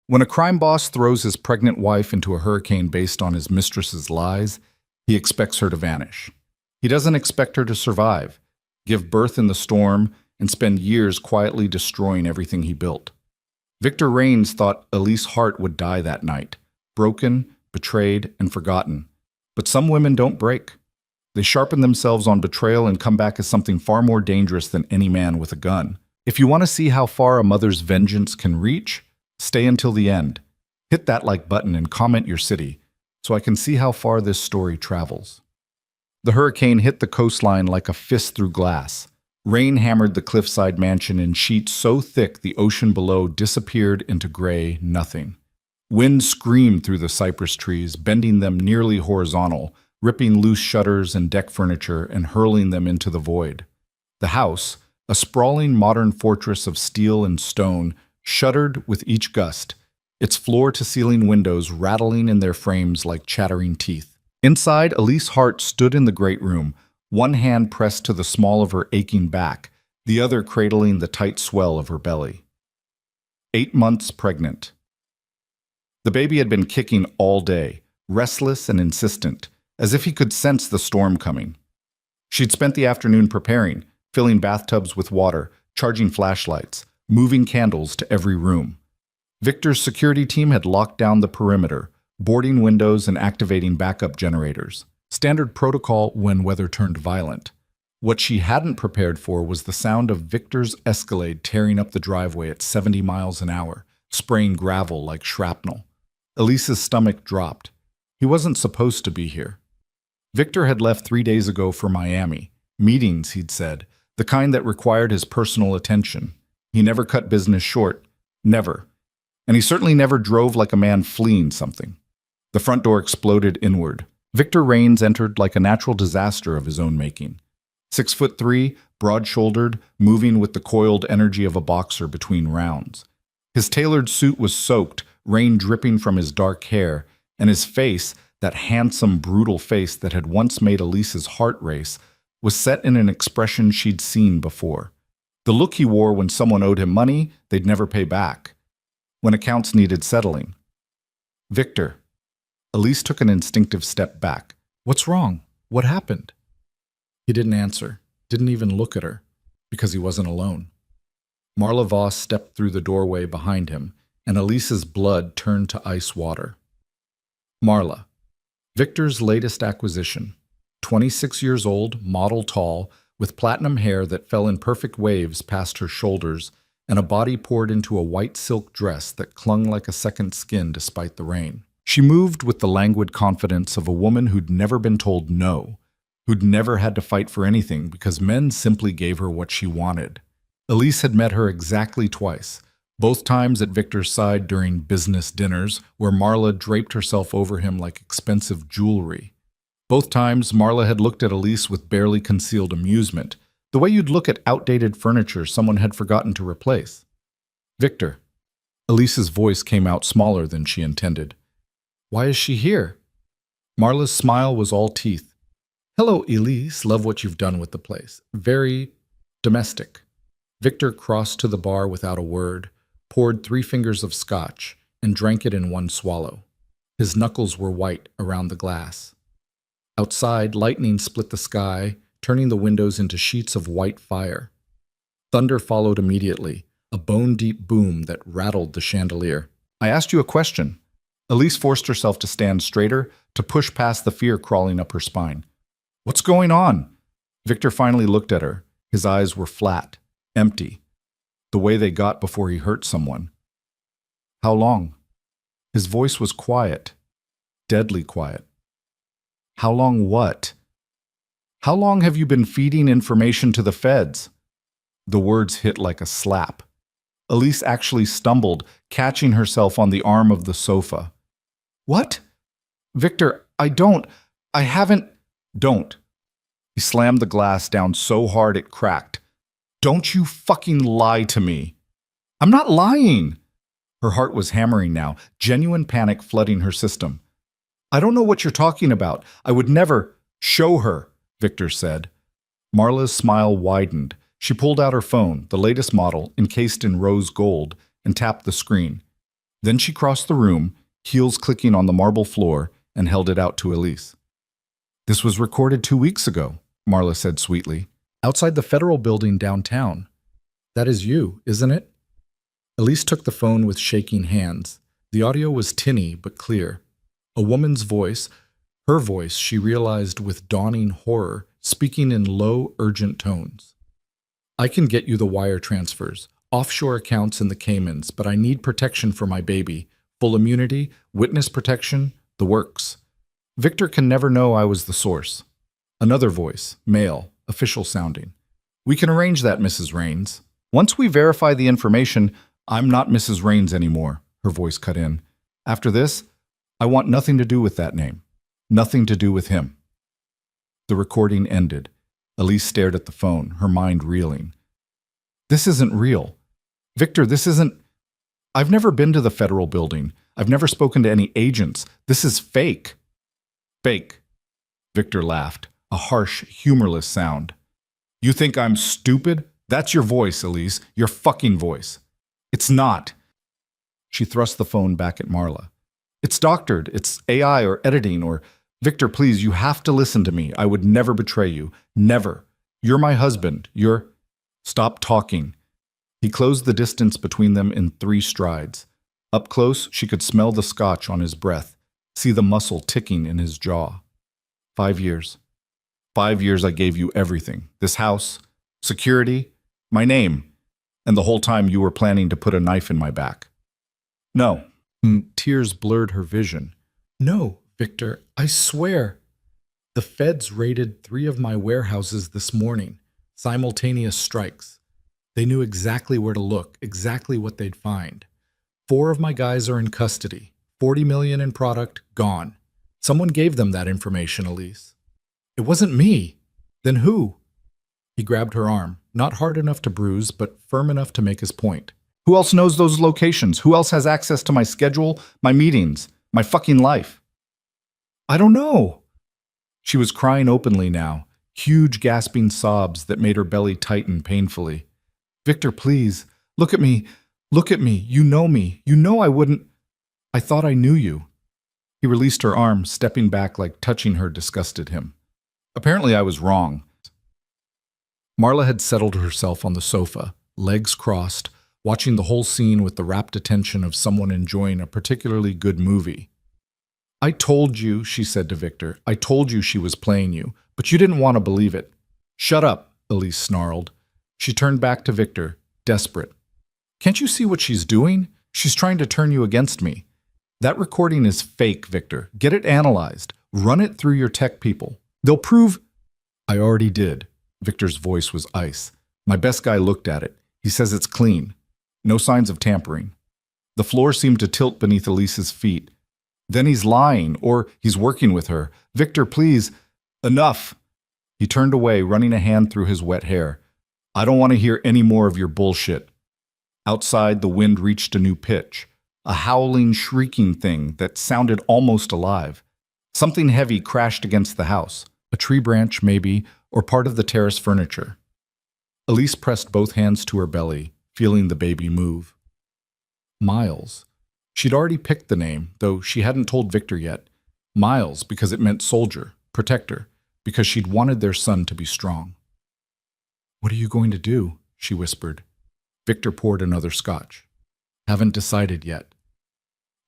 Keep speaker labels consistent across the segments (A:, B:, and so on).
A: When a crime boss throws his pregnant wife into a hurricane based on his mistress's lies, he expects her to vanish. He doesn't expect her to survive, give birth in the storm, and spend years quietly destroying everything he built. Victor Raines thought Elise Hart would die that night, broken, betrayed, and forgotten. But some women don't break. They sharpen themselves on betrayal and come back as something far more dangerous than any man with a gun. If you want to see how far a mother's vengeance can reach, stay until the end. Hit that like button and comment your city, so I can see how far this story travels. The hurricane hit the coastline like a fist through glass. Rain hammered the cliffside mansion in sheets so thick the ocean below disappeared into gray nothing. Wind screamed through the cypress trees, bending them nearly horizontal, ripping loose shutters and deck furniture and hurling them into the void. The house, a sprawling modern fortress of steel and stone, shuddered with each gust, its floor-to-ceiling windows rattling in their frames like chattering teeth. Inside, Elise Hart stood in the great room, one hand pressed to the small of her aching back, the other cradling the tight swell of her belly. 8 months pregnant. The baby had been kicking all day, restless and insistent, as if he could sense the storm coming. She'd spent the afternoon preparing, filling bathtubs with water, charging flashlights, moving candles to every room. Victor's security team had locked down the perimeter, boarding windows and activating backup generators. Standard protocol when weather turned violent. What she hadn't prepared for was the sound of Victor's Escalade tearing up the driveway at 70 miles an hour, spraying gravel like shrapnel. Elise's stomach dropped. He wasn't supposed to be here. Victor had left 3 days ago for Miami. Meetings, he'd said, the kind that required his personal attention. He never cut business short. Never. And he certainly never drove like a man fleeing something. The front door exploded inward. Victor Raines entered like a natural disaster of his own making. 6'3", broad-shouldered, moving with the coiled energy of a boxer between rounds. His tailored suit was soaked, rain dripping from his dark hair, and his face, that handsome, brutal face that had once made Elise's heart race, was set in an expression she'd seen before. The look he wore when someone owed him money they'd never pay back. When accounts needed settling. Victor. Elise took an instinctive step back. What's wrong? What happened? He didn't answer, didn't even look at her, because he wasn't alone. Marla Voss stepped through the doorway behind him, and Elise's blood turned to ice water. Marla. Victor's latest acquisition. 26 years old, model tall, with platinum hair that fell in perfect waves past her shoulders, and a body poured into a white silk dress that clung like a second skin despite the rain. She moved with the languid confidence of a woman who'd never been told no, who'd never had to fight for anything because men simply gave her what she wanted. Elise had met her exactly twice, both times at Victor's side during business dinners, where Marla draped herself over him like expensive jewelry. Both times, Marla had looked at Elise with barely concealed amusement, the way you'd look at outdated furniture someone had forgotten to replace. Victor. Elise's voice came out smaller than she intended. Why is she here? Marla's smile was all teeth. Hello, Elise. Love what you've done with the place. Very domestic. Victor crossed to the bar without a word, poured 3 fingers of scotch, and drank it in one swallow. His knuckles were white around the glass. Outside, lightning split the sky, turning the windows into sheets of white fire. Thunder followed immediately, a bone-deep boom that rattled the chandelier. I asked you a question. Elise forced herself to stand straighter, to push past the fear crawling up her spine. What's going on? Victor finally looked at her. His eyes were flat, empty, the way they got before he hurt someone. How long? His voice was quiet, deadly quiet. How long what? How long have you been feeding information to the feds? The words hit like a slap. Elise actually stumbled, catching herself on the arm of the sofa. What? Victor, I haven't. Don't. He slammed the glass down so hard it cracked. Don't you fucking lie to me. I'm not lying. Her heart was hammering now, genuine panic flooding her system. I don't know what you're talking about. I would never. Show her, Victor said. Marla's smile widened. She pulled out her phone, the latest model, encased in rose gold, and tapped the screen. Then she crossed the room, heels clicking on the marble floor, and held it out to Elise. "This was recorded 2 weeks ago," Marla said sweetly. "Outside the federal building downtown. That is you, isn't it?" Elise took the phone with shaking hands. The audio was tinny but clear. A woman's voice, her voice, she realized with dawning horror, speaking in low, urgent tones. "I can get you the wire transfers, offshore accounts in the Caymans, but I need protection for my baby. Full immunity, witness protection, the works. Victor can never know I was the source." Another voice, male, official sounding. "We can arrange that, Mrs. Raines. Once we verify the information, I'm not Mrs. Raines anymore," her voice cut in. "After this, I want nothing to do with that name. Nothing to do with him." The recording ended. Elise stared at the phone, her mind reeling. "This isn't real. Victor, this isn't... I've never been to the federal building. I've never spoken to any agents. This is fake." "Fake," Victor laughed, a harsh, humorless sound. "You think I'm stupid? That's your voice, Elise, your fucking voice." "It's not." She thrust the phone back at Marla. "It's doctored. It's AI or editing or... Victor, please, you have to listen to me. I would never betray you. Never. You're my husband. You're..." "Stop talking." He closed the distance between them in 3 strides. Up close, she could smell the scotch on his breath, see the muscle ticking in his jaw. 5 years. 5 years I gave you everything. This house, security, my name, and the whole time you were planning to put a knife in my back. No. Tears blurred her vision. "No, Victor, I swear." "The feds raided 3 of my warehouses this morning. Simultaneous strikes. They knew exactly where to look, exactly what they'd find. 4 of my guys are in custody. 40 million in product, gone. Someone gave them that information, Elise." "It wasn't me." "Then who?" He grabbed her arm, not hard enough to bruise, but firm enough to make his point. "Who else knows those locations? Who else has access to my schedule, my meetings, my fucking life?" "I don't know." She was crying openly now, huge gasping sobs that made her belly tighten painfully. "Victor, please, look at me. Look at me. You know me. You know I wouldn't... I thought I knew you." He released her arm, stepping back like touching her disgusted him. "Apparently I was wrong." Marla had settled herself on the sofa, legs crossed, watching the whole scene with the rapt attention of someone enjoying a particularly good movie. "I told you," she said to Victor, "I told you she was playing you, but you didn't want to believe it." "Shut up," Elise snarled. She turned back to Victor, desperate. "Can't you see what she's doing? She's trying to turn you against me. That recording is fake, Victor. Get it analyzed. Run it through your tech people. They'll prove..." "I already did." Victor's voice was ice. "My best guy looked at it. He says it's clean. No signs of tampering." The floor seemed to tilt beneath Elise's feet. "Then he's lying, or he's working with her. Victor, please..." "Enough!" He turned away, running a hand through his wet hair. "I don't want to hear any more of your bullshit." Outside, the wind reached a new pitch, a howling, shrieking thing that sounded almost alive. Something heavy crashed against the house, a tree branch maybe, or part of the terrace furniture. Elise pressed both hands to her belly, feeling the baby move. Miles. She'd already picked the name, though she hadn't told Victor yet. Miles, because it meant soldier, protector, because she'd wanted their son to be strong. "What are you going to do?" she whispered. Victor poured another scotch. "Haven't decided yet."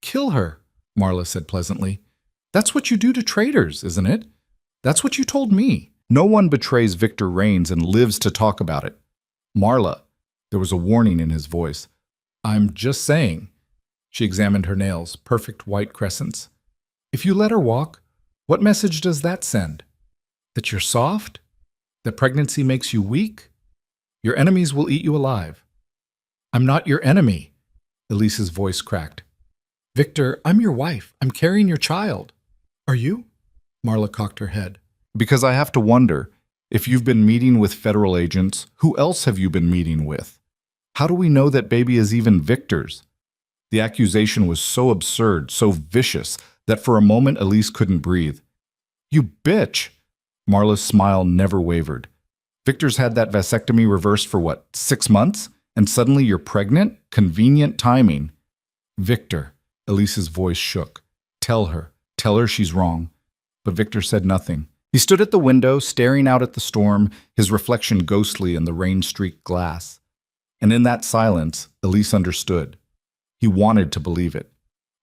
A: "Kill her," Marla said pleasantly. "That's what you do to traitors, isn't it? That's what you told me. No one betrays Victor Raines and lives to talk about it." "Marla," there was a warning in his voice. "I'm just saying." She examined her nails, perfect white crescents. "If you let her walk, what message does that send? That you're soft? That pregnancy makes you weak? Your enemies will eat you alive." "I'm not your enemy," Elise's voice cracked. "Victor, I'm your wife. I'm carrying your child." "Are you?" Marla cocked her head. "Because I have to wonder, if you've been meeting with federal agents, who else have you been meeting with? How do we know that baby is even Victor's?" The accusation was so absurd, so vicious, that for a moment Elise couldn't breathe. "You bitch!" Marla's smile never wavered. "Victor's had that vasectomy reversed for what, 6 months? And suddenly you're pregnant? Convenient timing." Victor. Elise's voice shook. Tell her she's wrong. But Victor said nothing. He stood at the window, staring out at the storm, his reflection ghostly in the rain-streaked glass. And in that silence, Elise understood. He wanted to believe it.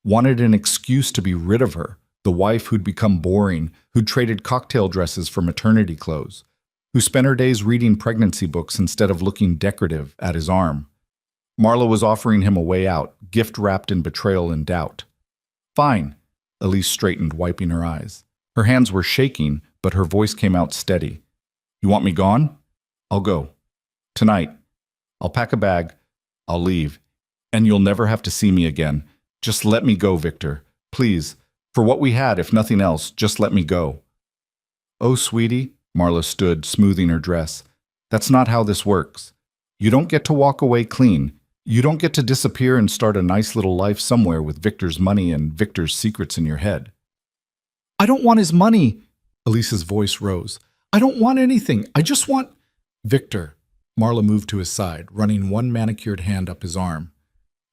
A: Wanted an excuse to be rid of her, the wife who'd become boring, who'd traded cocktail dresses for maternity clothes, who spent her days reading pregnancy books instead of looking decorative at his arm. Marla was offering him a way out, gift wrapped in betrayal and doubt. Fine, Elise straightened, wiping her eyes. Her hands were shaking, but her voice came out steady. You want me gone? I'll go. Tonight. I'll pack a bag. I'll leave. And you'll never have to see me again. Just let me go, Victor. Please. For what we had, if nothing else, just let me go. Oh, sweetie, Marla stood, smoothing her dress. That's not how this works. You don't get to walk away clean. You don't get to disappear and start a nice little life somewhere with Victor's money and Victor's secrets in your head. I don't want his money. Elise's voice rose. I don't want anything. I just want... Victor. Marla moved to his side, running one manicured hand up his arm.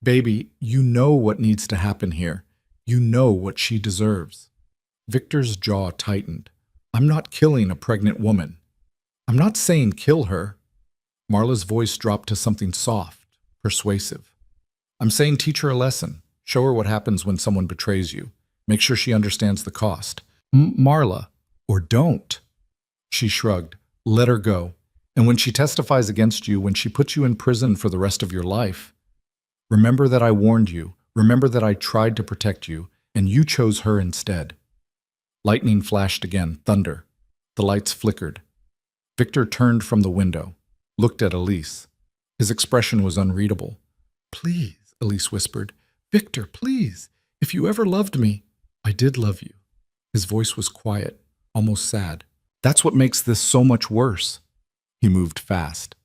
A: Baby, you know what needs to happen here. You know what she deserves. Victor's jaw tightened. I'm not killing a pregnant woman. I'm not saying kill her. Marla's voice dropped to something soft, persuasive. I'm saying teach her a lesson. Show her what happens when someone betrays you. Make sure she understands the cost. Marla, or don't. She shrugged. Let her go. And when she testifies against you, when she puts you in prison for the rest of your life, remember that I warned you. Remember that I tried to protect you, and you chose her instead. Lightning flashed again, thunder. The lights flickered. Victor turned from the window, looked at Elise. His expression was unreadable. Please, Elise whispered. Victor, please. If you ever loved me, I did love you. His voice was quiet, almost sad. That's what makes this so much worse. He moved fast.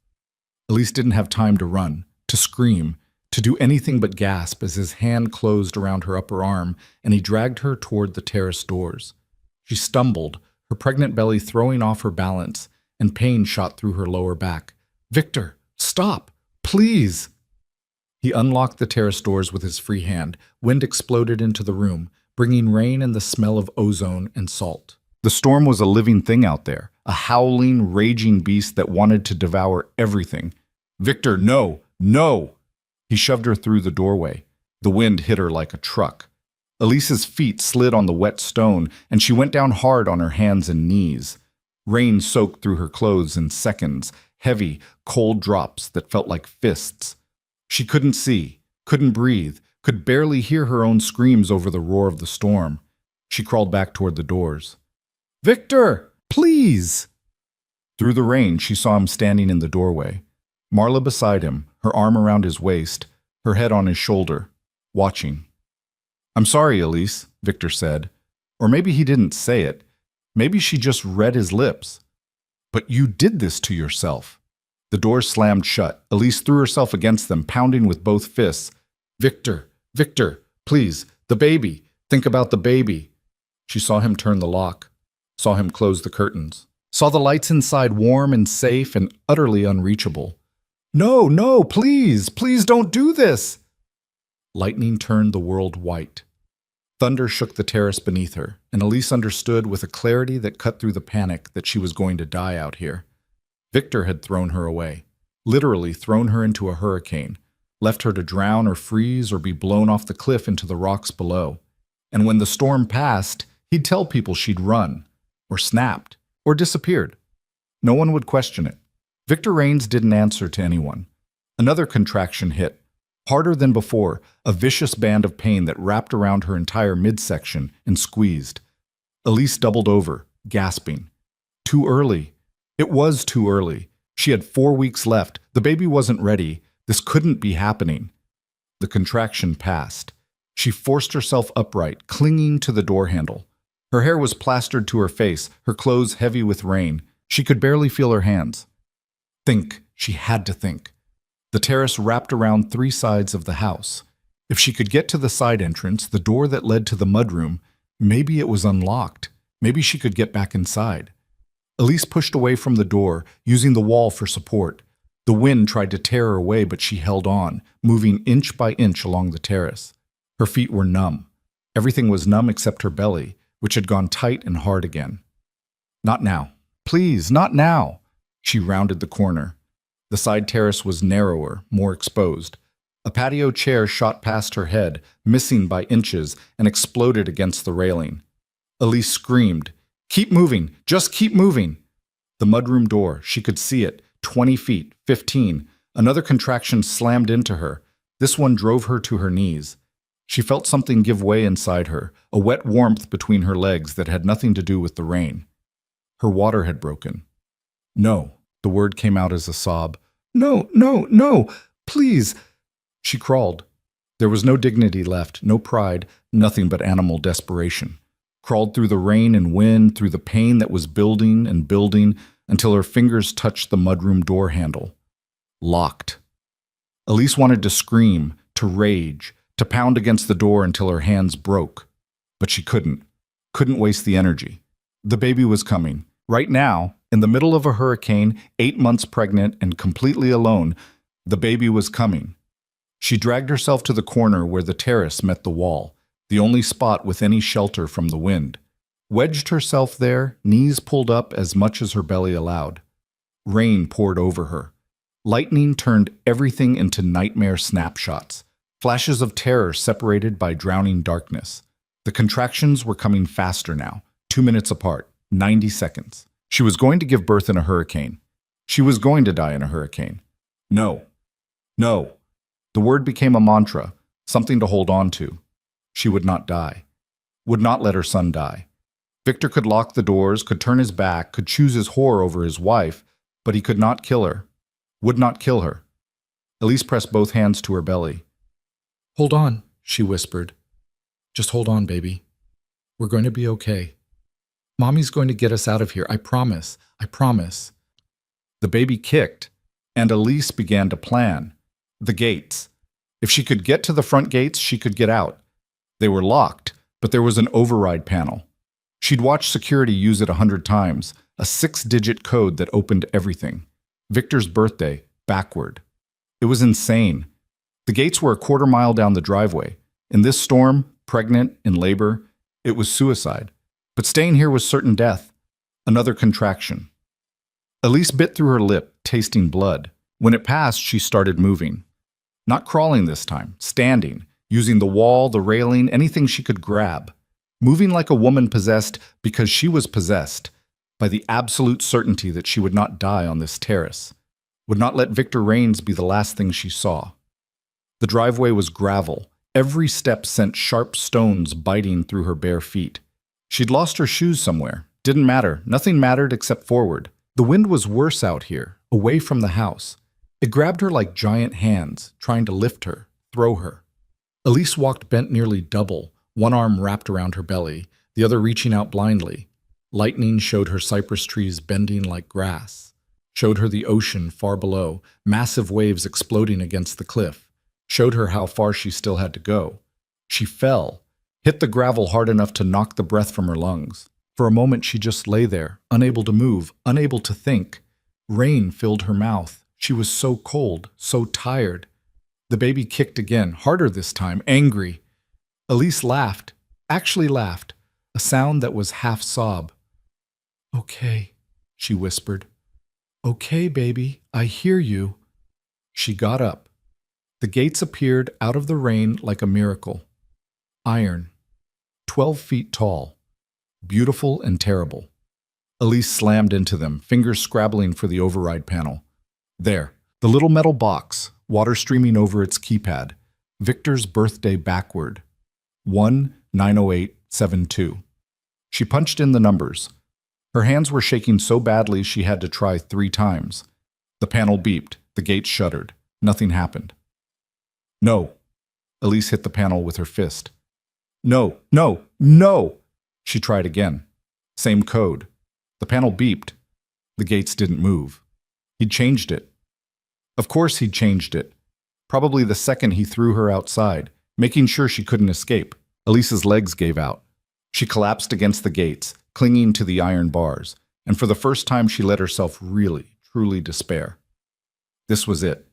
A: Elise didn't have time to run, to scream, to do anything but gasp as his hand closed around her upper arm and he dragged her toward the terrace doors. She stumbled, her pregnant belly throwing off her balance, and pain shot through her lower back. Victor, stop, please. He unlocked the terrace doors with his free hand. Wind exploded into the room, bringing rain and the smell of ozone and salt. The storm was a living thing out there, a howling, raging beast that wanted to devour everything. Victor, no, no! He shoved her through the doorway. The wind hit her like a truck. Elise's feet slid on the wet stone, and she went down hard on her hands and knees. Rain soaked through her clothes in seconds, heavy, cold drops that felt like fists. She couldn't see, couldn't breathe, could barely hear her own screams over the roar of the storm. She crawled back toward the doors. Victor, please! Through the rain, she saw him standing in the doorway. Marla beside him, her arm around his waist, her head on his shoulder, watching. I'm sorry, Elise, Victor said. Or maybe he didn't say it. Maybe she just read his lips. But you did this to yourself. The doors slammed shut. Elise threw herself against them, pounding with both fists. Victor, Victor, please, the baby. Think about the baby. She saw him turn the lock, saw him close the curtains, saw the lights inside warm and safe and utterly unreachable. No, no, please, please don't do this. Lightning turned the world white. Thunder shook the terrace beneath her, and Elise understood with a clarity that cut through the panic that she was going to die out here. Victor had thrown her away, literally thrown her into a hurricane, left her to drown or freeze or be blown off the cliff into the rocks below. And when the storm passed, he'd tell people she'd run, or snapped, or disappeared. No one would question it. Victor Raines didn't answer to anyone. Another contraction hit, harder than before, a vicious band of pain that wrapped around her entire midsection and squeezed. Elise doubled over, gasping. Too early. It was too early. She had 4 weeks left. The baby wasn't ready. This couldn't be happening. The contraction passed. She forced herself upright, clinging to the door handle. Her hair was plastered to her face, her clothes heavy with rain. She could barely feel her hands. Think. She had to think. The terrace wrapped around 3 sides of the house. If she could get to the side entrance, the door that led to the mudroom, maybe it was unlocked. Maybe she could get back inside. Elise pushed away from the door, using the wall for support. The wind tried to tear her away, but she held on, moving inch by inch along the terrace. Her feet were numb. Everything was numb except her belly, which had gone tight and hard again. Not now. Please, not now. She rounded the corner. The side terrace was narrower, more exposed. A patio chair shot past her head, missing by inches, and exploded against the railing. Elise screamed, "Keep moving! Just keep moving!" The mudroom door, she could see it, 20 feet, 15. Another contraction slammed into her. This one drove her to her knees. She felt something give way inside her, a wet warmth between her legs that had nothing to do with the rain. Her water had broken. "No." The word came out as a sob. "No, no, no! Please!" She crawled. There was no dignity left, no pride, nothing but animal desperation. Crawled through the rain and wind, through the pain that was building and building, until her fingers touched the mudroom door handle. Locked. Elise wanted to scream, to rage, to pound against the door until her hands broke. But she couldn't. Couldn't waste the energy. The baby was coming. Right now, in the middle of a hurricane, 8 months pregnant and completely alone, the baby was coming. She dragged herself to the corner where the terrace met the wall, the only spot with any shelter from the wind. Wedged herself there, knees pulled up as much as her belly allowed. Rain poured over her. Lightning turned everything into nightmare snapshots. Flashes of terror separated by drowning darkness. The contractions were coming faster now, 2 minutes apart, 90 seconds. She was going to give birth in a hurricane. She was going to die in a hurricane. No. No. The word became a mantra, something to hold on to. She would not die. Would not let her son die. Victor could lock the doors, could turn his back, could choose his horror over his wife, but he could not kill her. Would not kill her. Elise pressed both hands to her belly. "Hold on," she whispered. "Just hold on, baby. We're going to be okay. Mommy's going to get us out of here, I promise. I promise." The baby kicked, and Elise began to plan. The gates. If she could get to the front gates, she could get out. They were locked, but there was an override panel. She'd watched security use it 100 times, a 6-digit code that opened everything. Victor's birthday, backward. It was insane. The gates were a quarter mile down the driveway. In this storm, pregnant, in labor, it was suicide. But staying here was certain death. Another contraction. Elise bit through her lip, tasting blood. When it passed, she started moving. Not crawling this time, standing, using the wall, the railing, anything she could grab. Moving like a woman possessed because she was possessed by the absolute certainty that she would not die on this terrace, would not let Victor Raines be the last thing she saw. The driveway was gravel. Every step sent sharp stones biting through her bare feet. She'd lost her shoes somewhere. Didn't matter. Nothing mattered except forward. The wind was worse out here, away from the house. It grabbed her like giant hands, trying to lift her, throw her. Elise walked bent nearly double, one arm wrapped around her belly, the other reaching out blindly. Lightning showed her cypress trees bending like grass, showed her the ocean far below, massive waves exploding against the cliff, showed her how far she still had to go. She fell, hit the gravel hard enough to knock the breath from her lungs. For a moment she just lay there, unable to move, unable to think. Rain filled her mouth. She was so cold, so tired. The baby kicked again, harder this time, angry. Elise laughed, actually laughed, a sound that was half sob. "Okay," she whispered. "Okay, baby, I hear you." She got up. The gates appeared out of the rain like a miracle. Iron. 12 feet tall. Beautiful and terrible. Elise slammed into them, fingers scrabbling for the override panel. There, the little metal box, water streaming over its keypad. Victor's birthday backward. 190872. She punched in the numbers. Her hands were shaking so badly she had to try 3 times. The panel beeped. The gates shuttered. Nothing happened. "No." Elise hit the panel with her fist. "No, no, no!" She tried again. Same code. The panel beeped. The gates didn't move. He'd changed it. Of course he'd changed it. Probably the second he threw her outside, making sure she couldn't escape. Elise's legs gave out. She collapsed against the gates, clinging to the iron bars, and for the first time she let herself really, truly despair. This was it.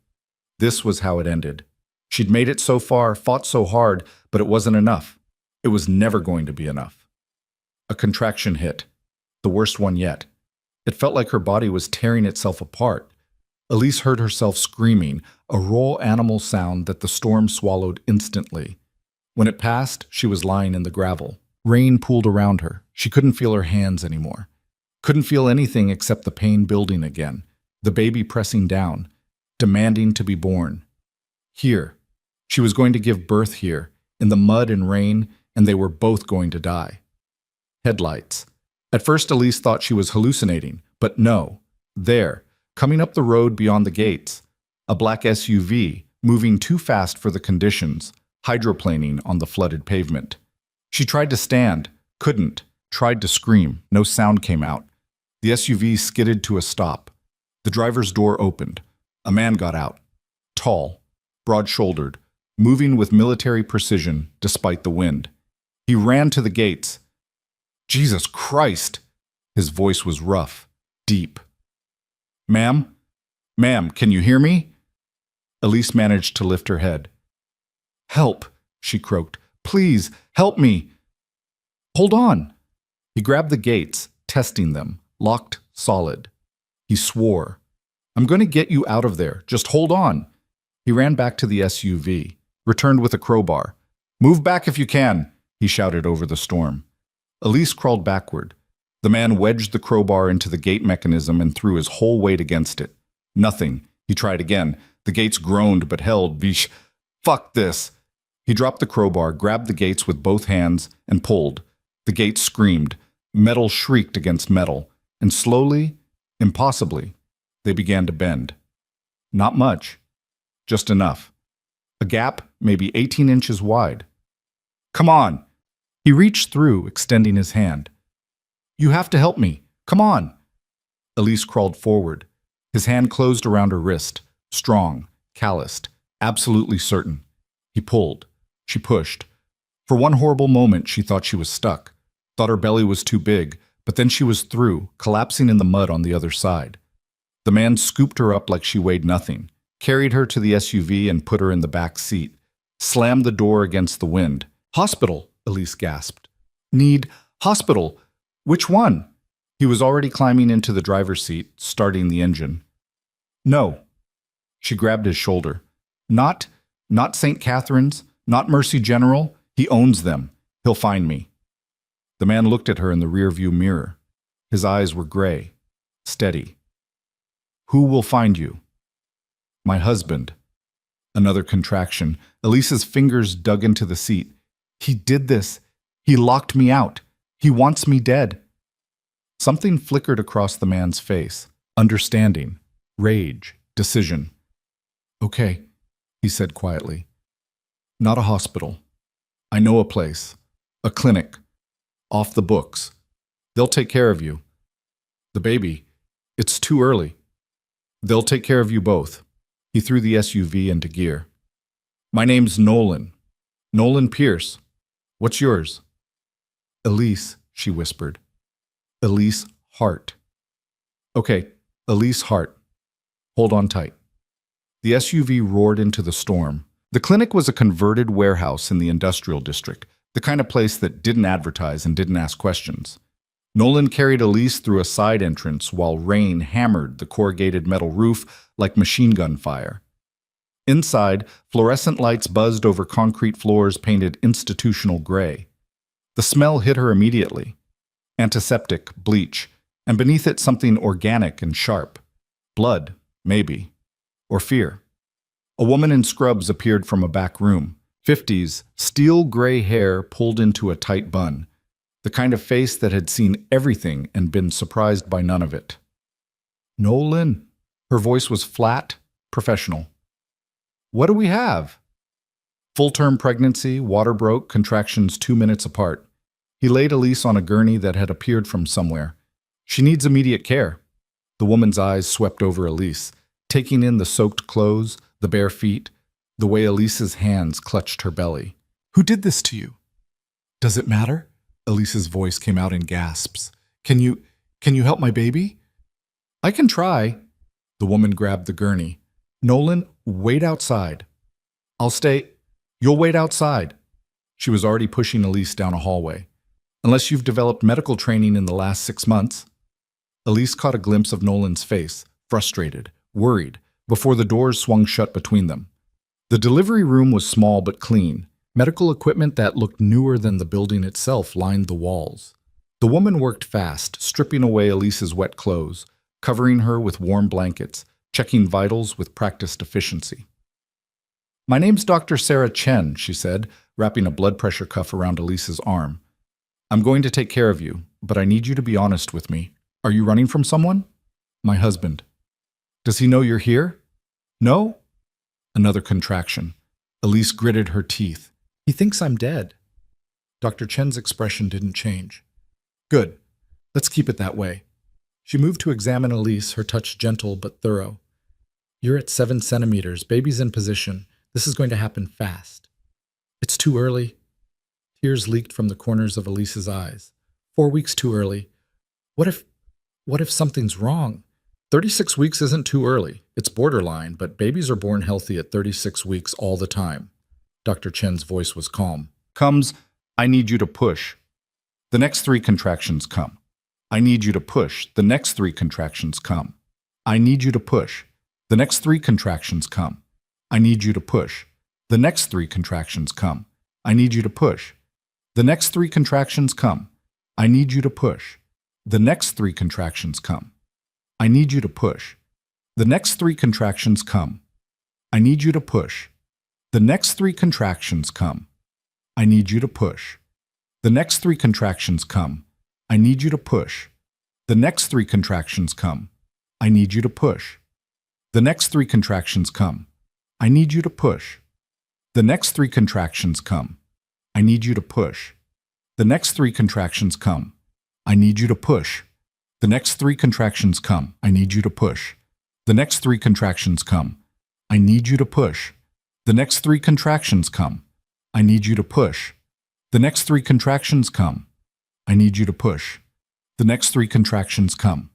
A: This was how it ended. She'd made it so far, fought so hard, but it wasn't enough. It was never going to be enough. A contraction hit, the worst one yet. It felt like her body was tearing itself apart. Elise heard herself screaming, a raw animal sound that the storm swallowed instantly. When it passed, she was lying in the gravel. Rain pooled around her. She couldn't feel her hands anymore. Couldn't feel anything except the pain building again, the baby pressing down, demanding to be born. Here. She was going to give birth here, in the mud and rain, and they were both going to die. Headlights. At first Elise thought she was hallucinating, but no. There, coming up the road beyond the gates, a black SUV, moving too fast for the conditions, hydroplaning on the flooded pavement. She tried to stand, couldn't, tried to scream, no sound came out. The SUV skidded to a stop. The driver's door opened. A man got out. Tall, broad-shouldered, moving with military precision despite the wind. He ran to the gates. Jesus Christ! His voice was rough, deep. Ma'am? Ma'am, can you hear me? Elise managed to lift her head. Help, she croaked. Please, help me. Hold on. He grabbed the gates, testing them, locked solid. He swore. I'm going to get you out of there. Just hold on. He ran back to the SUV, returned with a crowbar. Move back if you can, he shouted over the storm. Elise crawled backward. The man wedged the crowbar into the gate mechanism and threw his whole weight against it. Nothing. He tried again. The gates groaned but held. Vish. Fuck this. He dropped the crowbar, grabbed the gates with both hands, and pulled. The gates screamed. Metal shrieked against metal. And slowly, impossibly, they began to bend. Not much. Just enough. A gap, maybe 18 inches wide. Come on. He reached through, extending his hand. You have to help me. Come on. Elise crawled forward. His hand closed around her wrist, strong, calloused, absolutely certain. He pulled. She pushed. For one horrible moment, she thought she was stuck, thought her belly was too big, but then she was through, collapsing in the mud on the other side. The man scooped her up like she weighed nothing, carried her to the SUV and put her in the back seat, slammed the door against the wind. Hospital, Elise gasped. Need hospital. Which one? He was already climbing into the driver's seat, starting the engine. No. She grabbed his shoulder. Not St. Catherine's, not Mercy General. He owns them. He'll find me. The man looked at her in the rearview mirror. His eyes were gray, steady. Who will find you? My husband. Another contraction. Elise's fingers dug into the seat. He did this. He locked me out. He wants me dead. Something flickered across the man's face. Understanding, rage, decision. Okay, he said quietly. Not a hospital. I know a place. A clinic. Off the books. They'll take care of you. The baby. It's too early. They'll take care of you both. He threw the SUV into gear. My name's Nolan. Nolan Pierce. What's yours? Elise, she whispered. Elise Hart. Okay, Elise Hart. Hold on tight. The SUV roared into the storm. The clinic was a converted warehouse in the industrial district, the kind of place that didn't advertise and didn't ask questions. Nolan carried Elise through a side entrance while rain hammered the corrugated metal roof like machine gun fire. Inside, fluorescent lights buzzed over concrete floors painted institutional gray. The smell hit her immediately. Antiseptic, bleach, and beneath it something organic and sharp. Blood, maybe. Or fear. A woman in scrubs appeared from a back room. 50s, steel gray hair pulled into a tight bun. The kind of face that had seen everything and been surprised by none of it. Nolan. Her voice was flat, professional. What do we have? Full-term pregnancy, water broke, contractions 2 minutes apart. He laid Elise on a gurney that had appeared from somewhere. She needs immediate care. The woman's eyes swept over Elise, taking in the soaked clothes, the bare feet, the way Elise's hands clutched her belly. Who did this to you? Does it matter? Elise's voice came out in gasps. Can you help my baby? I can try. The woman grabbed the gurney. Nolan, wait outside. I'll stay. You'll wait outside. She was already pushing Elise down a hallway. Unless you've developed medical training in the last 6 months. Elise caught a glimpse of Nolan's face, frustrated, worried, before the doors swung shut between them. The delivery room was small but clean. Medical equipment that looked newer than the building itself lined the walls. The woman worked fast, stripping away Elise's wet clothes, covering her with warm blankets, checking vitals with practiced efficiency. "My name's Dr. Sarah Chen," she said, wrapping a blood pressure cuff around Elise's arm. "I'm going to take care of you, but I need you to be honest with me. Are you running from someone?" "My husband." "Does he know you're here?" "No?" Another contraction. Elise gritted her teeth. "He thinks I'm dead." Dr. Chen's expression didn't change. "Good. Let's keep it that way." She moved to examine Elise, her touch gentle but thorough. "You're at 7 centimeters. Baby's in position. This is going to happen fast." "It's too early." Tears leaked from the corners of Elise's eyes. 4 weeks too early. What if something's wrong? 36 weeks isn't too early. It's borderline, but babies are born healthy at 36 weeks all the time. Dr. Chen's voice was calm. "Comes, I need you to push. The next 3 contractions come. I need you to push. The next 3 contractions come. I need you to push. The next 3 contractions come. I need you to push. The next 3 contractions come. I need you to push. The next 3 contractions come. I need you to push. The next 3 contractions come. I need you to push. The next 3 contractions come. I need you to push. The next 3 contractions come. I need you to push. The next 3 contractions come. I need you to push. The next 3 contractions come. I need you to push. The next 3 contractions come. I need you to push. The next 3 contractions come. I need you to push. The next 3 contractions come. I need you to push. The next 3 contractions come. I need you to push. The next 3 contractions come. I need you to push. The next 3 contractions come. I need you to push. The next 3 contractions come. I need you to push. The next 3 contractions come. I need you to push. The next 3 contractions come.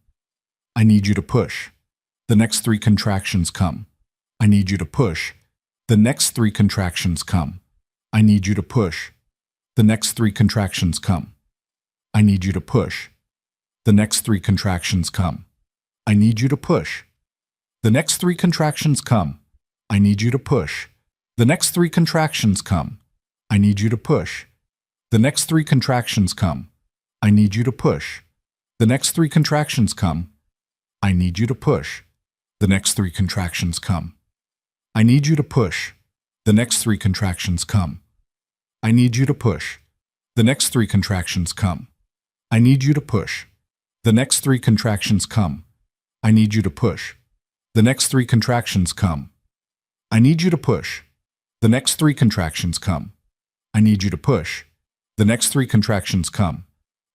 A: I need you to push. The next 3 contractions come. I need you to push. The next 3 contractions come. I need you to push. The next 3 contractions come. I need you to push. The next 3 contractions come. I need you to push. The next 3 contractions come. I need you to push. The next 3 contractions come. I need you to push. The next 3 contractions come. I need you to push. The next 3 contractions come. I need you to push. The next 3 contractions come. I need you to push. The next 3 contractions come. I need you to push. The next 3 contractions come. I need you to push. The next 3 contractions come. I need you to push. The next 3 contractions come.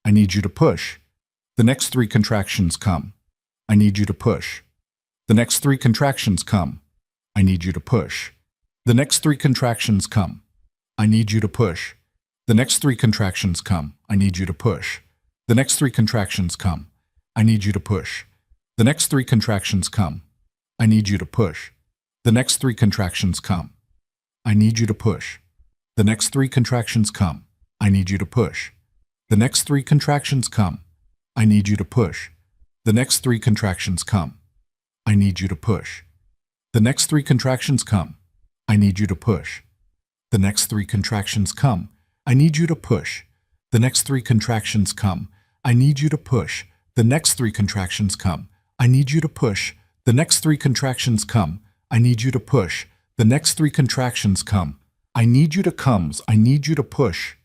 A: I need you to push. The next 3 contractions come. I need you to push. The next 3 contractions come. I need you to push. The next 3 contractions come. I need you to push. The next 3 contractions come. I need you to push. The next 3 contractions come. I need you to push. The next 3 contractions come. I need you to push. The next 3 contractions come. I need you to push. The next 3 contractions come. I need you to push. The next 3 contractions come. I need you to push. The next 3 contractions come. I need you to push. The next 3 contractions come. I need you to push. The next 3 contractions come. I need you to push. The next 3 contractions come. I need you to push. The next 3 contractions come. I need you to push. The next 3 contractions come. I need you to push. The next 3 contractions come. I need you to push. The next 3 contractions come. I need you to comes. I need you to push.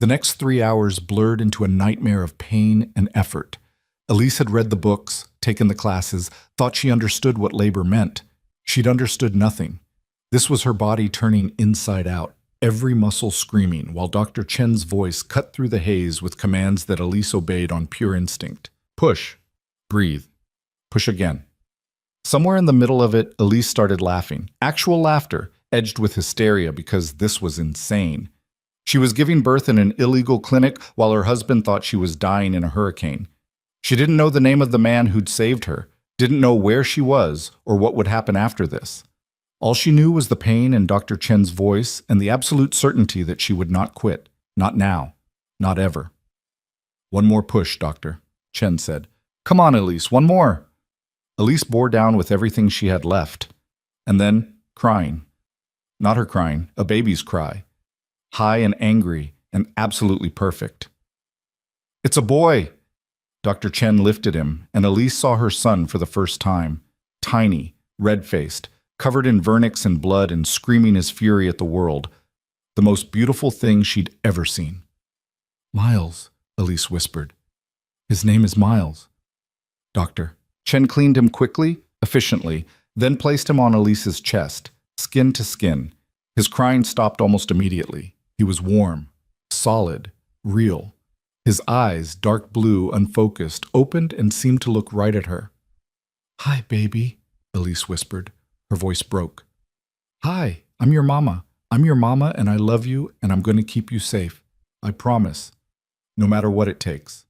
A: The next 3 hours blurred into a nightmare of pain and effort. Elise had read the books, taken the classes, thought she understood what labor meant. She'd understood nothing. This was her body turning inside out, every muscle screaming, while Dr. Chen's voice cut through the haze with commands that Elise obeyed on pure instinct. Push. Breathe. Push again. Somewhere in the middle of it, Elise started laughing. Actual laughter, edged with hysteria because this was insane. She was giving birth in an illegal clinic while her husband thought she was dying in a hurricane. She didn't know the name of the man who'd saved her, didn't know where she was or what would happen after this. All she knew was the pain in Dr. Chen's voice and the absolute certainty that she would not quit. Not now. Not ever. "One more push, doctor," Chen said. "Come on, Elise, one more." Elise bore down with everything she had left. And then, crying. Not her crying, a baby's cry. High and angry and absolutely perfect. "It's a boy!" Dr. Chen lifted him, and Elise saw her son for the first time. Tiny, red-faced, covered in vernix and blood and screaming his fury at the world. The most beautiful thing she'd ever seen. "Miles," Elise whispered. "His name is Miles." "Doctor." Chen cleaned him quickly, efficiently, then placed him on Elise's chest, skin to skin. His crying stopped almost immediately. He was warm, solid, real. His eyes, dark blue, unfocused, opened and seemed to look right at her. "Hi, baby," Elise whispered. Her voice broke. "Hi, I'm your mama. I'm your mama and I love you and I'm going to keep you safe. I promise. No matter what it takes."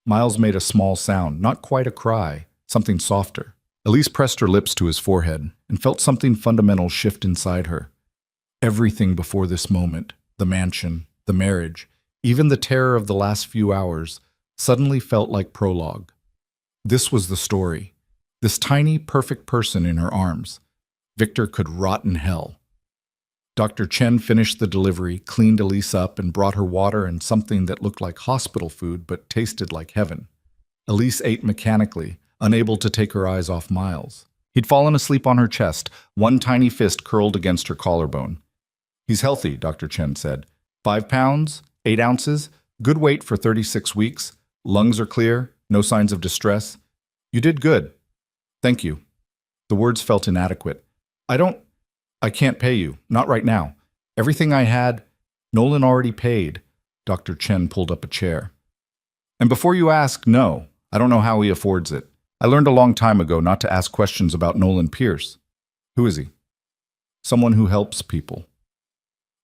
A: Miles made a small sound, not quite a cry, something softer. Elise pressed her lips to his forehead and felt something fundamental shift inside her. Everything before this moment, the mansion, the marriage, even the terror of the last few hours, suddenly felt like prologue. This was the story. This tiny, perfect person in her arms. Victor could rot in hell. Dr. Chen finished the delivery, cleaned Elise up, and brought her water and something that looked like hospital food but tasted like heaven. Elise ate mechanically, unable to take her eyes off Miles. He'd fallen asleep on her chest, one tiny fist curled against her collarbone. "He's healthy," Dr. Chen said. 5 pounds, 8 ounces, good weight for 36 weeks, lungs are clear, no signs of distress. You did good. Thank you." The words felt inadequate. I can't pay you, not right now. Everything I had, Nolan already paid." Dr. Chen pulled up a chair. "And before you ask, no, I don't know how he affords it. I learned a long time ago not to ask questions about Nolan Pierce. Who is he?" "Someone who helps people."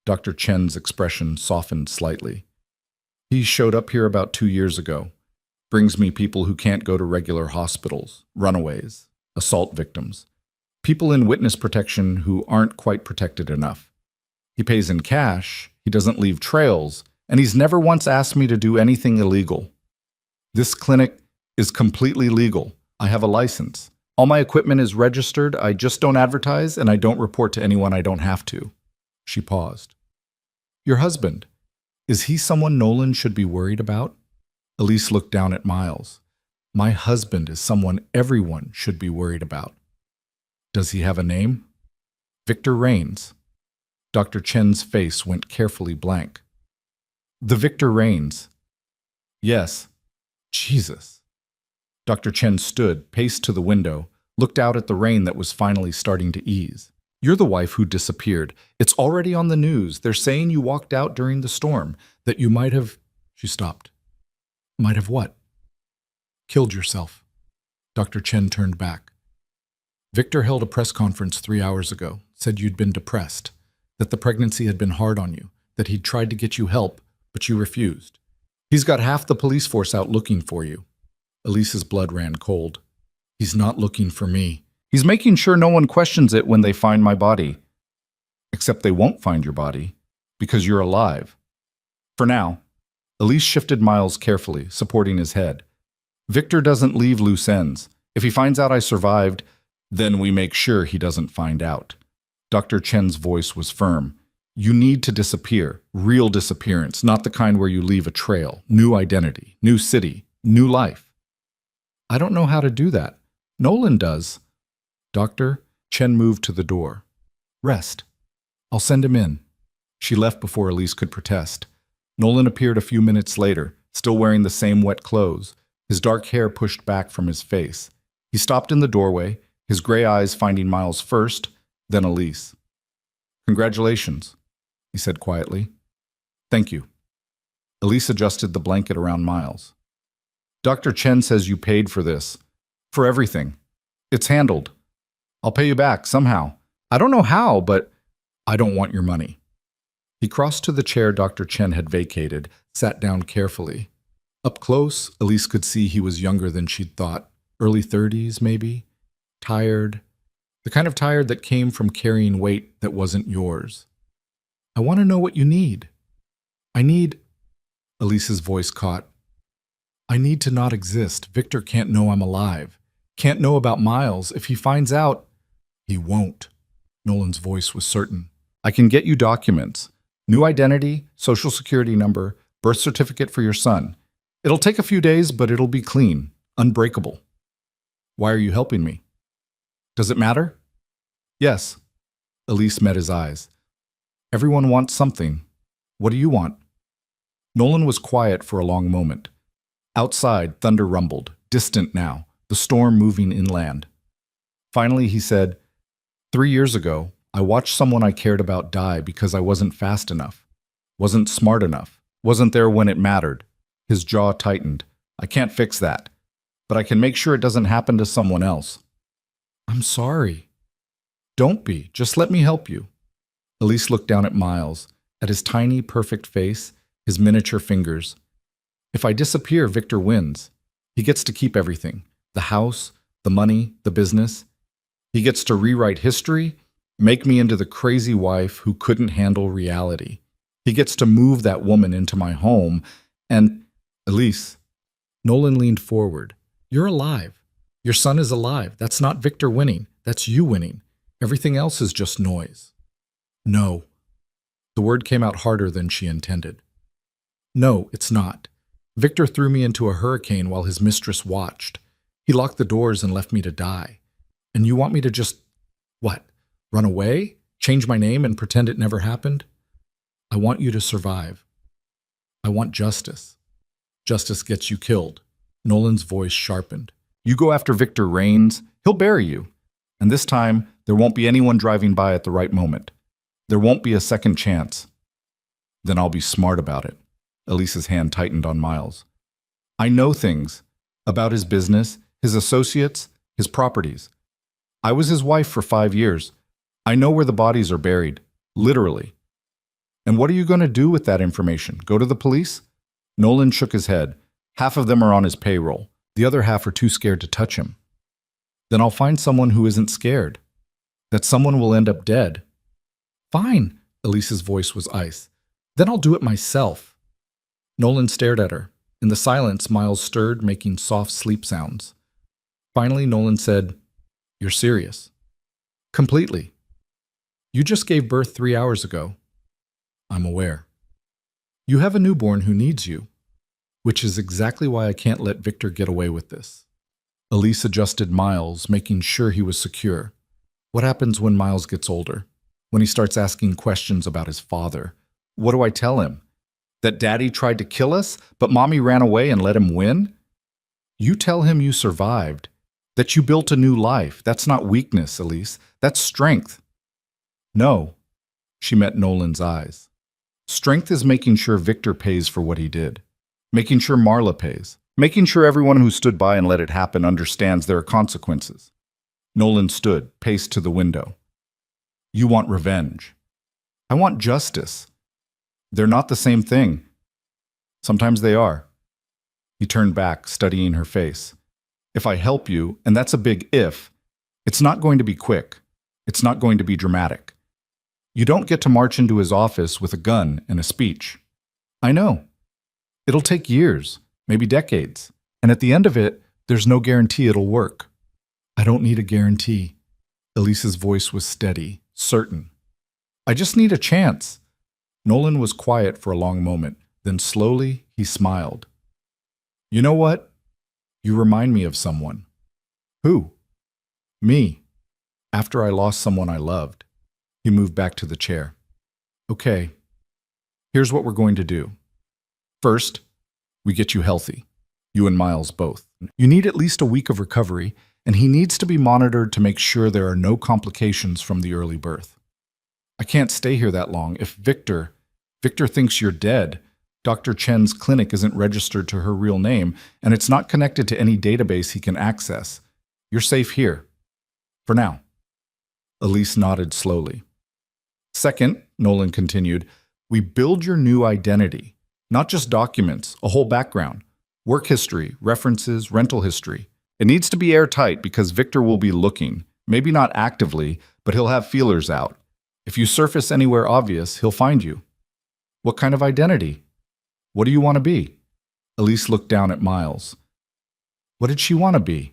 A: Dr. Chen's expression softened slightly. "He showed up here about 2 years ago. Brings me people who can't go to regular hospitals, runaways, assault victims. People in witness protection who aren't quite protected enough. He pays in cash, he doesn't leave trails, and he's never once asked me to do anything illegal. This clinic is completely legal. I have a license. All my equipment is registered, I just don't advertise, and I don't report to anyone I don't have to." She paused. "Your husband, is he someone Nolan should be worried about?" Elise looked down at Miles. "My husband is someone everyone should be worried about." "Does he have a name?" "Victor Rains." Dr. Chen's face went carefully blank. "The Victor Rains." "Yes." "Jesus." Dr. Chen stood, paced to the window, looked out at the rain that was finally starting to ease. "You're the wife who disappeared. It's already on the news. They're saying you walked out during the storm, that you might have—" She stopped. "Might have what?" "Killed yourself." Dr. Chen turned back. "Victor held a press conference 3 hours ago, said you'd been depressed, that the pregnancy had been hard on you, that he'd tried to get you help, but you refused. He's got half the police force out looking for you." Elise's blood ran cold. "He's not looking for me. He's making sure no one questions it when they find my body. Except they won't find your body, because you're alive. For now." Elise shifted Miles carefully, supporting his head. "Victor doesn't leave loose ends. If he finds out I survived, then we make sure he doesn't find out." Dr. Chen's voice was firm. "You need to disappear, real disappearance, not the kind where you leave a trail, new identity, new city, new life." "I don't know how to do that. Nolan does." "Doctor," Chen moved to the door. "Rest. I'll send him in." She left before Elise could protest. Nolan appeared a few minutes later, still wearing the same wet clothes, his dark hair pushed back from his face. He stopped in the doorway, his gray eyes finding Miles first, then Elise. "Congratulations," he said quietly. "Thank you." Elise adjusted the blanket around Miles. "Dr. Chen says you paid for this. For everything. It's handled. I'll pay you back somehow. I don't know how, but I don't want your money." He crossed to the chair Dr. Chen had vacated, sat down carefully. Up close, Elise could see he was younger than she'd thought, early 30s maybe, tired, The kind of tired that came from carrying weight that wasn't yours. I want to know what you need. I need, Elise's voice caught. I need to not exist. Victor can't know I'm alive. Can't know about Miles. If he finds out, he won't. Nolan's voice was certain. I can get you documents. New identity, social security number, birth certificate for your son. It'll take a few days, but it'll be clean, unbreakable. Why are you helping me? Does it matter? Yes. Elise met his eyes. Everyone wants something. What do you want? Nolan was quiet for a long moment. Outside, thunder rumbled, distant now, the storm moving inland. Finally, he said, 3 years ago, I watched someone I cared about die because I wasn't fast enough, wasn't smart enough, wasn't there when it mattered. His jaw tightened. I can't fix that, but I can make sure it doesn't happen to someone else. I'm sorry. Don't be. Just let me help you. Elise looked down at Miles, at his tiny, perfect face, his miniature fingers. If I disappear, Victor wins. He gets to keep everything. The house, the money, the business. He gets to rewrite history, make me into the crazy wife who couldn't handle reality. He gets to move that woman into my home, and Elise. Nolan leaned forward. You're alive. Your son is alive. That's not Victor winning. That's you winning. Everything else is just noise. No. The word came out harder than she intended. No, it's not. Victor threw me into a hurricane while his mistress watched. He locked the doors and left me to die. And you want me to just, what, run away? Change my name and pretend it never happened? I want you to survive. I want justice. Justice gets you killed. Nolan's voice sharpened. You go after Victor Rains, he'll bury you. And this time, there won't be anyone driving by at the right moment. There won't be a second chance. Then I'll be smart about it. Elise's hand tightened on Miles. I know things about his business, his associates, his properties. I was his wife for 5 years. I know where the bodies are buried, literally. And what are you going to do with that information? Go to the police? Nolan shook his head. Half of them are on his payroll. The other half are too scared to touch him. Then I'll find someone who isn't scared. That someone will end up dead. Fine, Elise's voice was ice. Then I'll do it myself. Nolan stared at her. In the silence, Miles stirred, making soft sleep sounds. Finally, Nolan said, You're serious. Completely. You just gave birth 3 hours ago. I'm aware. You have a newborn who needs you, which is exactly why I can't let Victor get away with this. Elise adjusted Miles, making sure he was secure. What happens when Miles gets older? When he starts asking questions about his father? What do I tell him? That Daddy tried to kill us, but Mommy ran away and let him win? You tell him you survived, that you built a new life. That's not weakness, Elise. That's strength. No. She met Nolan's eyes. Strength is making sure Victor pays for what he did. Making sure Marla pays. Making sure everyone who stood by and let it happen understands there are consequences. Nolan stood, paced to the window. You want revenge. I want justice. They're not the same thing. Sometimes they are. He turned back, studying her face. If I help you, and that's a big if, it's not going to be quick. It's not going to be dramatic. You don't get to march into his office with a gun and a speech. I know. It'll take years, maybe decades. And at the end of it, there's no guarantee it'll work. I don't need a guarantee. Elise's voice was steady, certain. I just need a chance. Nolan was quiet for a long moment. Then slowly, he smiled. You know what? You remind me of someone. Who? Me. After I lost someone I loved. He moved back to the chair. Okay, here's what we're going to do. First, we get you healthy. You and Miles both. You need at least a week of recovery, and he needs to be monitored to make sure there are no complications from the early birth. I can't stay here that long. If Victor thinks you're dead, Dr. Chen's clinic isn't registered to her real name, and it's not connected to any database he can access. You're safe here. For now. Elise nodded slowly. Second, Nolan continued, we build your new identity. Not just documents, a whole background. Work history, references, rental history. It needs to be airtight because Victor will be looking. Maybe not actively, but he'll have feelers out. If you surface anywhere obvious, he'll find you. What kind of identity? What do you want to be? Elise looked down at Miles. What did she want to be?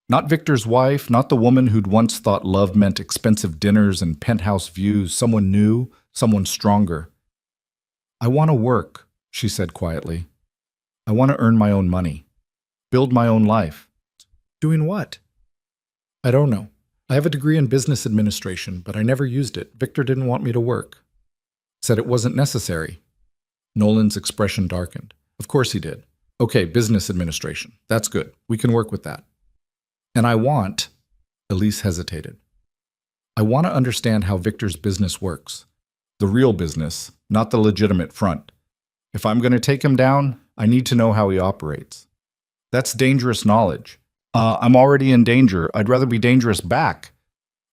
A: Not Victor's wife, not the woman who'd once thought love meant expensive dinners and penthouse views, someone new, someone stronger. I want to work, she said quietly. I want to earn my own money. Build my own life. Doing what? I don't know. I have a degree in business administration, but I never used it. Victor didn't want me to work. Said it wasn't necessary. Nolan's expression darkened. Of course he did. Okay, business administration. That's good. We can work with that. And I want, Elise hesitated. I want to understand how Victor's business works. The real business, not the legitimate front. If I'm going to take him down, I need to know how he operates. That's dangerous knowledge. I'm already in danger. I'd rather be dangerous back.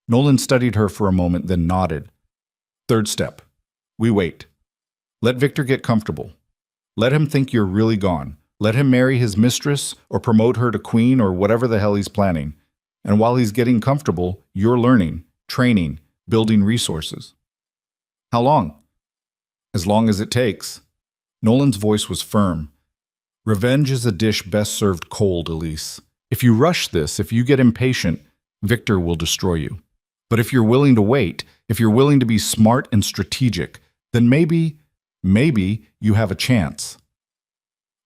A: Nolan studied her for a moment, then nodded. Third step. We wait. Let Victor get comfortable. Let him think you're really gone. Let him marry his mistress or promote her to queen or whatever the hell he's planning. And while he's getting comfortable, you're learning, training, building resources. How long? As long as it takes. Nolan's voice was firm. Revenge is a dish best served cold, Elise. If you rush this, if you get impatient, Victor will destroy you. But if you're willing to wait, if you're willing to be smart and strategic, then maybe you have a chance.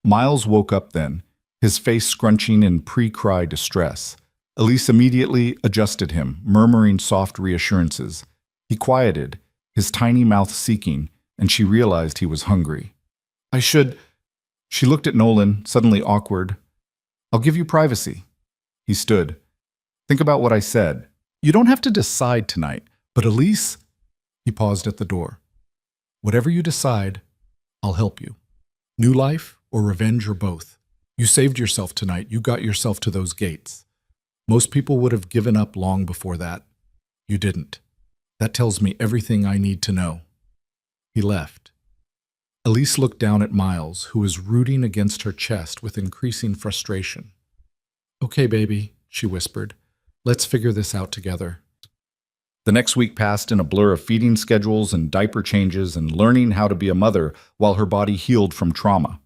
A: Miles woke up then, his face scrunching in pre-cry distress. Elise immediately adjusted him, murmuring soft reassurances. He quieted, his tiny mouth seeking, and she realized he was hungry. She looked at Nolan, suddenly awkward. I'll give you privacy. He stood. Think about what I said. You don't have to decide tonight, but Elise, he paused at the door. Whatever you decide, I'll help you. New life or revenge or both. You saved yourself tonight. You got yourself to those gates. Most people would have given up long before that. You didn't. That tells me everything I need to know. He left. Elise looked down at Miles, who was rooting against her chest with increasing frustration. Okay, baby, she whispered. Let's figure this out together. The next week passed in a blur of feeding schedules and diaper changes and learning how to be a mother while her body healed from trauma.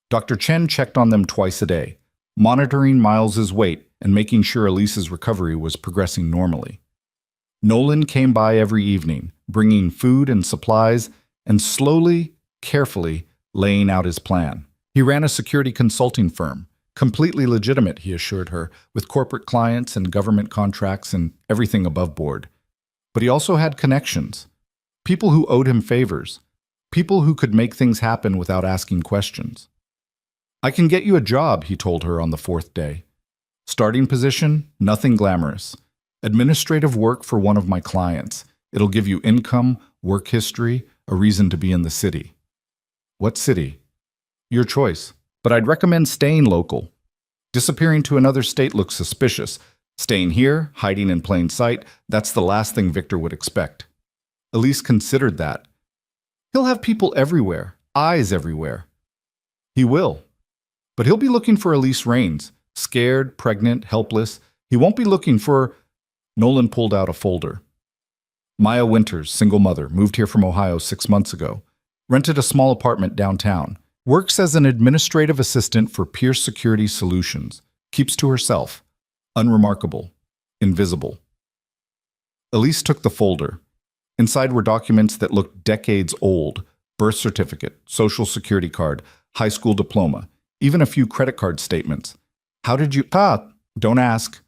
A: Dr. Chen checked on them twice a day, monitoring Miles's weight and making sure Elise's recovery was progressing normally. Nolan came by every evening, bringing food and supplies and slowly, carefully laying out his plan. He ran a security consulting firm, completely legitimate, he assured her, with corporate clients and government contracts and everything above board. But he also had connections, people who owed him favors, people who could make things happen without asking questions. I can get you a job, he told her on the fourth day. Starting position, nothing glamorous. Administrative work for one of my clients. It'll give you income, work history, a reason to be in the city. What city? Your choice. But I'd recommend staying local. Disappearing to another state looks suspicious. Staying here, hiding in plain sight, that's the last thing Victor would expect. Elise considered that. He'll have people everywhere, eyes everywhere. He will. But he'll be looking for Elise Rains, scared, pregnant, helpless. He won't be looking for... Nolan pulled out a folder. Maya Winters, single mother, moved here from Ohio 6 months ago. Rented a small apartment downtown. Works as an administrative assistant for Pierce Security Solutions. Keeps to herself. Unremarkable. Invisible. Elise took the folder. Inside were documents that looked decades old. Birth certificate, social security card, high school diploma, even a few credit card statements. How did you... Don't ask.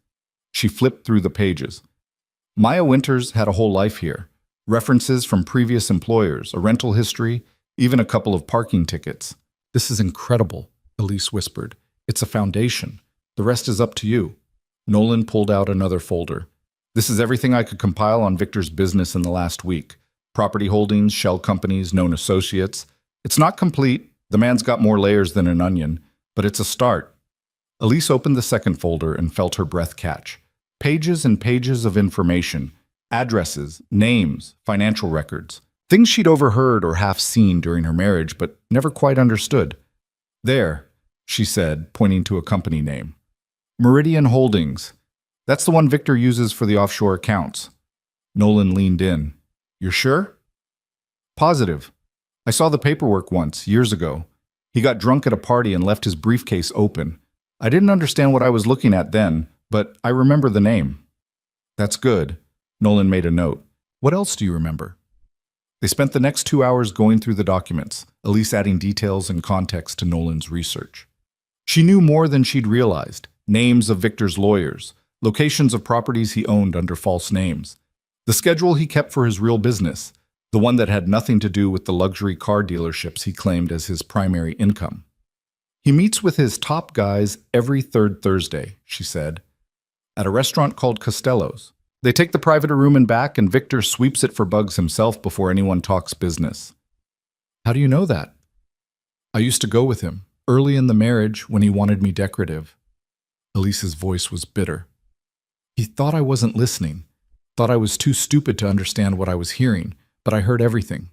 A: She flipped through the pages. Maya Winters had a whole life here. References from previous employers, a rental history, even a couple of parking tickets. This is incredible, Elise whispered. It's a foundation. The rest is up to you. Nolan pulled out another folder. This is everything I could compile on Victor's business in the last week. Property holdings, shell companies, known associates. It's not complete. The man's got more layers than an onion, but it's a start. Elise opened the second folder and felt her breath catch. Pages and pages of information. Addresses, names, financial records. Things she'd overheard or half seen during her marriage, but never quite understood. There, she said, pointing to a company name. Meridian Holdings. That's the one Victor uses for the offshore accounts. Nolan leaned in. You're sure? Positive. I saw the paperwork once, years ago. He got drunk at a party and left his briefcase open. I didn't understand what I was looking at then, but I remember the name. That's good. Nolan made a note. What else do you remember? They spent the next 2 hours going through the documents, Elise adding details and context to Nolan's research. She knew more than she'd realized. Names of Victor's lawyers, locations of properties he owned under false names, the schedule he kept for his real business, the one that had nothing to do with the luxury car dealerships he claimed as his primary income. He meets with his top guys every third Thursday, she said, at a restaurant called Costello's. They take the private room and back, and Victor sweeps it for bugs himself before anyone talks business. How do you know that? I used to go with him, early in the marriage when he wanted me decorative. Elise's voice was bitter. He thought I wasn't listening, thought I was too stupid to understand what I was hearing, but I heard everything.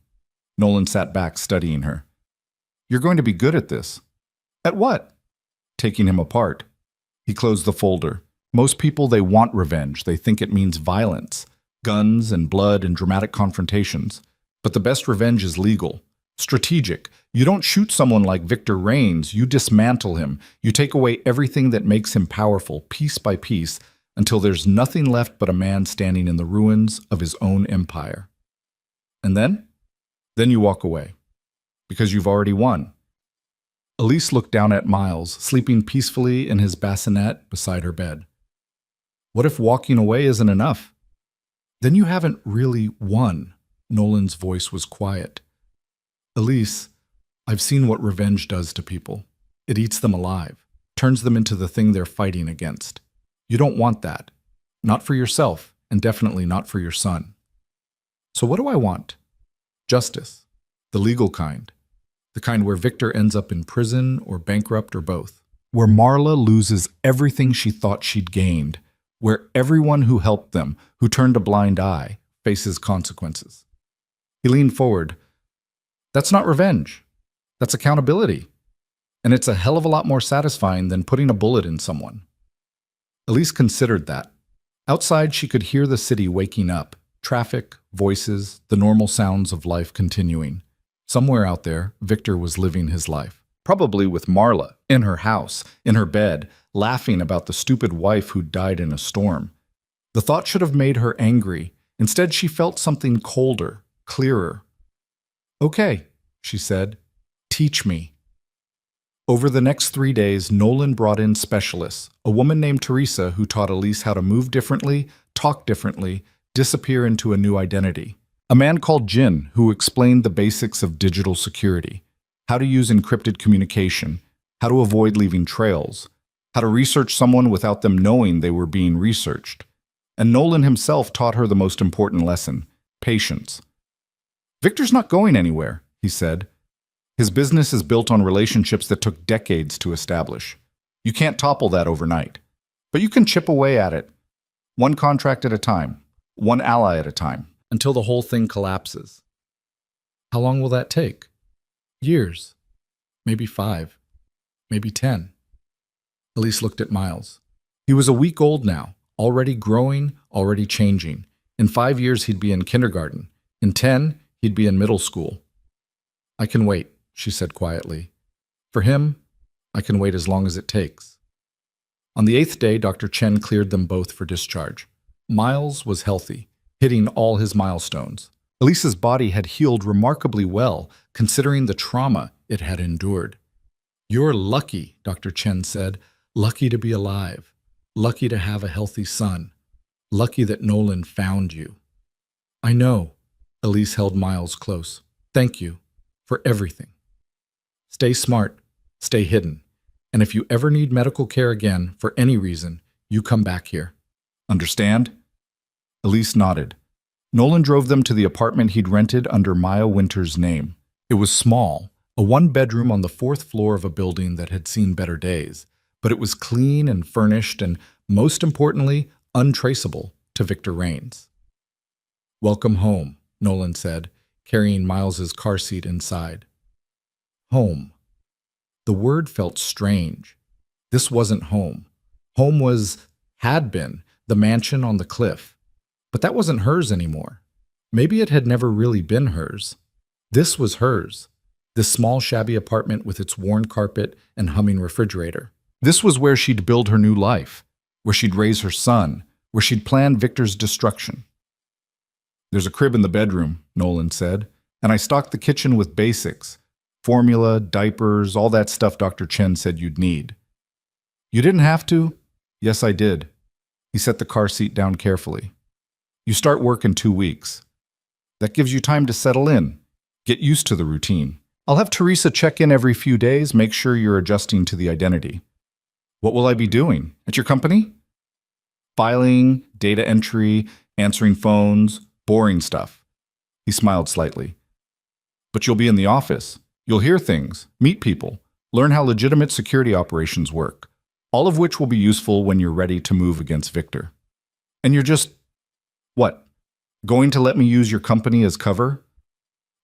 A: Nolan sat back, studying her. You're going to be good at this. At what? Taking him apart. He closed the folder. Most people, they want revenge. They think it means violence, guns and blood and dramatic confrontations. But the best revenge is legal, strategic. You don't shoot someone like Victor Reigns. You dismantle him. You take away everything that makes him powerful, piece by piece, until there's nothing left but a man standing in the ruins of his own empire. And then? Then you walk away. Because you've already won. Elise looked down at Miles, sleeping peacefully in his bassinet beside her bed. What if walking away isn't enough? Then you haven't really won. Nolan's voice was quiet. Elise, I've seen what revenge does to people. It eats them alive, turns them into the thing they're fighting against. You don't want that. Not for yourself, and definitely not for your son. So what do I want? Justice. The legal kind. The kind where Victor ends up in prison or bankrupt or both. Where Marla loses everything she thought she'd gained. Where everyone who helped them, who turned a blind eye, faces consequences. He leaned forward. That's not revenge. That's accountability. And it's a hell of a lot more satisfying than putting a bullet in someone. Elise considered that. Outside, she could hear the city waking up. Traffic, voices, the normal sounds of life continuing. Somewhere out there, Victor was living his life. Probably with Marla, in her house, in her bed, laughing about the stupid wife who died in a storm. The thought should have made her angry. Instead, she felt something colder, clearer. Okay, she said, teach me. Over the next 3 days, Nolan brought in specialists, a woman named Teresa who taught Elise how to move differently, talk differently, disappear into a new identity. A man called Jin who explained the basics of digital security, how to use encrypted communication, how to avoid leaving trails, how to research someone without them knowing they were being researched. And Nolan himself taught her the most important lesson, patience. Victor's not going anywhere, he said. His business is built on relationships that took decades to establish. You can't topple that overnight. But you can chip away at it, one contract at a time, one ally at a time, until the whole thing collapses. How long will that take? Years. Maybe 5. Maybe 10. Elise looked at Miles. He was a week old now, already growing, already changing. In 5 years, he'd be in kindergarten. In 10, he'd be in middle school. I can wait, she said quietly. For him, I can wait as long as it takes. On the 8th day, Dr. Chen cleared them both for discharge. Miles was healthy, hitting all his milestones. Elise's body had healed remarkably well, considering the trauma it had endured. You're lucky, Dr. Chen said. Lucky to be alive. Lucky to have a healthy son. Lucky that Nolan found you. I know. Elise held Miles close. Thank you for everything. Stay smart. Stay hidden. And if you ever need medical care again, for any reason, you come back here. Understand? Elise nodded. Nolan drove them to the apartment he'd rented under Maya Winter's name. It was small, a one-bedroom on the 4th floor of a building that had seen better days, but it was clean and furnished and, most importantly, untraceable to Victor Reigns. Welcome home, Nolan said, carrying Miles's car seat inside. Home. The word felt strange. This wasn't home. Home had been the mansion on the cliff. But that wasn't hers anymore. Maybe it had never really been hers. This was hers. This small, shabby apartment with its worn carpet and humming refrigerator. This was where she'd build her new life, where she'd raise her son, where she'd plan Victor's destruction. "There's a crib in the bedroom," Nolan said, "and I stocked the kitchen with basics. Formula, diapers, all that stuff Dr. Chen said you'd need." "You didn't have to?" "Yes, I did." He set the car seat down carefully. "You start work in 2 weeks. That gives you time to settle in, get used to the routine. I'll have Teresa check in every few days, make sure you're adjusting to the identity." "What will I be doing? At your company?" "Filing, data entry, answering phones, boring stuff." He smiled slightly. "But you'll be in the office. You'll hear things, meet people, learn how legitimate security operations work, all of which will be useful when you're ready to move against Victor. And you're just, what, going to let me use your company as cover?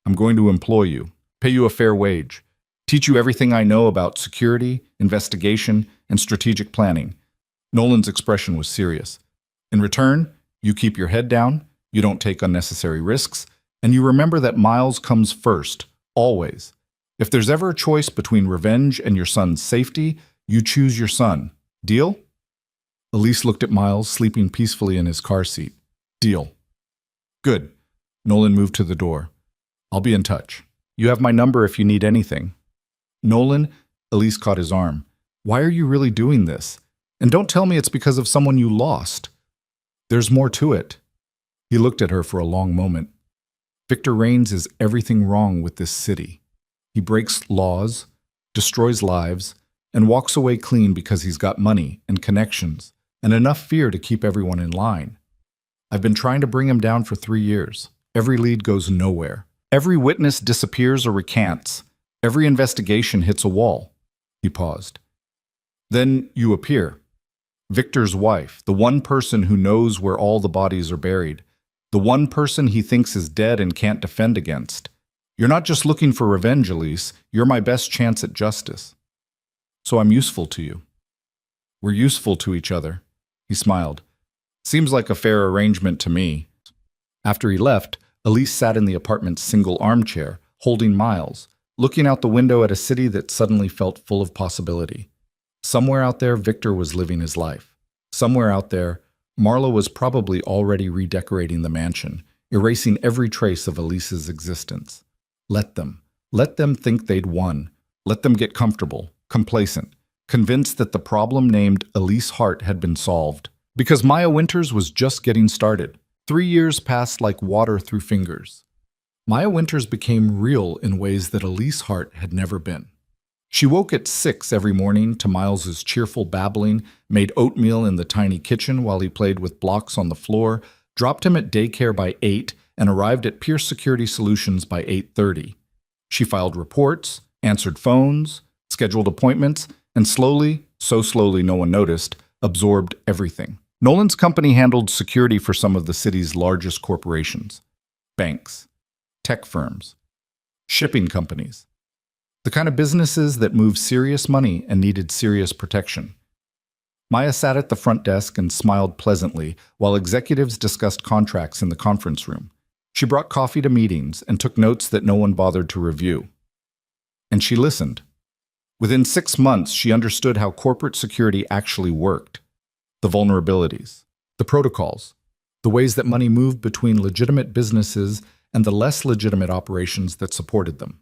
A: I'm going to employ you, pay you a fair wage, teach you everything I know about security, investigation, and strategic planning." Nolan's expression was serious. "In return, you keep your head down, you don't take unnecessary risks, and you remember that Miles comes first, always. If there's ever a choice between revenge and your son's safety, you choose your son. Deal?" Elise looked at Miles, sleeping peacefully in his car seat. "Deal." "Good." Nolan moved to the door. "I'll be in touch. You have my number if you need anything." "Nolan," Elise caught his arm. "Why are you really doing this? And don't tell me it's because of someone you lost. There's more to it." He looked at her for a long moment. "Victor Reigns is everything wrong with this city. He breaks laws, destroys lives, and walks away clean because he's got money and connections and enough fear to keep everyone in line. I've been trying to bring him down for 3 years. Every lead goes nowhere. Every witness disappears or recants. Every investigation hits a wall." He paused. "Then you appear. Victor's wife, the one person who knows where all the bodies are buried, the one person he thinks is dead and can't defend against. You're not just looking for revenge, Elise. You're my best chance at justice. So I'm useful to you." "We're useful to each other." He smiled. "Seems like a fair arrangement to me." After he left, Elise sat in the apartment's single armchair, holding Miles, looking out the window at a city that suddenly felt full of possibility. Somewhere out there, Victor was living his life. Somewhere out there, Marla was probably already redecorating the mansion, erasing every trace of Elise's existence. Let them. Let them think they'd won. Let them get comfortable, complacent, convinced that the problem named Elise Hart had been solved. Because Maya Winters was just getting started. 3 years passed like water through fingers. Maya Winters became real in ways that Elise Hart had never been. She woke at 6 every morning to Miles's cheerful babbling, made oatmeal in the tiny kitchen while he played with blocks on the floor, dropped him at daycare by 8, and arrived at Pierce Security Solutions by 8:30. She filed reports, answered phones, scheduled appointments, and slowly, so slowly no one noticed, absorbed everything. Nolan's company handled security for some of the city's largest corporations, banks, tech firms, shipping companies, the kind of businesses that moved serious money and needed serious protection. Maya sat at the front desk and smiled pleasantly while executives discussed contracts in the conference room. She brought coffee to meetings and took notes that no one bothered to review. And she listened. Within 6 months, she understood how corporate security actually worked. The vulnerabilities, the protocols, the ways that money moved between legitimate businesses and the less legitimate operations that supported them.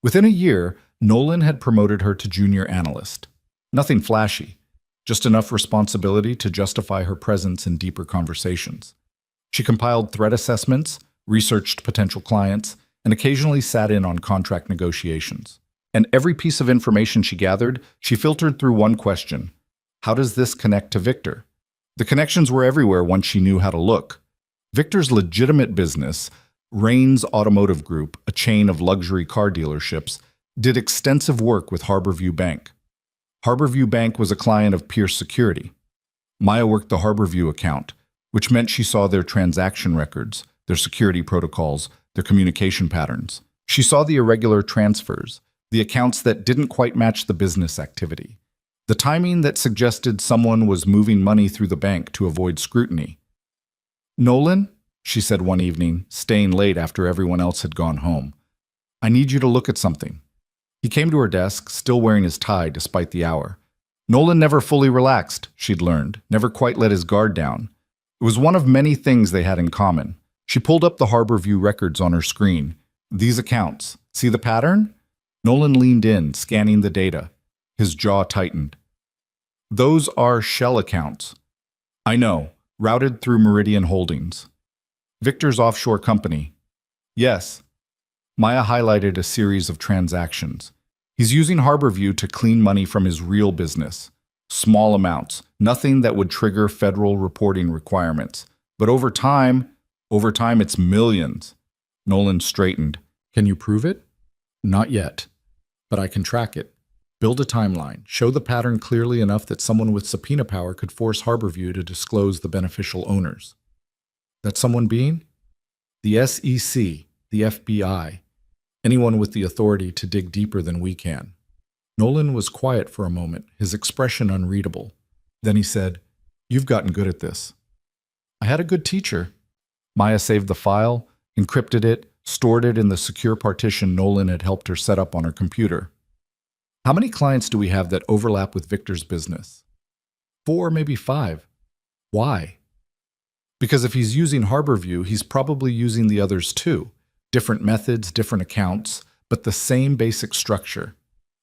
A: Within a year, Nolan had promoted her to junior analyst. Nothing flashy, just enough responsibility to justify her presence in deeper conversations. She compiled threat assessments, researched potential clients, and occasionally sat in on contract negotiations. And every piece of information she gathered, she filtered through one question: how does this connect to Victor? The connections were everywhere once she knew how to look. Victor's legitimate business, Reigns Automotive Group, a chain of luxury car dealerships, did extensive work with Harborview Bank. Harborview Bank was a client of Pierce Security. Maya worked the Harborview account, which meant she saw their transaction records, their security protocols, their communication patterns. She saw the irregular transfers, the accounts that didn't quite match the business activity. The timing that suggested someone was moving money through the bank to avoid scrutiny. "Nolan," she said one evening, staying late after everyone else had gone home, "I need you to look at something." He came to her desk, still wearing his tie despite the hour. Nolan never fully relaxed, she'd learned, never quite let his guard down. It was one of many things they had in common. She pulled up the Harborview records on her screen. "These accounts. See the pattern?" Nolan leaned in, scanning the data. His jaw tightened. "Those are shell accounts." "I know. Routed through Meridian Holdings." "Victor's offshore company." "Yes." Maya highlighted a series of transactions. "He's using Harborview to clean money from his real business. Small amounts, nothing that would trigger federal reporting requirements. But over time it's millions." Nolan straightened. "Can you prove it?" "Not yet. But I can track it. Build a timeline. Show the pattern clearly enough that someone with subpoena power could force Harborview to disclose the beneficial owners." "That someone being?" "The SEC, the FBI. Anyone with the authority to dig deeper than we can." Nolan was quiet for a moment, his expression unreadable. Then he said, "You've gotten good at this." "I had a good teacher." Maya saved the file, encrypted it, stored it in the secure partition Nolan had helped her set up on her computer. "How many clients do we have that overlap with Victor's business?" 4, maybe 5. "Why?" "Because if he's using Harborview, he's probably using the others too. Different methods, different accounts, but the same basic structure.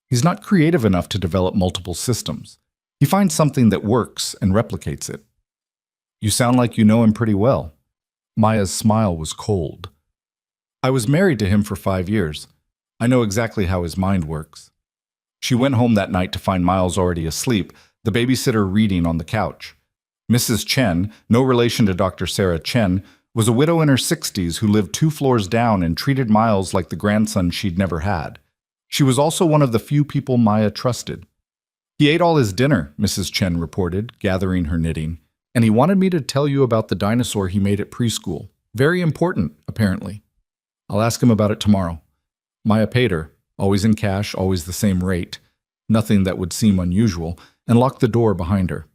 A: He's not creative enough to develop multiple systems. He finds something that works and replicates it." "You sound like you know him pretty well." Maya's smile was cold. "I was married to him for 5 years. I know exactly how his mind works." She went home that night to find Miles already asleep, the babysitter reading on the couch. Mrs. Chen, no relation to Dr. Sarah Chen, was a widow in her 60s who lived 2 floors down and treated Miles like the grandson she'd never had. She was also one of the few people Maya trusted. "He ate all his dinner," Mrs. Chen reported, gathering her knitting, "and he wanted me to tell you about the dinosaur he made at preschool. Very important, apparently. I'll ask him about it tomorrow." Maya paid her, always in cash, always the same rate, nothing that would seem unusual, and locked the door behind her.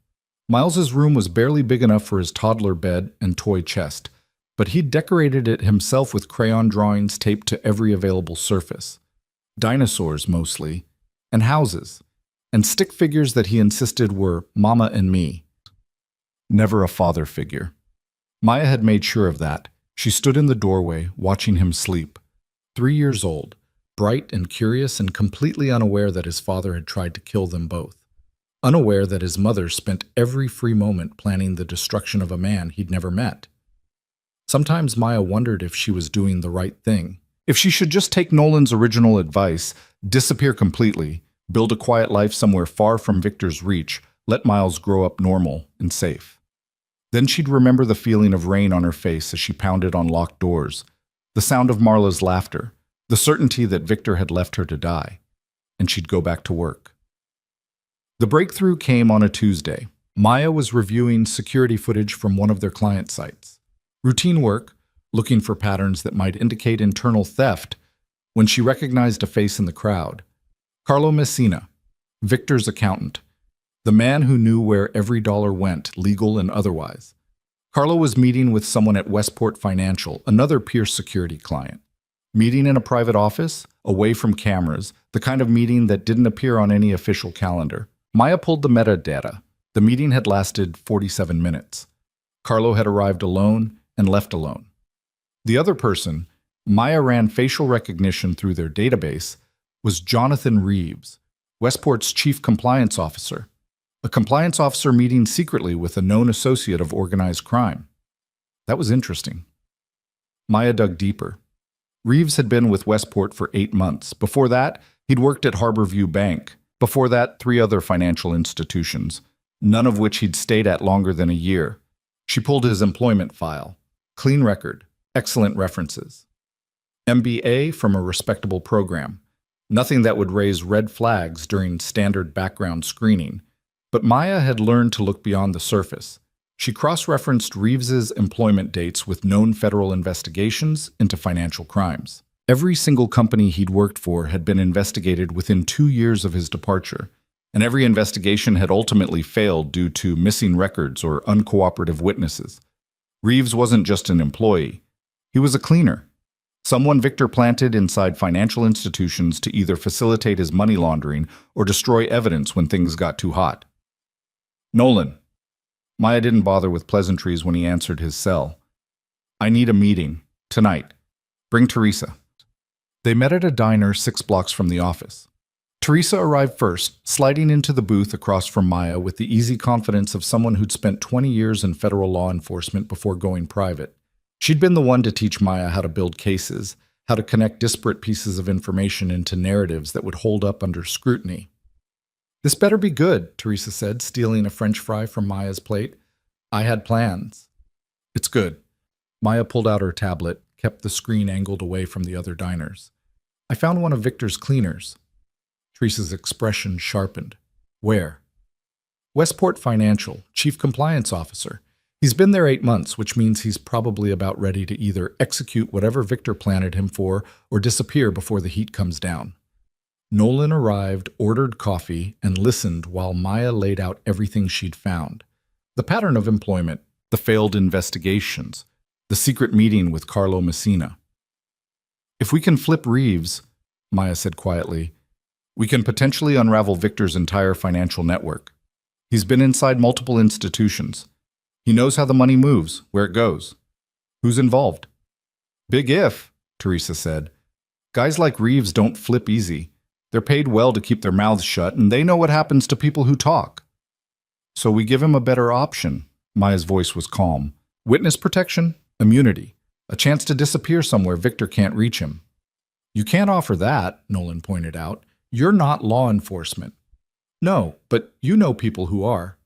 A: Miles's room was barely big enough for his toddler bed and toy chest, but he'd decorated it himself with crayon drawings taped to every available surface. Dinosaurs, mostly, and houses, and stick figures that he insisted were Mama and me. Never a father figure. Maya had made sure of that. She stood in the doorway, watching him sleep. 3 years old, bright and curious and completely unaware that his father had tried to kill them both. Unaware that his mother spent every free moment planning the destruction of a man he'd never met. Sometimes Maya wondered if she was doing the right thing. If she should just take Nolan's original advice, disappear completely, build a quiet life somewhere far from Victor's reach, let Miles grow up normal and safe. Then she'd remember the feeling of rain on her face as she pounded on locked doors, the sound of Marla's laughter, the certainty that Victor had left her to die, and she'd go back to work. The breakthrough came on a Tuesday. Maya was reviewing security footage from one of their client sites. Routine work, looking for patterns that might indicate internal theft, when she recognized a face in the crowd. Carlo Messina, Victor's accountant, the man who knew where every dollar went, legal and otherwise. Carlo was meeting with someone at Westport Financial, another Pierce Security client. Meeting in a private office, away from cameras, the kind of meeting that didn't appear on any official calendar. Maya pulled the metadata. The meeting had lasted 47 minutes. Carlo had arrived alone and left alone. The other person, Maya ran facial recognition through their database, was Jonathan Reeves, Westport's chief compliance officer. A compliance officer meeting secretly with a known associate of organized crime. That was interesting. Maya dug deeper. Reeves had been with Westport for 8 months. Before that, he'd worked at Harborview Bank. Before that, 3 other financial institutions, none of which he'd stayed at longer than a year. She pulled his employment file. Clean record, excellent references. MBA from a respectable program. Nothing that would raise red flags during standard background screening. But Maya had learned to look beyond the surface. She cross-referenced Reeves's employment dates with known federal investigations into financial crimes. Every single company he'd worked for had been investigated within 2 years of his departure, and every investigation had ultimately failed due to missing records or uncooperative witnesses. Reeves wasn't just an employee. He was a cleaner, someone Victor planted inside financial institutions to either facilitate his money laundering or destroy evidence when things got too hot. Nolan. Maya didn't bother with pleasantries when he answered his cell. I need a meeting. Tonight. Bring Teresa. They met at a diner 6 blocks from the office. Teresa arrived first, sliding into the booth across from Maya with the easy confidence of someone who'd spent 20 years in federal law enforcement before going private. She'd been the one to teach Maya how to build cases, how to connect disparate pieces of information into narratives that would hold up under scrutiny. This better be good, Teresa said, stealing a French fry from Maya's plate. I had plans. It's good. Maya pulled out her tablet, kept the screen angled away from the other diners. I found one of Victor's cleaners. Teresa's expression sharpened. Where? Westport Financial, Chief Compliance Officer. He's been there 8 months, which means he's probably about ready to either execute whatever Victor planted him for or disappear before the heat comes down. Nolan arrived, ordered coffee, and listened while Maya laid out everything she'd found. The pattern of employment, the failed investigations, the secret meeting with Carlo Messina. If we can flip Reeves, Maya said quietly, we can potentially unravel Victor's entire financial network. He's been inside multiple institutions. He knows how the money moves, where it goes. Who's involved? Big if, Teresa said. Guys like Reeves don't flip easy. They're paid well to keep their mouths shut, and they know what happens to people who talk. So we give him a better option. Maya's voice was calm. Witness protection, immunity, a chance to disappear somewhere Victor can't reach him. You can't offer that, Nolan pointed out. You're not law enforcement. No, but you know people who are.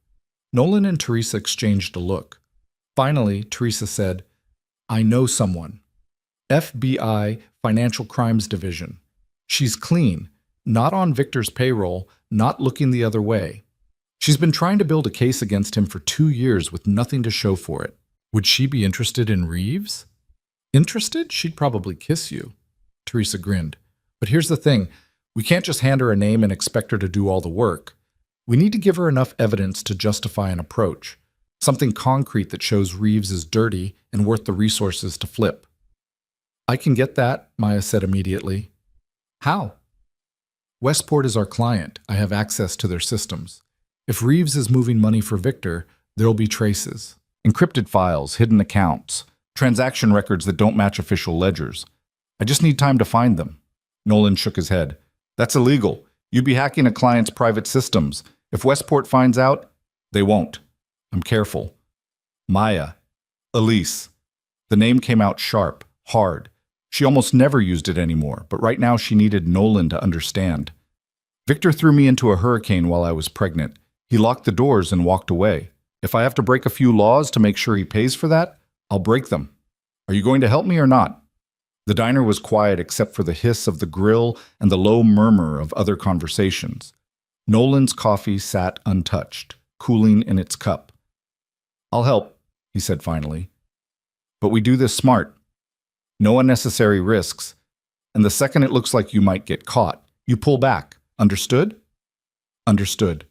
A: Nolan and Teresa exchanged a look. Finally, Teresa said, I know someone. FBI Financial Crimes Division. She's clean, not on Victor's payroll, not looking the other way. She's been trying to build a case against him for 2 years with nothing to show for it. Would she be interested in Reeves? Interested? She'd probably kiss you. Teresa grinned. But here's the thing. We can't just hand her a name and expect her to do all the work. We need to give her enough evidence to justify an approach, something concrete that shows Reeves is dirty and worth the resources to flip. I can get that, Maya said immediately. How? Westport is our client. I have access to their systems. If Reeves is moving money for Victor, there'll be traces. Encrypted files, hidden accounts, transaction records that don't match official ledgers. I just need time to find them. Nolan shook his head. That's illegal. You'd be hacking a client's private systems. If Westport finds out, they won't. I'm careful. Maya. Elise. The name came out sharp, hard. She almost never used it anymore, but right now she needed Nolan to understand. Victor threw me into a hurricane while I was pregnant. He locked the doors and walked away. If I have to break a few laws to make sure he pays for that, I'll break them. Are you going to help me or not? The diner was quiet except for the hiss of the grill and the low murmur of other conversations. Nolan's coffee sat untouched, cooling in its cup. I'll help, he said finally. But we do this smart. No unnecessary risks. And the second it looks like you might get caught, you pull back. Understood? Understood.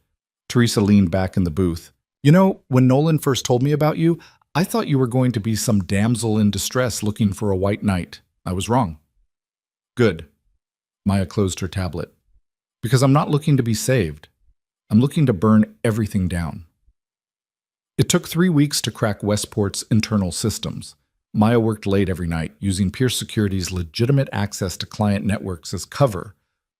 A: Teresa leaned back in the booth. You know, when Nolan first told me about you, I thought you were going to be some damsel in distress looking for a white knight. I was wrong. Good. Maya closed her tablet. Because I'm not looking to be saved. I'm looking to burn everything down. It took 3 weeks to crack Westport's internal systems. Maya worked late every night, using Pierce Security's legitimate access to client networks as cover,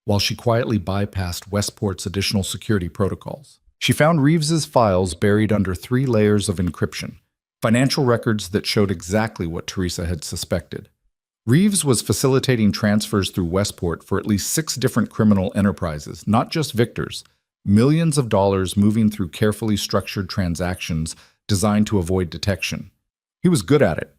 A: while she quietly bypassed Westport's additional security protocols. She found Reeves's files buried under 3 layers of encryption, financial records that showed exactly what Teresa had suspected. Reeves was facilitating transfers through Westport for at least 6 different criminal enterprises, not just Victor's, millions of dollars moving through carefully structured transactions designed to avoid detection. He was good at it.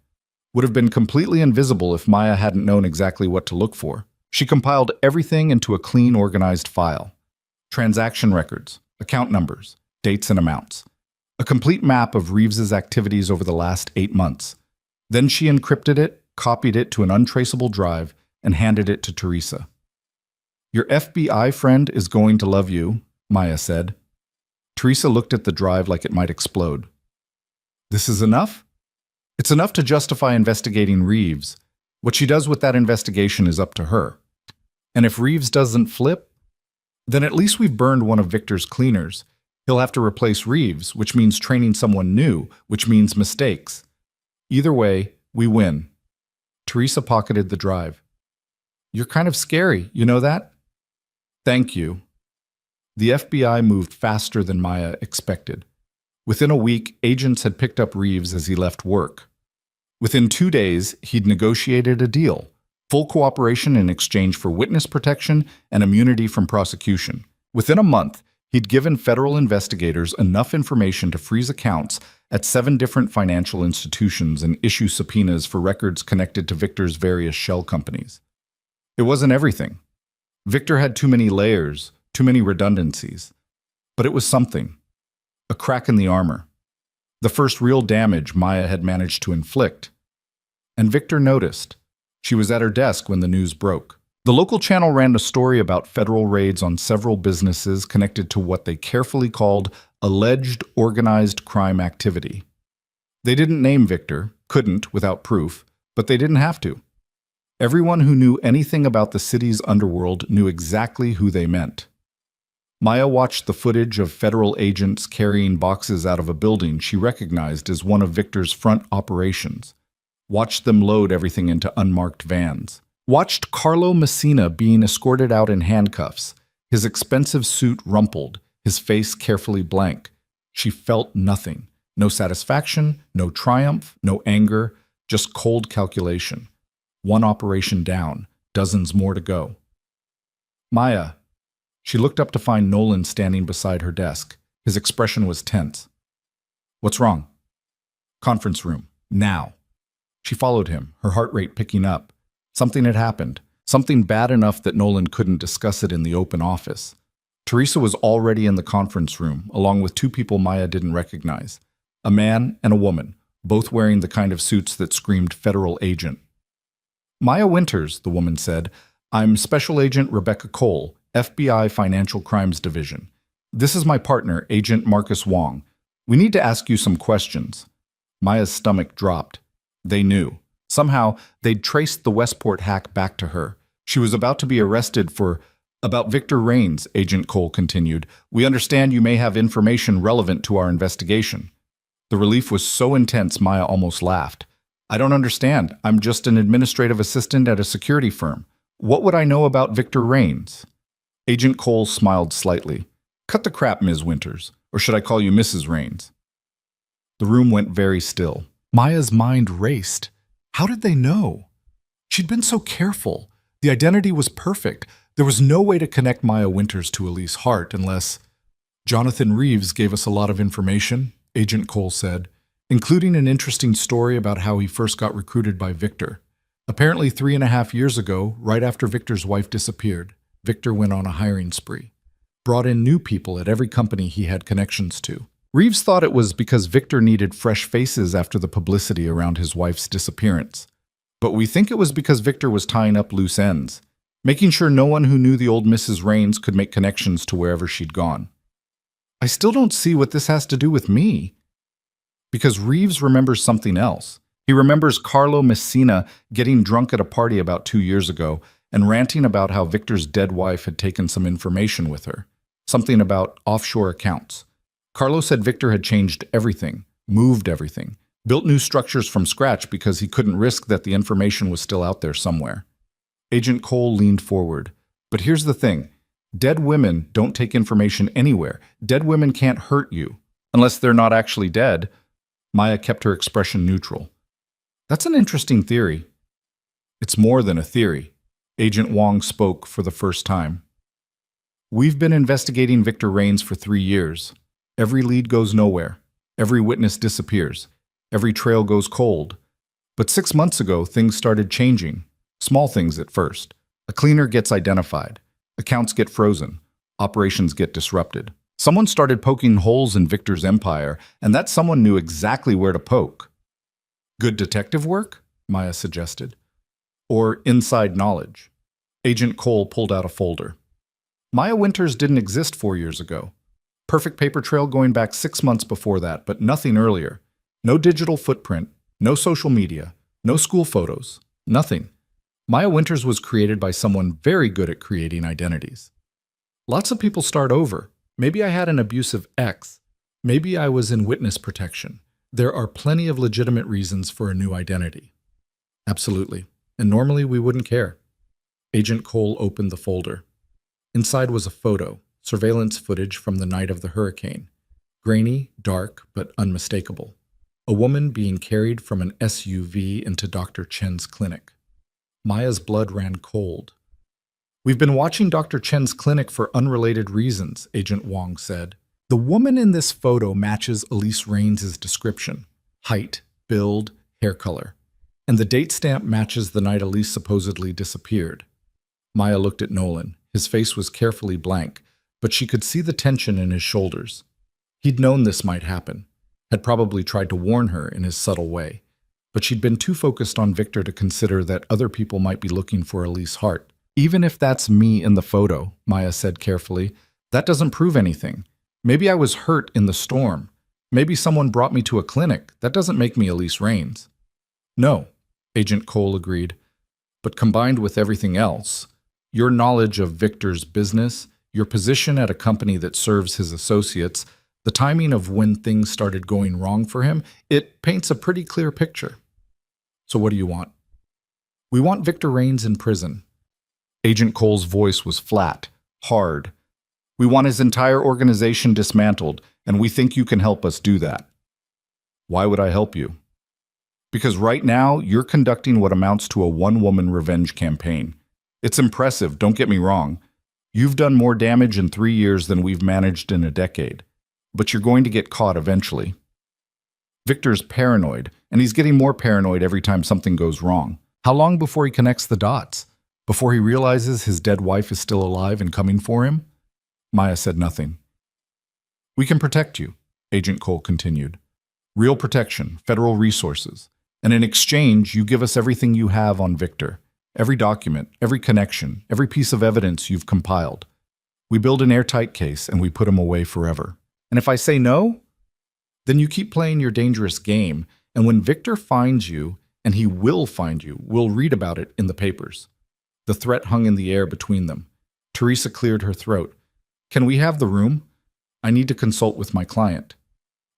A: Would have been completely invisible if Maya hadn't known exactly what to look for. She compiled everything into a clean, organized file. Transaction records, account numbers, dates and amounts. A complete map of Reeves's activities over the last 8 months. Then she encrypted it, copied it to an untraceable drive, and handed it to Teresa. Your FBI friend is going to love you, Maya said. Teresa looked at the drive like it might explode. This is enough? It's enough to justify investigating Reeves. What she does with that investigation is up to her. And if Reeves doesn't flip, then at least we've burned one of Victor's cleaners. He'll have to replace Reeves, which means training someone new, which means mistakes. Either way, we win. Teresa pocketed the drive. You're kind of scary, you know that? Thank you. The FBI moved faster than Maya expected. Within a week, agents had picked up Reeves as he left work. Within 2 days, he'd negotiated a deal. Full cooperation in exchange for witness protection and immunity from prosecution. Within a month, he'd given federal investigators enough information to freeze accounts at 7 different financial institutions and issue subpoenas for records connected to Victor's various shell companies. It wasn't everything. Victor had too many layers, too many redundancies. But it was something. A crack in the armor. The first real damage Maya had managed to inflict. And Victor noticed. She was at her desk when the news broke. The local channel ran a story about federal raids on several businesses connected to what they carefully called alleged organized crime activity. They didn't name Victor, couldn't without proof, but they didn't have to. Everyone who knew anything about the city's underworld knew exactly who they meant. Maya watched the footage of federal agents carrying boxes out of a building she recognized as one of Victor's front operations. Watched them load everything into unmarked vans. Watched Carlo Messina being escorted out in handcuffs, his expensive suit rumpled, his face carefully blank. She felt nothing. No satisfaction, no triumph, no anger, just cold calculation. One operation down, dozens more to go. Maya. She looked up to find Nolan standing beside her desk. His expression was tense. What's wrong? Conference room. Now. She followed him, her heart rate picking up. Something had happened. Something bad enough that Nolan couldn't discuss it in the open office. Teresa was already in the conference room, along with 2 people Maya didn't recognize. A man and a woman, both wearing the kind of suits that screamed federal agent. Maya Winters, the woman said. I'm Special Agent Rebecca Cole, FBI Financial Crimes Division. This is my partner, Agent Marcus Wong. We need to ask you some questions. Maya's stomach dropped. They knew. Somehow, they'd traced the Westport hack back to her. She was about to be arrested for... About Victor Raines, Agent Cole continued. We understand you may have information relevant to our investigation. The relief was so intense, Maya almost laughed. I don't understand. I'm just an administrative assistant at a security firm. What would I know about Victor Raines? Agent Cole smiled slightly. Cut the crap, Ms. Winters. Or should I call you Mrs. Raines? The room went very still. Maya's mind raced. How did they know? She'd been so careful. The identity was perfect. There was no way to connect Maya Winters to Elise Hart unless... Jonathan Reeves gave us a lot of information, Agent Cole said, including an interesting story about how he first got recruited by Victor. Apparently 3.5 years ago, right after Victor's wife disappeared, Victor went on a hiring spree. Brought in new people at every company he had connections to. Reeves thought it was because Victor needed fresh faces after the publicity around his wife's disappearance. But we think it was because Victor was tying up loose ends, making sure no one who knew the old Mrs. Raines could make connections to wherever she'd gone. I still don't see what this has to do with me. Because Reeves remembers something else. He remembers Carlo Messina getting drunk at a party about 2 years ago and ranting about how Victor's dead wife had taken some information with her. Something about offshore accounts. Carlo said Victor had changed everything, moved everything, built new structures from scratch because he couldn't risk that the information was still out there somewhere. Agent Cole leaned forward. But here's the thing. Dead women don't take information anywhere. Dead women can't hurt you. Unless they're not actually dead. Maya kept her expression neutral. That's an interesting theory. It's more than a theory. Agent Wong spoke for the first time. We've been investigating Victor Raines for 3 years. Every lead goes nowhere. Every witness disappears. Every trail goes cold. But 6 months ago, things started changing. Small things at first. A cleaner gets identified. Accounts get frozen. Operations get disrupted. Someone started poking holes in Victor's empire, and that someone knew exactly where to poke. Good detective work? Maya suggested. Or inside knowledge. Agent Cole pulled out a folder. Maya Winters didn't exist 4 years ago. Perfect paper trail going back 6 months before that, but nothing earlier. No digital footprint, no social media, no school photos, nothing. Maya Winters was created by someone very good at creating identities. Lots of people start over. Maybe I had an abusive ex. Maybe I was in witness protection. There are plenty of legitimate reasons for a new identity. Absolutely. And normally we wouldn't care. Agent Cole opened the folder. Inside was a photo, surveillance footage from the night of the hurricane. Grainy, dark, but unmistakable. A woman being carried from an SUV into Dr. Chen's clinic. Maya's blood ran cold. "We've been watching Dr. Chen's clinic for unrelated reasons," Agent Wong said. "The woman in this photo matches Elise Raines' description. Height, build, hair color. And the date stamp matches the night Elise supposedly disappeared." Maya looked at Nolan. His face was carefully blank, but she could see the tension in his shoulders. He'd known this might happen, had probably tried to warn her in his subtle way, but she'd been too focused on Victor to consider that other people might be looking for Elise Hart. "Even if that's me in the photo," Maya said carefully, "that doesn't prove anything. Maybe I was hurt in the storm. Maybe someone brought me to a clinic. That doesn't make me Elise Raines." "No," Agent Cole agreed. "But combined with everything else, your knowledge of Victor's business, your position at a company that serves his associates, the timing of when things started going wrong for him, it paints a pretty clear picture." "So what do you want?" "We want Victor Raines in prison." Agent Cole's voice was flat, hard. "We want his entire organization dismantled, and we think you can help us do that." "Why would I help you?" "Because right now, you're conducting what amounts to a one-woman revenge campaign. It's impressive, don't get me wrong. You've done more damage in 3 years than we've managed in a decade. But you're going to get caught eventually. Victor's paranoid, and he's getting more paranoid every time something goes wrong. How long before he connects the dots? Before he realizes his dead wife is still alive and coming for him?" Maya said nothing. "We can protect you," Agent Cole continued. "Real protection, federal resources. And in exchange, you give us everything you have on Victor. Every document, every connection, every piece of evidence you've compiled. We build an airtight case and we put him away forever. And if I say no, then you keep playing your dangerous game, and when Victor finds you, and he will find you, we'll read about it in the papers." The threat hung in the air between them. Teresa cleared her throat. "Can we have the room? I need to consult with my client."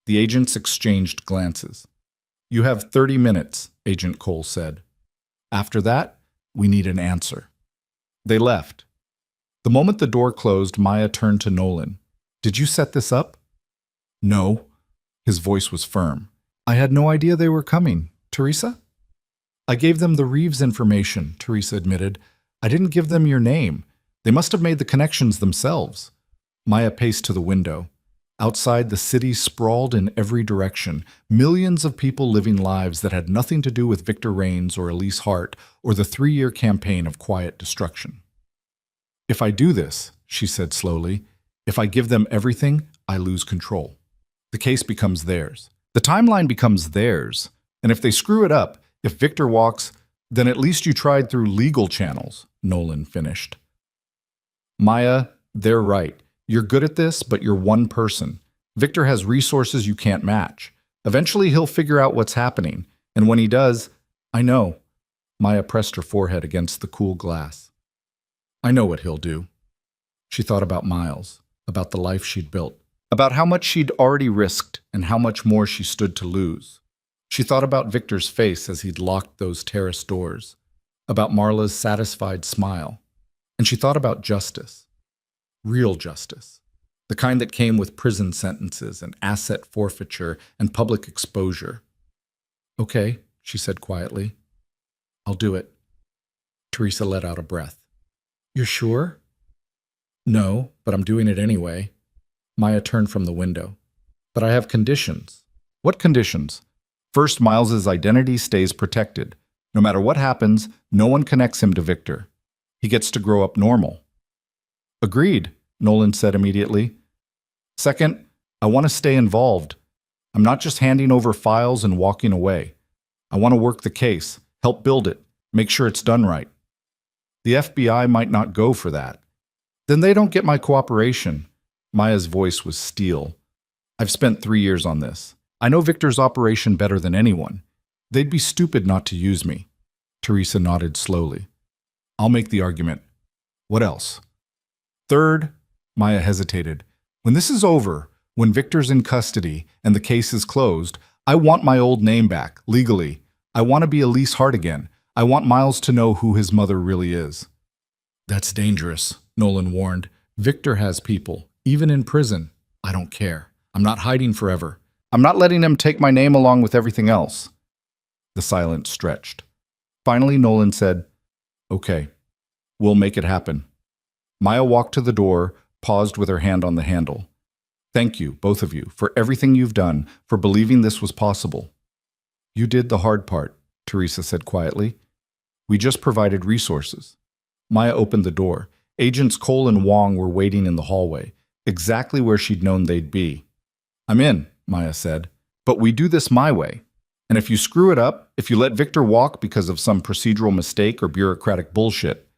A: The agents exchanged glances. "You have 30 minutes, Agent Cole said. "After that, we need an answer." They left. The moment the door closed, Maya turned to Nolan. "Did you set this up?" "No." His voice was firm. "I had no idea they were coming. Teresa?" "I gave them the Reeves information," Teresa admitted. "I didn't give them your name. They must have made the connections themselves." Maya paced to the window. Outside, the city sprawled in every direction, millions of people living lives that had nothing to do with Victor Raines or Elise Hart or the 3-year campaign of quiet destruction. "If I do this," she said slowly, "if I give them everything, I lose control. The case becomes theirs. The timeline becomes theirs. And if they screw it up, if Victor walks, then at least you tried through legal channels," Nolan finished. "Maya, they're right. You're good at this, but you're one person. Victor has resources you can't match. Eventually he'll figure out what's happening. And when he does, I know." Maya pressed her forehead against the cool glass. "I know what he'll do." She thought about Miles, about the life she'd built, about how much she'd already risked and how much more she stood to lose. She thought about Victor's face as he'd locked those terrace doors, about Marla's satisfied smile, and she thought about justice. Real justice. The kind that came with prison sentences and asset forfeiture and public exposure. "Okay," she said quietly. "I'll do it." Teresa let out a breath. "You're sure?" "No, but I'm doing it anyway." Maya turned from the window. "But I have conditions." "What conditions?" "First, Miles's identity stays protected. No matter what happens, no one connects him to Victor. He gets to grow up normal." "Agreed," Nolan said immediately. "Second, I want to stay involved. I'm not just handing over files and walking away. I want to work the case, help build it, make sure it's done right. The FBI might not go for that. Then they don't get my cooperation. Maya's voice was steel. I've spent 3 years on this. I know Victor's operation better than anyone. They'd be stupid not to use me. Teresa nodded slowly. I'll make the argument. What else? Third, Maya hesitated. When this is over, when Victor's in custody and the case is closed, I want my old name back, legally. I want to be Elise Hart again. I want Miles to know who his mother really is. That's dangerous, Nolan warned. Victor has people, even in prison. I don't care. I'm not hiding forever. I'm not letting him take my name along with everything else. The silence stretched. Finally, Nolan said, Okay, we'll make it happen. Maya walked to the door, paused with her hand on the handle. Thank you, both of you, for everything you've done, for believing this was possible. You did the hard part, Teresa said quietly. We just provided resources. Maya opened the door. Agents Cole and Wong were waiting in the hallway, exactly where she'd known they'd be. I'm in, Maya said, but we do this my way. And if you screw it up, if you let Victor walk because of some procedural mistake or bureaucratic bullshit,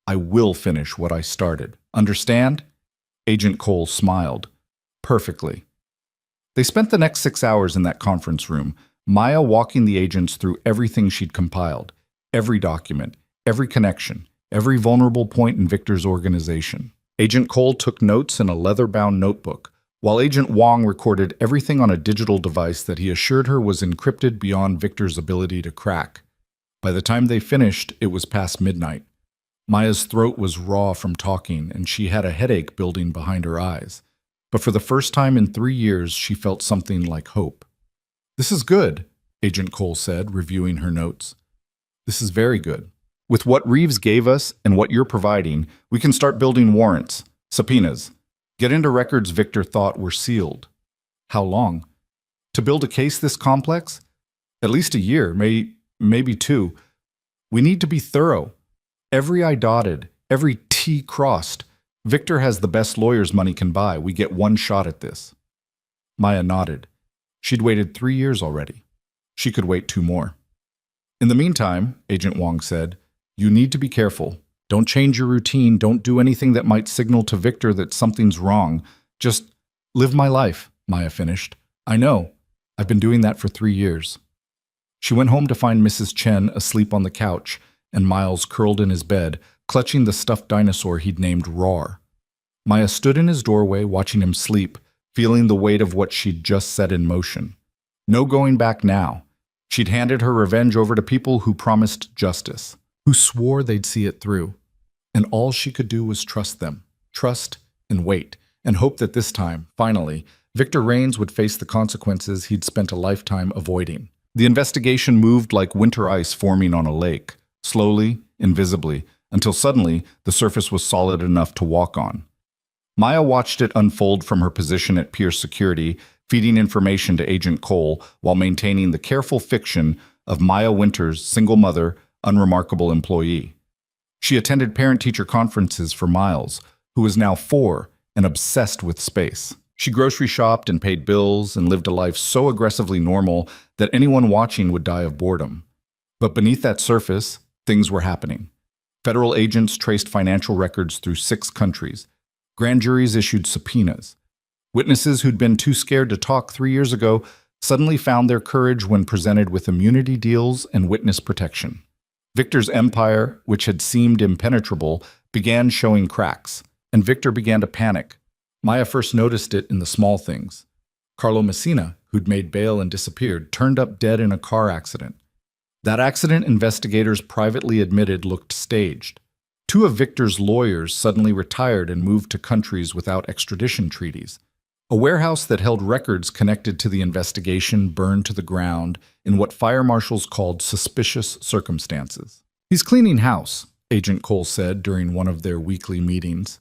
A: I will finish what I started. Understand? Agent Cole smiled. Perfectly. They spent the next 6 hours in that conference room, Maya walking the agents through everything she'd compiled, every document, every connection, every vulnerable point in Victor's organization. Agent Cole took notes in a leather-bound notebook, while Agent Wong recorded everything on a digital device that he assured her was encrypted beyond Victor's ability to crack. By the time they finished, it was past midnight. Maya's throat was raw from talking, and she had a headache building behind her eyes. But for the first time in 3 years, she felt something like hope. This is good, Agent Cole said, reviewing her notes. This is very good. With what Reeves gave us and what you're providing, we can start building warrants, subpoenas, get into records Victor thought were sealed. How long? To build a case this complex? At least a year, maybe 2. We need to be thorough. Every I dotted, every T crossed. Victor has the best lawyers money can buy. We get one shot at this. Maya nodded. She'd waited 3 years already. She could wait 2 more. In the meantime, Agent Wong said, you need to be careful. Don't change your routine. Don't do anything that might signal to Victor that something's wrong. Just live my life, Maya finished. I know. I've been doing that for 3 years. She went home to find Mrs. Chen asleep on the couch and Miles curled in his bed, clutching the stuffed dinosaur he'd named Roar. Maya stood in his doorway, watching him sleep, feeling the weight of what she'd just set in motion. No going back now. She'd handed her revenge over to people who promised justice, who swore they'd see it through. And all she could do was trust them, trust and wait, and hope that this time, finally, Victor Raines would face the consequences he'd spent a lifetime avoiding. The investigation moved like winter ice forming on a lake, slowly, invisibly, until suddenly the surface was solid enough to walk on. Maya watched it unfold from her position at Pierce Security, feeding information to Agent Cole while maintaining the careful fiction of Maya Winters, single mother, unremarkable employee. She attended parent-teacher conferences for Miles, who was now 4 and obsessed with space. She grocery shopped and paid bills and lived a life so aggressively normal that anyone watching would die of boredom. But beneath that surface, things were happening. Federal agents traced financial records through 6 countries. Grand juries issued subpoenas. Witnesses who'd been too scared to talk 3 years ago suddenly found their courage when presented with immunity deals and witness protection. Victor's empire, which had seemed impenetrable, began showing cracks, and Victor began to panic. Maya first noticed it in the small things. Carlo Messina, who'd made bail and disappeared, turned up dead in a car accident. That accident, investigators privately admitted, looked staged. 2 of Victor's lawyers suddenly retired and moved to countries without extradition treaties. A warehouse that held records connected to the investigation burned to the ground in what fire marshals called suspicious circumstances. He's cleaning house, Agent Cole said during one of their weekly meetings.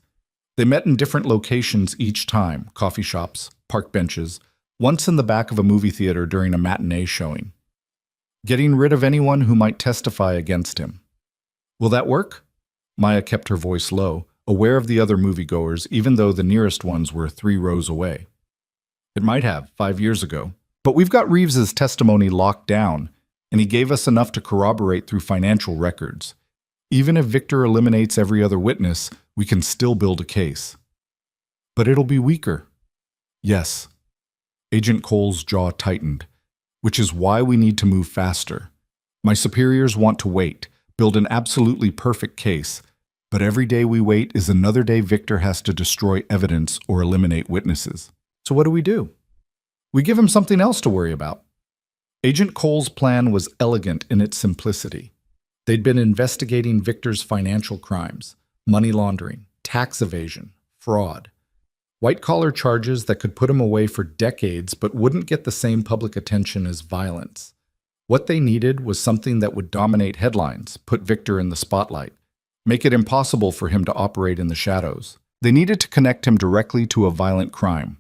A: They met in different locations each time, coffee shops, park benches, once in the back of a movie theater during a matinee showing. Getting rid of anyone who might testify against him. Will that work? Maya kept her voice low, aware of the other moviegoers, even though the nearest ones were 3 rows away. It might have, 5 years ago. But we've got Reeves's testimony locked down, and he gave us enough to corroborate through financial records. Even if Victor eliminates every other witness, We can still build a case. But it'll be weaker. Yes. Agent Cole's jaw tightened, which is why we need to move faster. My superiors want to wait, build an absolutely perfect case, but every day we wait is another day Victor has to destroy evidence or eliminate witnesses. So what do? We give him something else to worry about. Agent Cole's plan was elegant in its simplicity. They'd been investigating Victor's financial crimes, money laundering, tax evasion, fraud. White-collar charges that could put him away for decades but wouldn't get the same public attention as violence. What they needed was something that would dominate headlines, put Victor in the spotlight, make it impossible for him to operate in the shadows. They needed to connect him directly to a violent crime.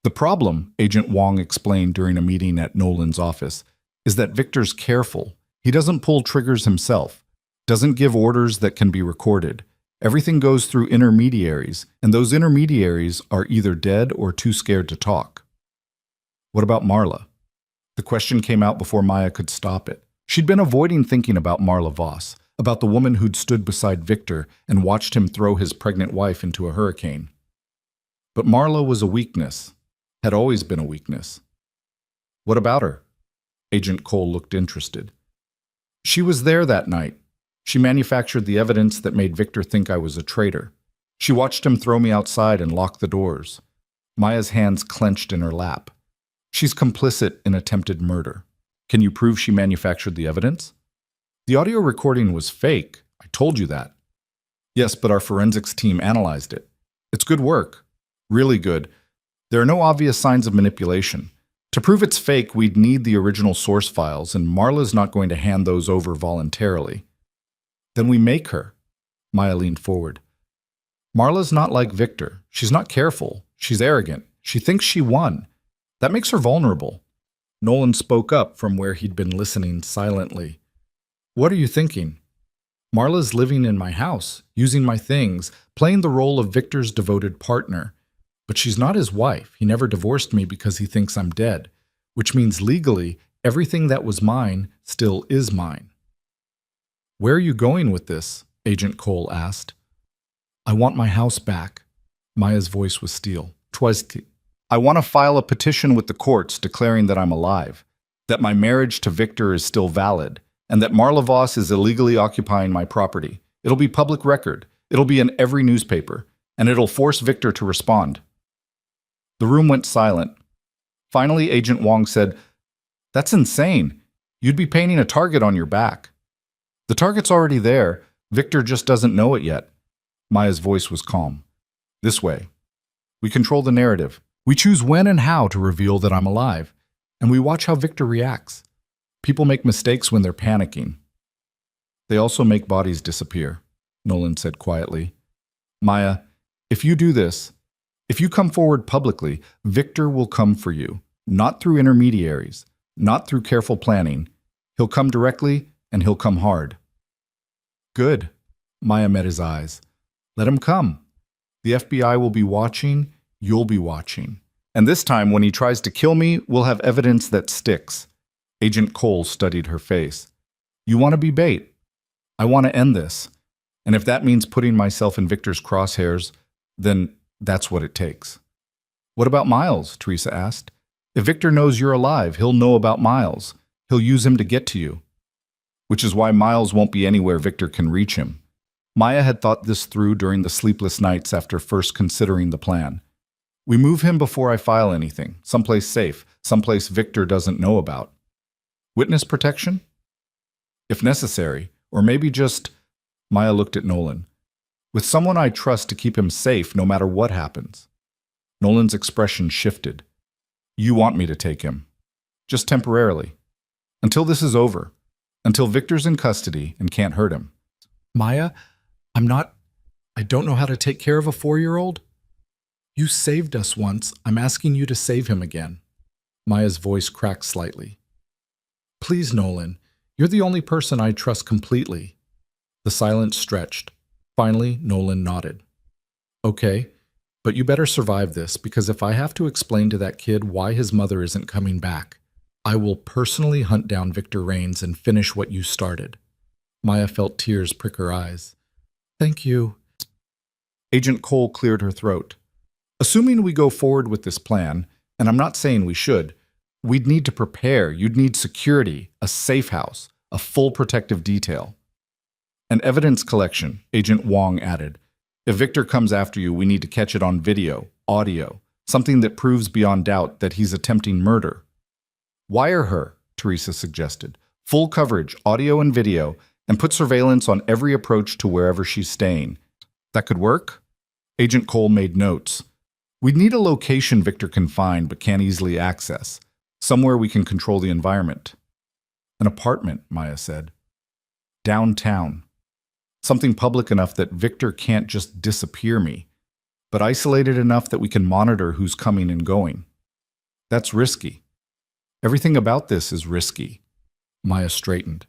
A: The problem, Agent Wong explained during a meeting at Nolan's office, is that Victor's careful. He doesn't pull triggers himself, doesn't give orders that can be recorded. Everything goes through intermediaries, and those intermediaries are either dead or too scared to talk. What about Marla? The question came out before Maya could stop it. She'd been avoiding thinking about Marla Voss, about the woman who'd stood beside Victor and watched him throw his pregnant wife into a hurricane. But Marla was a weakness, had always been a weakness. What about her? Agent Cole looked interested. She was there that night. She manufactured the evidence that made Victor think I was a traitor. She watched him throw me outside and lock the doors. Maya's hands clenched in her lap. She's complicit in attempted murder. Can you prove she manufactured the evidence? The audio recording was fake. I told you that. Yes, but our forensics team analyzed it. It's good work. Really good. There are no obvious signs of manipulation. To prove it's fake, we'd need the original source files, and Marla's not going to hand those over voluntarily. Then we make her. Maya leaned forward. Marla's not like Victor. She's not careful. She's arrogant. She thinks she won. That makes her vulnerable. Nolan spoke up from where he'd been listening silently. What are you thinking? Marla's living in my house, using my things, playing the role of Victor's devoted partner. But she's not his wife. He never divorced me because he thinks I'm dead, which means legally, everything that was mine still is mine. Where are you going with this? Agent Cole asked. I want my house back. Maya's voice was steel. I want to file a petition with the courts declaring that I'm alive, that my marriage to Victor is still valid, and that Marla Voss is illegally occupying my property. It'll be public record. It'll be in every newspaper, and it'll force Victor to respond. The room went silent. Finally, Agent Wong said, That's insane. You'd be painting a target on your back. The target's already there. Victor just doesn't know it yet. Maya's voice was calm. This way. We control the narrative. We choose when and how to reveal that I'm alive, and we watch how Victor reacts. People make mistakes when they're panicking. They also make bodies disappear, Nolan said quietly. Maya, if you do this, if you come forward publicly, Victor will come for you, not through intermediaries, not through careful planning. He'll come directly, and he'll come hard. Good. Maya met his eyes. Let him come. The FBI will be watching, you'll be watching. And this time, when he tries to kill me, we'll have evidence that sticks. Agent Cole studied her face. You want to be bait. I want to end this. And if that means putting myself in Victor's crosshairs, then that's what it takes. What about Miles? Teresa asked. If Victor knows you're alive, he'll know about Miles. He'll use him to get to you. Which is why Miles won't be anywhere Victor can reach him. Maya had thought this through during the sleepless nights after first considering the plan. We move him before I file anything, someplace safe, someplace Victor doesn't know about. Witness protection? If necessary, or maybe just, Maya looked at Nolan. With someone I trust to keep him safe no matter what happens. Nolan's expression shifted. You want me to take him. Just temporarily. Until this is over. Until Victor's in custody and can't hurt him. Maya, I don't know how to take care of a 4-year-old. You saved us once. I'm asking you to save him again. Maya's voice cracked slightly. Please, Nolan, you're the only person I trust completely. The silence stretched. Finally, Nolan nodded. Okay, but you better survive this, because if I have to explain to that kid why his mother isn't coming back, I will personally hunt down Victor Rains and finish what you started. Maya felt tears prick her eyes. Thank you. Agent Cole cleared her throat. Assuming we go forward with this plan, and I'm not saying we should, we'd need to prepare. You'd need security, a safe house, a full protective detail. An evidence collection, Agent Wong added. If Victor comes after you, we need to catch it on video, audio, something that proves beyond doubt that he's attempting murder. Wire her, Teresa suggested. Full coverage, audio and video, and put surveillance on every approach to wherever she's staying. That could work? Agent Cole made notes. We'd need a location Victor can find but can't easily access. Somewhere we can control the environment. An apartment, Maya said. Downtown. Something public enough that Victor can't just disappear me, but isolated enough that we can monitor who's coming and going. That's risky. Everything about this is risky. Maya straightened.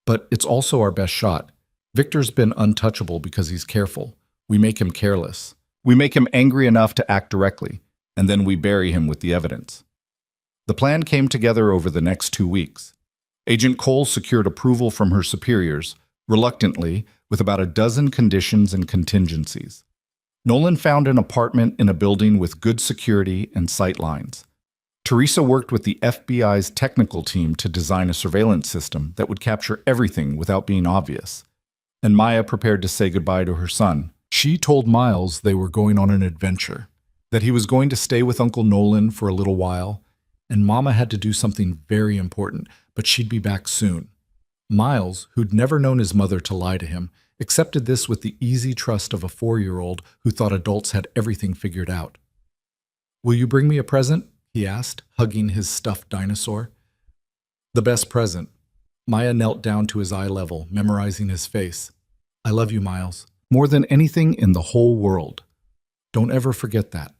A: But it's also our best shot. Victor's been untouchable because he's careful. We make him careless. We make him angry enough to act directly, and then we bury him with the evidence. The plan came together over the next 2 weeks. Agent Cole secured approval from her superiors, reluctantly, with about a dozen conditions and contingencies. Nolan found an apartment in a building with good security and sight lines. Teresa worked with the FBI's technical team to design a surveillance system that would capture everything without being obvious. And Maya prepared to say goodbye to her son. She told Miles they were going on an adventure, that he was going to stay with Uncle Nolan for a little while, and Mama had to do something very important, but she'd be back soon. Miles, who'd never known his mother to lie to him, accepted this with the easy trust of a 4-year-old who thought adults had everything figured out. "Will you bring me a present?" he asked, hugging his stuffed dinosaur. The best present. Maya knelt down to his eye level, memorizing his face. "I love you, Miles, more than anything in the whole world. Don't ever forget that."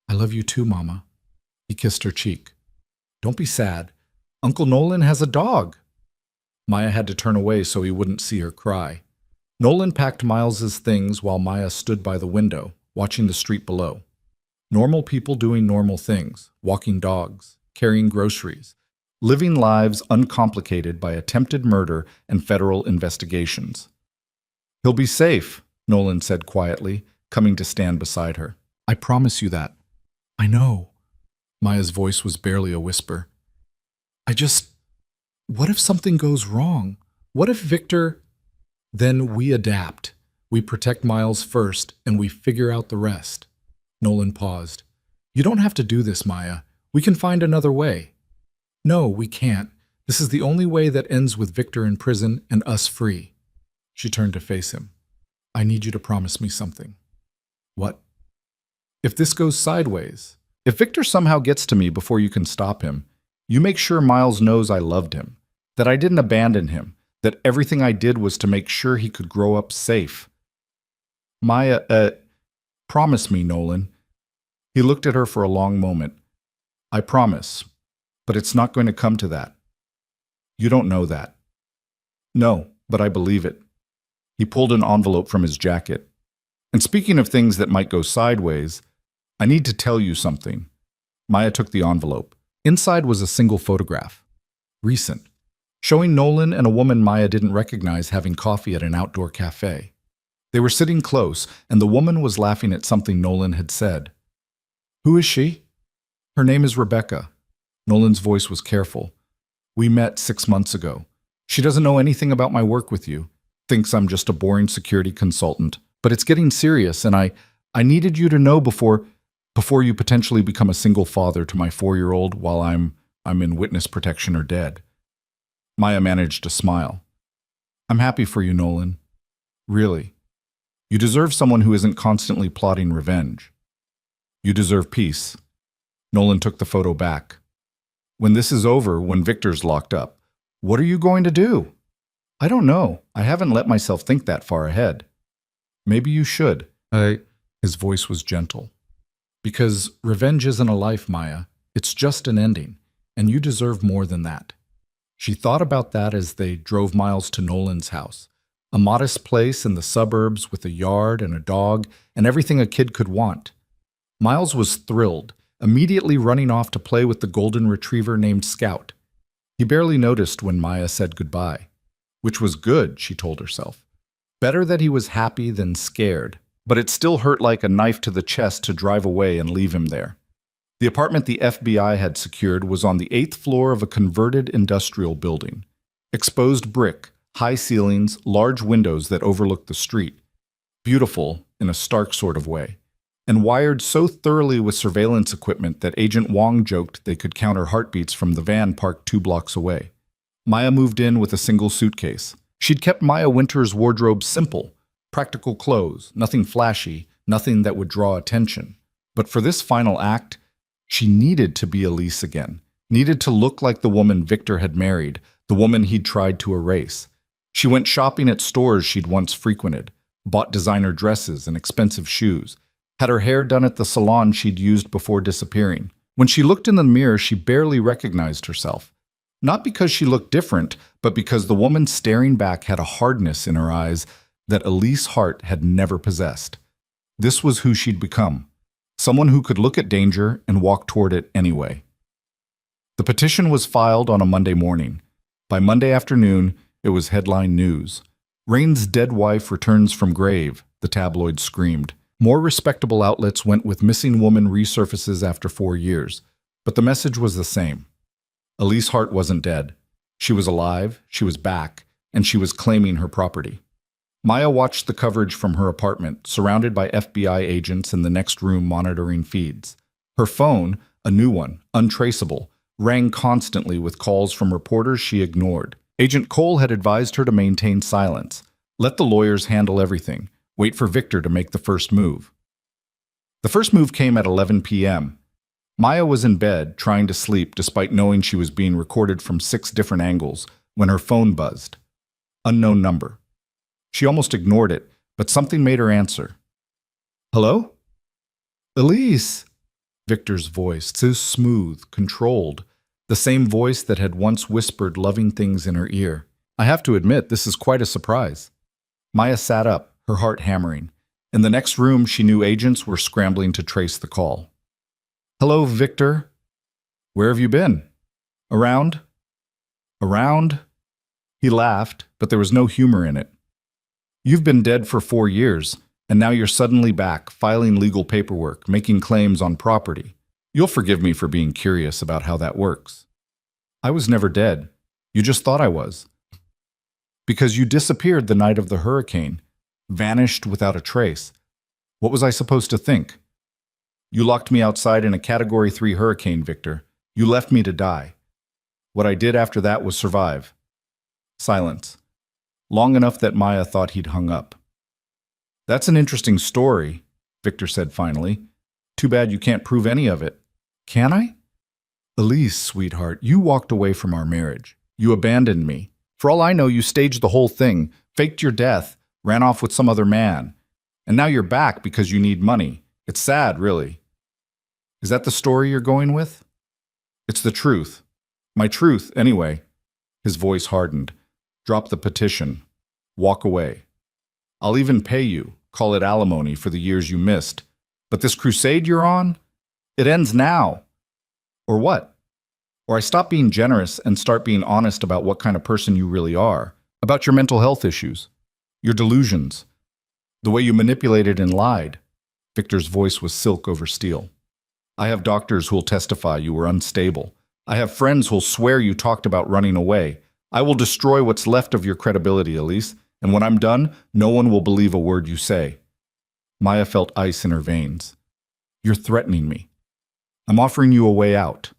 A: "I love you too, Mama." He kissed her cheek. "Don't be sad. Uncle Nolan has a dog." Maya had to turn away so he wouldn't see her cry. Nolan packed Miles's things while Maya stood by the window, watching the street below. Normal people doing normal things, walking dogs, carrying groceries, living lives uncomplicated by attempted murder and federal investigations. "He'll be safe," Nolan said quietly, coming to stand beside her. "I promise you that." "I know." Maya's voice was barely a whisper. What if something goes wrong? What if Victor... Then we adapt. We protect Miles first, and we figure out the rest. Nolan paused. "You don't have to do this, Maya. We can find another way." "No, we can't. This is the only way that ends with Victor in prison and us free." She turned to face him. "I need you to promise me something." "What?" "If this goes sideways, if Victor somehow gets to me before you can stop him, you make sure Miles knows I loved him, that I didn't abandon him, that everything I did was to make sure he could grow up safe." Maya, promise me, Nolan." He looked at her for a long moment. "I promise, but it's not going to come to that. You don't know that." "No, but I believe it." He pulled an envelope from his jacket. "And speaking of things that might go sideways, I need to tell you something." Maya took the envelope. Inside was a single photograph. Recent. Showing Nolan and a woman Maya didn't recognize having coffee at an outdoor cafe. They were sitting close, and the woman was laughing at something Nolan had said. "Who is she?" "Her name is Rebecca." Nolan's voice was careful. "We met 6 months ago. She doesn't know anything about my work with you. Thinks I'm just a boring security consultant. But it's getting serious, and I needed you to know before you potentially become a single father to my 4-year-old while I'm in witness protection or dead." Maya managed to smile. "I'm happy for you, Nolan. Really. You deserve someone who isn't constantly plotting revenge. You deserve peace." Nolan took the photo back. "When this is over, when Victor's locked up, what are you going to do?" "I don't know. I haven't let myself think that far ahead." "Maybe you should." His voice was gentle. "Because revenge isn't a life, Maya. It's just an ending, and you deserve more than that." She thought about that as they drove Miles to Nolan's house, a modest place in the suburbs with a yard and a dog and everything a kid could want. Miles was thrilled, immediately running off to play with the golden retriever named Scout. He barely noticed when Maya said goodbye, which was good, she told herself. Better that he was happy than scared, but it still hurt like a knife to the chest to drive away and leave him there. The apartment the FBI had secured was on the 8th floor of a converted industrial building. Exposed brick, high ceilings, large windows that overlooked the street. Beautiful in a stark sort of way. And wired so thoroughly with surveillance equipment that Agent Wong joked they could counter heartbeats from the van parked 2 blocks away. Maya moved in with a single suitcase. She'd kept Maya Winter's wardrobe simple, practical clothes, nothing flashy, nothing that would draw attention. But for this final act, she needed to be Elise again, needed to look like the woman Victor had married, the woman he'd tried to erase. She went shopping at stores she'd once frequented, bought designer dresses and expensive shoes, had her hair done at the salon she'd used before disappearing. When she looked in the mirror, she barely recognized herself. Not because she looked different, but because the woman staring back had a hardness in her eyes that Elise Hart had never possessed. This was who she'd become. Someone who could look at danger and walk toward it anyway. The petition was filed on a Monday morning. By Monday afternoon, it was headline news. Rain's dead wife returns from grave, the tabloid screamed. More respectable outlets went with missing woman resurfaces after 4 years. But the message was the same. Elise Hart wasn't dead. She was alive, she was back, and she was claiming her property. Maya watched the coverage from her apartment, surrounded by FBI agents in the next room monitoring feeds. Her phone, a new one, untraceable, rang constantly with calls from reporters she ignored. Agent Cole had advised her to maintain silence. Let the lawyers handle everything. Wait for Victor to make the first move. The first move came at 11 p.m. Maya was in bed, trying to sleep despite knowing she was being recorded from 6 different angles, when her phone buzzed. Unknown number. She almost ignored it, but something made her answer. Hello? Elise! Victor's voice, so smooth, controlled, the same voice that had once whispered loving things in her ear. I have to admit, this is quite a surprise. Maya sat up, her heart hammering. In the next room, she knew agents were scrambling to trace the call. Hello, Victor. Where have you been? Around? Around? He laughed, but there was no humor in it. You've been dead for 4 years, and now you're suddenly back, filing legal paperwork, making claims on property. You'll forgive me for being curious about how that works. I was never dead. You just thought I was. Because you disappeared the night of the hurricane, vanished without a trace. What was I supposed to think? You locked me outside in a Category 3 hurricane, Victor. You left me to die. What I did after that was survive. Silence. Long enough that Maya thought he'd hung up. That's an interesting story, Victor said finally. Too bad you can't prove any of it. Can I? Elise, sweetheart, you walked away from our marriage. You abandoned me. For all I know, you staged the whole thing, faked your death, ran off with some other man. And now you're back because you need money. It's sad, really. Is that the story you're going with? It's the truth. My truth, anyway. His voice hardened. Drop the petition. Walk away. I'll even pay you, call it alimony for the years you missed. But this crusade you're on? It ends now. Or what? Or I stop being generous and start being honest about what kind of person you really are, about your mental health issues, your delusions, the way you manipulated and lied. Victor's voice was silk over steel. I have doctors who'll testify you were unstable. I have friends who'll swear you talked about running away. I will destroy what's left of your credibility, Elise, and when I'm done, no one will believe a word you say. Maya felt ice in her veins. You're threatening me. I'm offering you a way out.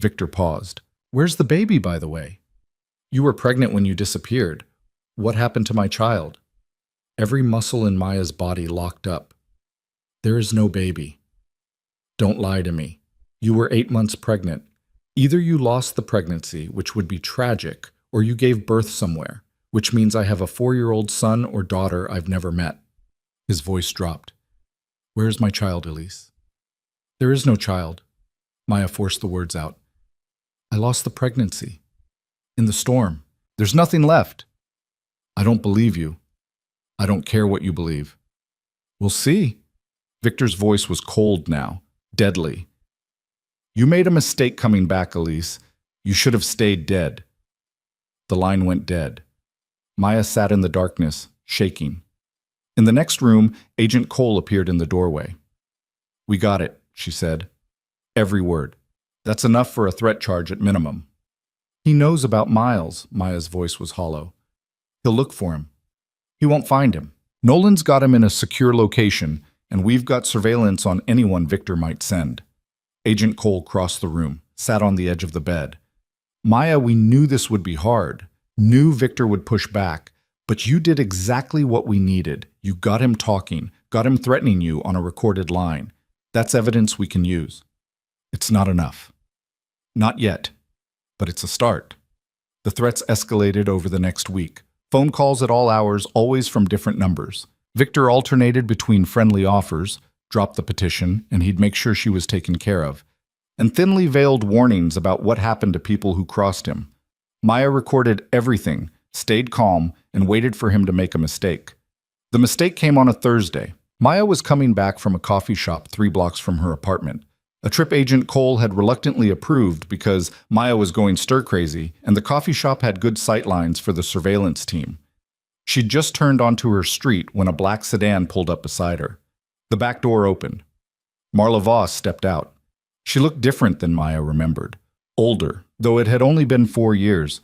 A: Victor paused. Where's the baby, by the way? You were pregnant when you disappeared. What happened to my child? Every muscle in Maya's body locked up. There is no baby. Don't lie to me. You were 8 months pregnant. Either you lost the pregnancy, which would be tragic, or you gave birth somewhere, which means I have a 4-year-old son or daughter I've never met. His voice dropped. Where's my child, Elise? There is no child. Maya forced the words out. I lost the pregnancy. In the storm. There's nothing left. I don't believe you. I don't care what you believe. We'll see. Victor's voice was cold now, deadly. You made a mistake coming back, Elise. You should have stayed dead. The line went dead. Maya sat in the darkness, shaking. In the next room, Agent Cole appeared in the doorway. "We got it," she said. "Every word. That's enough for a threat charge at minimum." "He knows about Miles," Maya's voice was hollow. "He'll look for him. He won't find him. Nolan's got him in a secure location, and we've got surveillance on anyone Victor might send." Agent Cole crossed the room, sat on the edge of the bed. "Maya, we knew this would be hard. Knew Victor would push back. But you did exactly what we needed. You got him talking, got him threatening you on a recorded line. That's evidence we can use." "It's not enough." "Not yet. But it's a start." The threats escalated over the next week. Phone calls at all hours, always from different numbers. Victor alternated between friendly offers, drop the petition, and he'd make sure she was taken care of, and thinly veiled warnings about what happened to people who crossed him. Maya recorded everything, stayed calm, and waited for him to make a mistake. The mistake came on a Thursday. Maya was coming back from a coffee shop 3 blocks from her apartment, a trip Agent Cole had reluctantly approved because Maya was going stir-crazy, and the coffee shop had good sightlines for the surveillance team. She'd just turned onto her street when a black sedan pulled up beside her. The back door opened. Marla Voss stepped out. She looked different than Maya remembered. Older, though it had only been 4 years.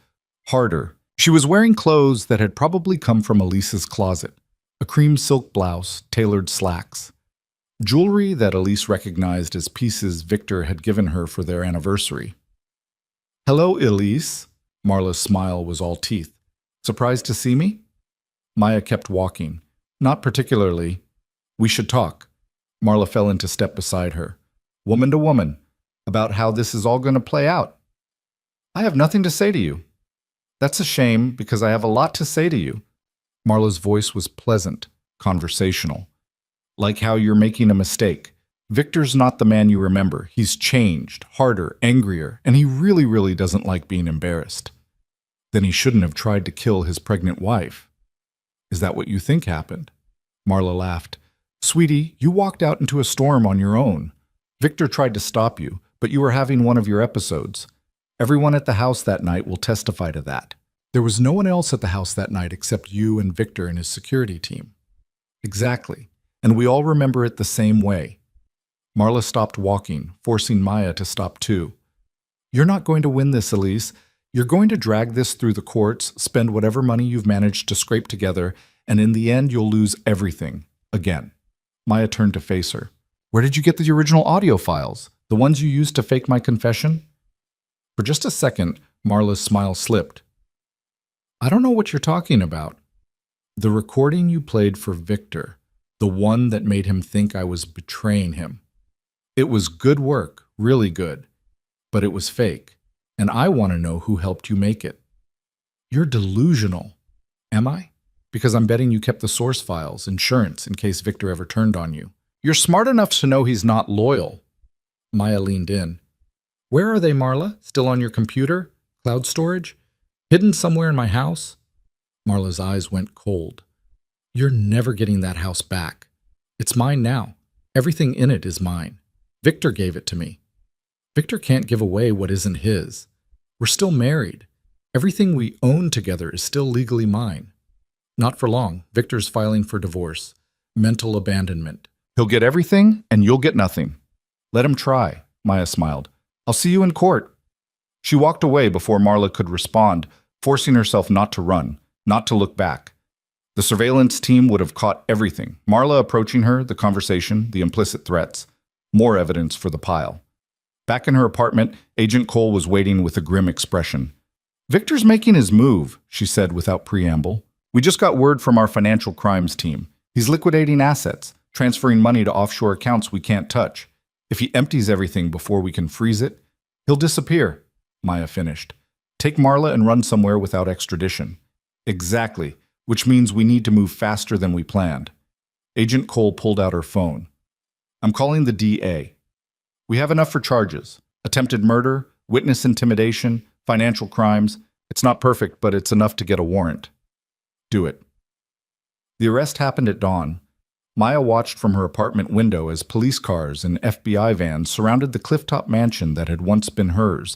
A: Harder. She was wearing clothes that had probably come from Elise's closet. A cream silk blouse, tailored slacks. Jewelry that Elise recognized as pieces Victor had given her for their anniversary. "Hello, Elise." Marla's smile was all teeth. "Surprised to see me?" Maya kept walking. "Not particularly. We should talk." Marla fell into step beside her. Woman to woman, about how this is all going to play out. "I have nothing to say to you." "That's a shame, because I have a lot to say to you." Marla's voice was pleasant, conversational. "Like how you're making a mistake. Victor's not the man you remember. He's changed, harder, angrier, and he really, really doesn't like being embarrassed." "Then he shouldn't have tried to kill his pregnant wife." "Is that what you think happened?" Marla laughed. "Sweetie, you walked out into a storm on your own. Victor tried to stop you, but you were having one of your episodes. Everyone at the house that night will testify to that. There was no one else at the house that night except you and Victor and his security team." "Exactly. And we all remember it the same way." Marla stopped walking, forcing Maya to stop too. "You're not going to win this, Elise. You're going to drag this through the courts, spend whatever money you've managed to scrape together, and in the end you'll lose everything. Again." Maya turned to face her. "Where did you get the original audio files? The ones you used to fake my confession?" For just a second, Marla's smile slipped. "I don't know what you're talking about." "The recording you played for Victor. The one that made him think I was betraying him. It was good work, really good. But it was fake. And I want to know who helped you make it." "You're delusional." "Am I? Because I'm betting you kept the source files, insurance, in case Victor ever turned on you. You're smart enough to know he's not loyal." Maya leaned in. "Where are they, Marla? Still on your computer? Cloud storage? Hidden somewhere in my house?" Marla's eyes went cold. "You're never getting that house back. It's mine now. Everything in it is mine. Victor gave it to me. Victor can't give away what isn't his. We're still married. Everything we own together is still legally mine. Not for long. Victor's filing for divorce. Mental abandonment. He'll get everything, and you'll get nothing." "Let him try," Maya smiled. "I'll see you in court." She walked away before Marla could respond, forcing herself not to run, not to look back. The surveillance team would have caught everything. Marla approaching her, the conversation, the implicit threats. More evidence for the pile. Back in her apartment, Agent Cole was waiting with a grim expression. "Victor's making his move," she said without preamble. "We just got word from our financial crimes team. He's liquidating assets, transferring money to offshore accounts we can't touch. If he empties everything before we can freeze it, he'll disappear," Maya finished. "Take Marla and run somewhere without extradition." "Exactly, which means we need to move faster than we planned." Agent Cole pulled out her phone. "I'm calling the DA. We have enough for charges. Attempted murder, witness intimidation, financial crimes. It's not perfect, but it's enough to get a warrant." "Do it." The arrest happened at dawn. Maya watched from her apartment window as police cars and FBI vans surrounded the clifftop mansion that had once been hers.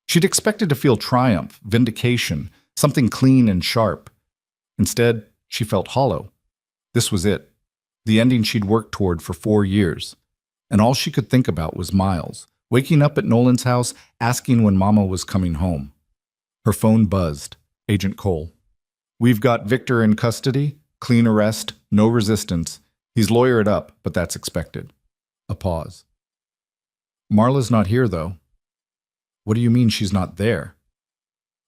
A: She'd expected to feel triumph, vindication, something clean and sharp. Instead, she felt hollow. This was it. The ending she'd worked toward for 4 years. And all she could think about was Miles, waking up at Nolan's house, asking when Mama was coming home. Her phone buzzed. Agent Cole. "We've got Victor in custody. Clean arrest. No resistance. He's lawyered up, but that's expected." A pause. "Marla's not here, though." "What do you mean she's not there?"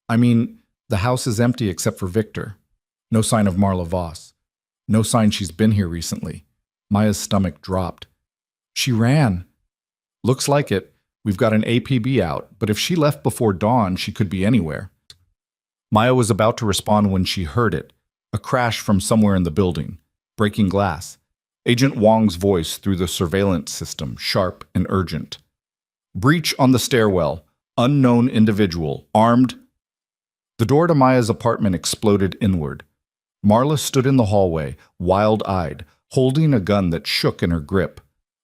A: "I mean, the house is empty except for Victor. No sign of Marla Voss. No sign she's been here recently." Maya's stomach dropped. "She ran." "Looks like it. We've got an APB out, but if she left before dawn, she could be anywhere." Maya was about to respond when she heard it, a crash from somewhere in the building, breaking glass. Agent Wong's voice through the surveillance system, sharp and urgent. "Breach on the stairwell. Unknown individual. Armed." The door to Maya's apartment exploded inward. Marla stood in the hallway, wild-eyed, holding a gun that shook in her grip.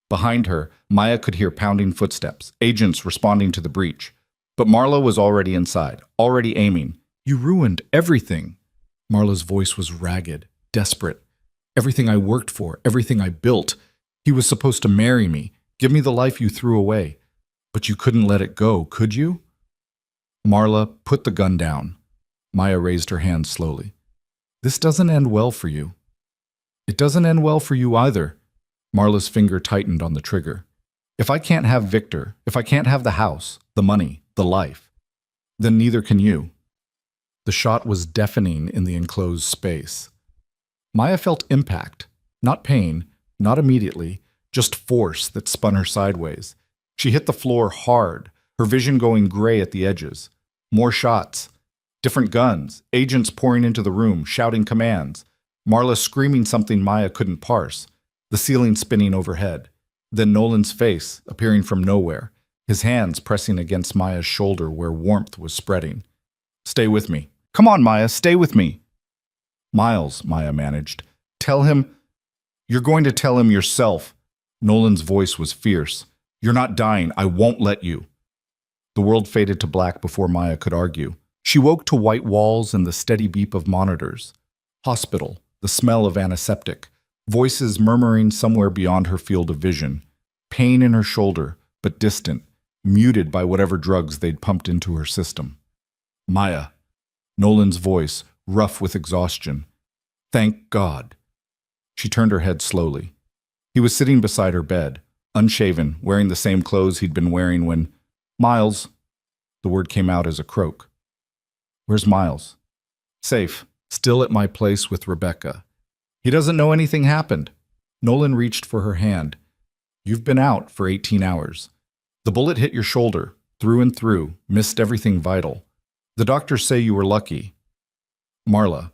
A: Behind her, Maya could hear pounding footsteps, agents responding to the breach. But Marla was already inside, already aiming. "You ruined everything." Marla's voice was ragged, desperate. "Everything I worked for, everything I built. He was supposed to marry me, give me the life you threw away. But you couldn't let it go, could you?" Marla put the gun down. Maya raised her hand slowly. "This doesn't end well for you." "It doesn't end well for you either." Marla's finger tightened on the trigger. "If I can't have Victor, if I can't have the house, the money, the life, then neither can you." The shot was deafening in the enclosed space. Maya felt impact, not pain, not immediately, just force that spun her sideways. She hit the floor hard, her vision going gray at the edges. More shots. Different guns, agents pouring into the room, shouting commands. Marla screaming something Maya couldn't parse. The ceiling spinning overhead. Then Nolan's face, appearing from nowhere, his hands pressing against Maya's shoulder where warmth was spreading. "Stay with me. Come on, Maya, stay with me." "Miles," Maya managed. "Tell him—" "You're going to tell him yourself." Nolan's voice was fierce. "You're not dying. I won't let you." The world faded to black before Maya could argue. She woke to white walls and the steady beep of monitors. Hospital, the smell of antiseptic, voices murmuring somewhere beyond her field of vision. Pain in her shoulder, but distant, muted by whatever drugs they'd pumped into her system. "Maya." Nolan's voice, rough with exhaustion. "Thank God." She turned her head slowly. He was sitting beside her bed, unshaven, wearing the same clothes he'd been wearing when— "Miles." The word came out as a croak. "Where's Miles?" "Safe. Still at my place with Rebecca. He doesn't know anything happened." Nolan reached for her hand. "You've been out for 18 hours. The bullet hit your shoulder, through and through, missed everything vital. The doctors say you were lucky." "Marla.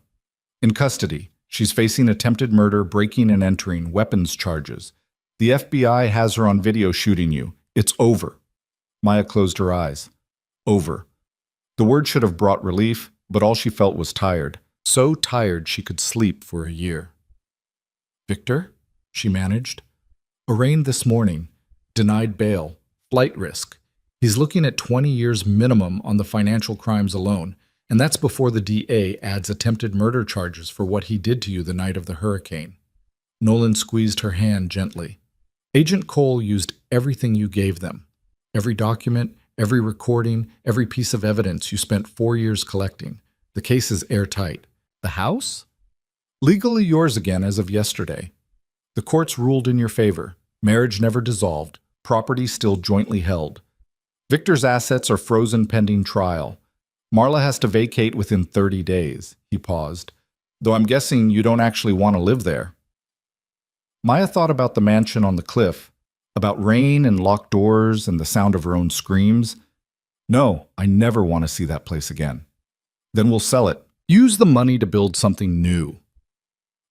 A: In custody. She's facing attempted murder, breaking and entering, weapons charges. The FBI has her on video shooting you. It's over." Maya closed her eyes. Over. The word should have brought relief, but all she felt was tired. So tired she could sleep for a year. "Victor?" she managed. "Arraigned this morning. Denied bail. Flight risk. He's looking at 20 years minimum on the financial crimes alone, and that's before the DA adds attempted murder charges for what he did to you the night of the hurricane." Nolan squeezed her hand gently. "Agent Cole used everything you gave them. Every document, every recording, every piece of evidence you spent 4 years collecting. The case is airtight. The house? Legally yours again as of yesterday. The courts ruled in your favor. Marriage never dissolved. Property still jointly held. Victor's assets are frozen pending trial. Marla has to vacate within 30 days. He paused. "Though I'm guessing you don't actually want to live there." Maya thought about the mansion on the cliff, about rain and locked doors and the sound of her own screams. "No, I never want to see that place again." "Then we'll sell it. Use the money to build something new."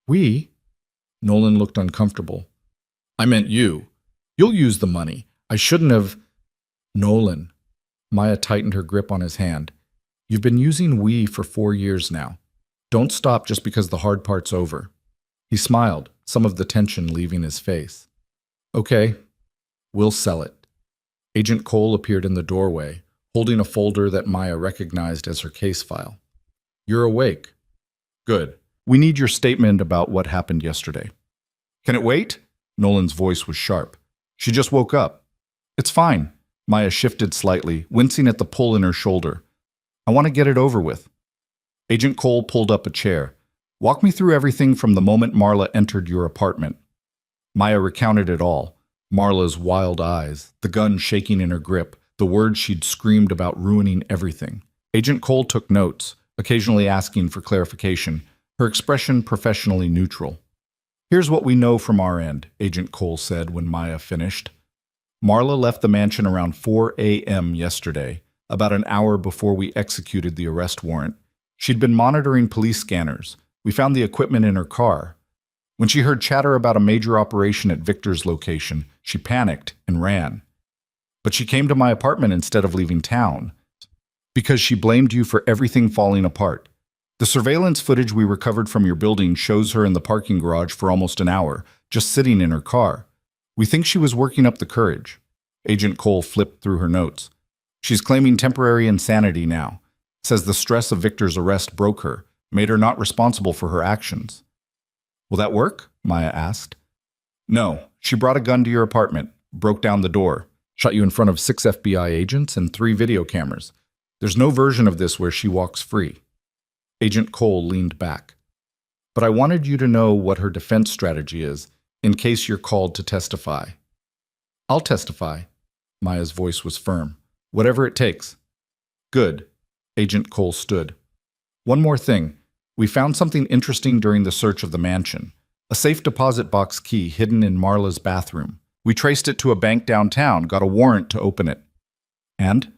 A: "We?" Nolan looked uncomfortable. "I meant you. You'll use the money. I shouldn't have—" "Nolan." Maya tightened her grip on his hand. "You've been using we for 4 years now. Don't stop just because the hard part's over." He smiled, some of the tension leaving his face. "Okay, we'll sell it." Agent Cole appeared in the doorway, holding a folder that Maya recognized as her case file. "You're awake." "Good. We need your statement about what happened yesterday. Can it wait? Nolan's voice was sharp. She just woke up. It's fine. Maya shifted slightly, wincing at the pull in her shoulder. I want to get it over with. Agent Cole pulled up a chair. Walk me through everything from the moment Marla entered your apartment. Maya recounted it all. Marla's wild eyes, the gun shaking in her grip, the words she'd screamed about ruining everything. Agent Cole took notes, occasionally asking for clarification, her expression professionally neutral. Here's what we know from our end, Agent Cole said when Maya finished. Marla left the mansion around 4 a.m. yesterday, about an hour before we executed the arrest warrant. She'd been monitoring police scanners. We found the equipment in her car. When she heard chatter about a major operation at Victor's location, she panicked and ran. But she came to my apartment instead of leaving town, because she blamed you for everything falling apart. The surveillance footage we recovered from your building shows her in the parking garage for almost an hour, just sitting in her car. We think she was working up the courage. Agent Cole flipped through her notes. She's claiming temporary insanity now. Says the stress of Victor's arrest broke her, made her not responsible for her actions. Will that work? Maya asked. No, she brought a gun to your apartment, broke down the door, shot you in front of 6 FBI agents and 3 video cameras. There's no version of this where she walks free. Agent Cole leaned back. But I wanted you to know what her defense strategy is, in case you're called to testify. I'll testify. Maya's voice was firm. Whatever it takes. Good. Agent Cole stood. One more thing. We found something interesting during the search of the mansion. A safe deposit box key hidden in Marla's bathroom. We traced it to a bank downtown, got a warrant to open it. And?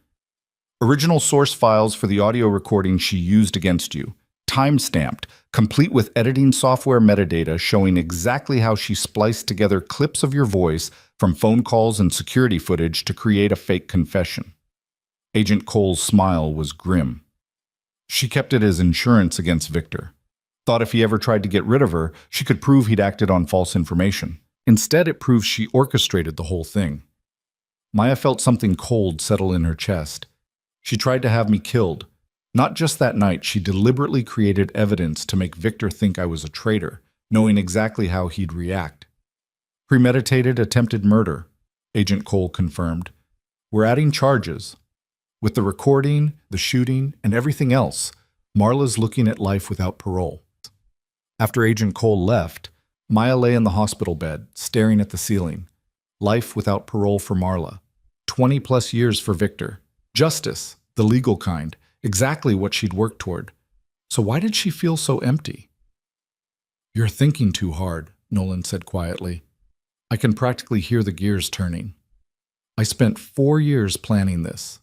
A: Original source files for the audio recording she used against you. Time-stamped, complete with editing software metadata showing exactly how she spliced together clips of your voice from phone calls and security footage to create a fake confession. Agent Cole's smile was grim. She kept it as insurance against Victor. Thought if he ever tried to get rid of her, she could prove he'd acted on false information. Instead, it proves she orchestrated the whole thing. Maya felt something cold settle in her chest. She tried to have me killed. Not just that night, she deliberately created evidence to make Victor think I was a traitor, knowing exactly how he'd react. Premeditated attempted murder, Agent Cole confirmed. We're adding charges. With the recording, the shooting, and everything else, Marla's looking at life without parole. After Agent Cole left, Maya lay in the hospital bed, staring at the ceiling. Life without parole for Marla. 20-plus years for Victor. Justice, the legal kind, exactly what she'd worked toward. So why did she feel so empty? You're thinking too hard, Nolan said quietly. I can practically hear the gears turning. I spent 4 years planning this.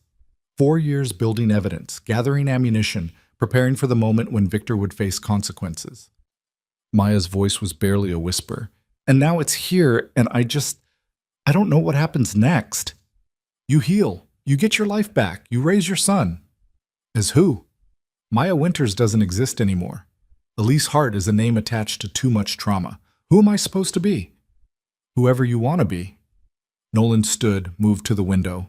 A: 4 years building evidence, gathering ammunition, preparing for the moment when Victor would face consequences. Maya's voice was barely a whisper. And now it's here, and I don't know what happens next. You heal. You get your life back. You raise your son. As who? Maya Winters doesn't exist anymore. Elise Hart is a name attached to too much trauma. Who am I supposed to be? Whoever you want to be. Nolan stood, moved to the window.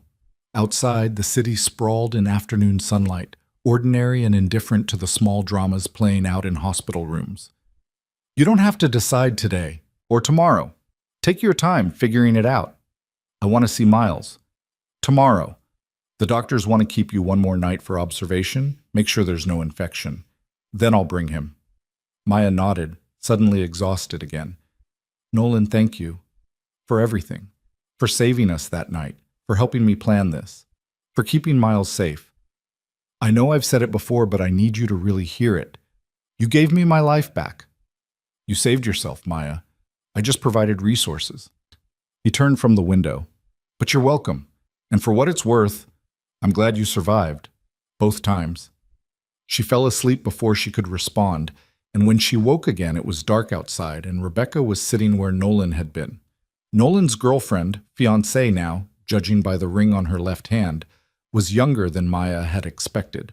A: Outside, the city sprawled in afternoon sunlight, ordinary and indifferent to the small dramas playing out in hospital rooms. You don't have to decide today, or tomorrow. Take your time figuring it out. I want to see Miles. Tomorrow. The doctors want to keep you one more night for observation, make sure there's no infection. Then I'll bring him. Maya nodded, suddenly exhausted again. Nolan, thank you. For everything. For saving us that night. For helping me plan this. For keeping Miles safe. I know I've said it before, but I need you to really hear it. You gave me my life back. You saved yourself, Maya. I just provided resources. He turned from the window. But you're welcome. And for what it's worth, I'm glad you survived. Both times. She fell asleep before she could respond, and when she woke again, it was dark outside, and Rebecca was sitting where Nolan had been. Nolan's girlfriend, fiancée now, judging by the ring on her left hand, was younger than Maya had expected.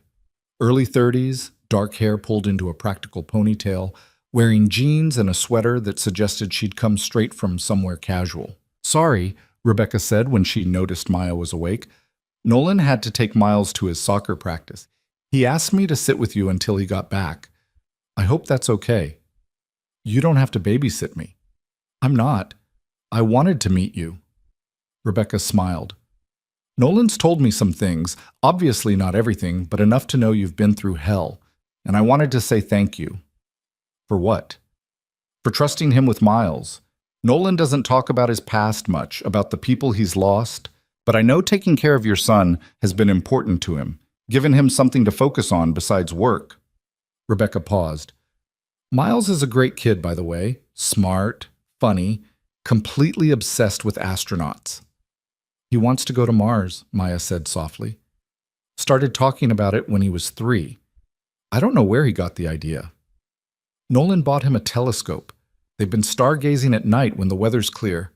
A: Early 30s, dark hair pulled into a practical ponytail, wearing jeans and a sweater that suggested she'd come straight from somewhere casual. Sorry, Rebecca said when she noticed Maya was awake. Nolan had to take Miles to his soccer practice. He asked me to sit with you until he got back. I hope that's okay. You don't have to babysit me. I'm not. I wanted to meet you. Rebecca smiled. Nolan's told me some things, obviously not everything, but enough to know you've been through hell, and I wanted to say thank you. For what? For trusting him with Miles. Nolan doesn't talk about his past much, about the people he's lost, but I know taking care of your son has been important to him, given him something to focus on besides work. Rebecca paused. Miles is a great kid, by the way. Smart, funny, completely obsessed with astronauts. He wants to go to Mars, Maya said softly. Started talking about it when he was 3. I don't know where he got the idea. Nolan bought him a telescope. They've been stargazing at night when the weather's clear.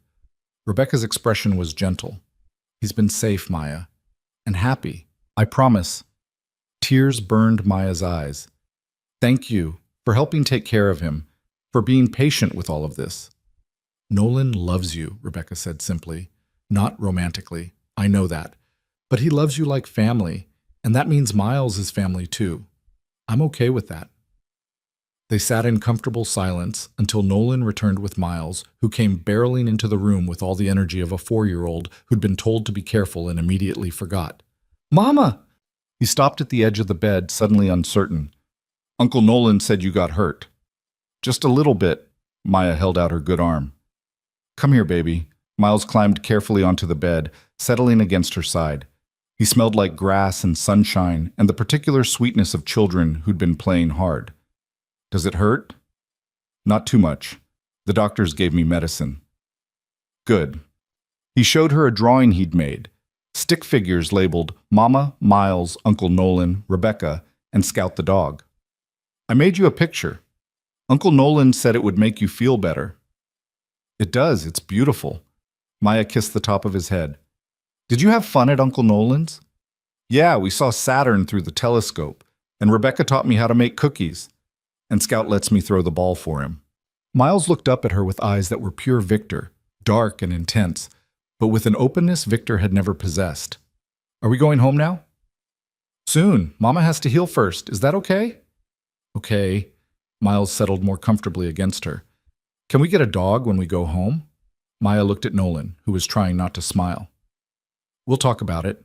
A: Rebecca's expression was gentle. He's been safe, Maya. And happy. I promise. Tears burned Maya's eyes. Thank you for helping take care of him, for being patient with all of this. Nolan loves you, Rebecca said simply. Not romantically. I know that. But he loves you like family, and that means Miles is family too. I'm okay with that. They sat in comfortable silence until Nolan returned with Miles, who came barreling into the room with all the energy of a 4-year-old who'd been told to be careful and immediately forgot. Mama! He stopped at the edge of the bed, suddenly uncertain. Uncle Nolan said you got hurt. Just a little bit. Maya held out her good arm. Come here, baby. Miles climbed carefully onto the bed, settling against her side. He smelled like grass and sunshine and the particular sweetness of children who'd been playing hard. Does it hurt? Not too much. The doctors gave me medicine. Good. He showed her a drawing he'd made. Stick figures labeled Mama, Miles, Uncle Nolan, Rebecca, and Scout the dog. I made you a picture. Uncle Nolan said it would make you feel better. It does. It's beautiful. Maya kissed the top of his head. Did you have fun at Uncle Nolan's? Yeah, we saw Saturn through the telescope, and Rebecca taught me how to make cookies. And Scout lets me throw the ball for him. Miles looked up at her with eyes that were pure Victor, dark and intense, but with an openness Victor had never possessed. Are we going home now? Soon. Mama has to heal first. Is that okay? Okay. Miles settled more comfortably against her. Can we get a dog when we go home? Maya looked at Nolan, who was trying not to smile. We'll talk about it.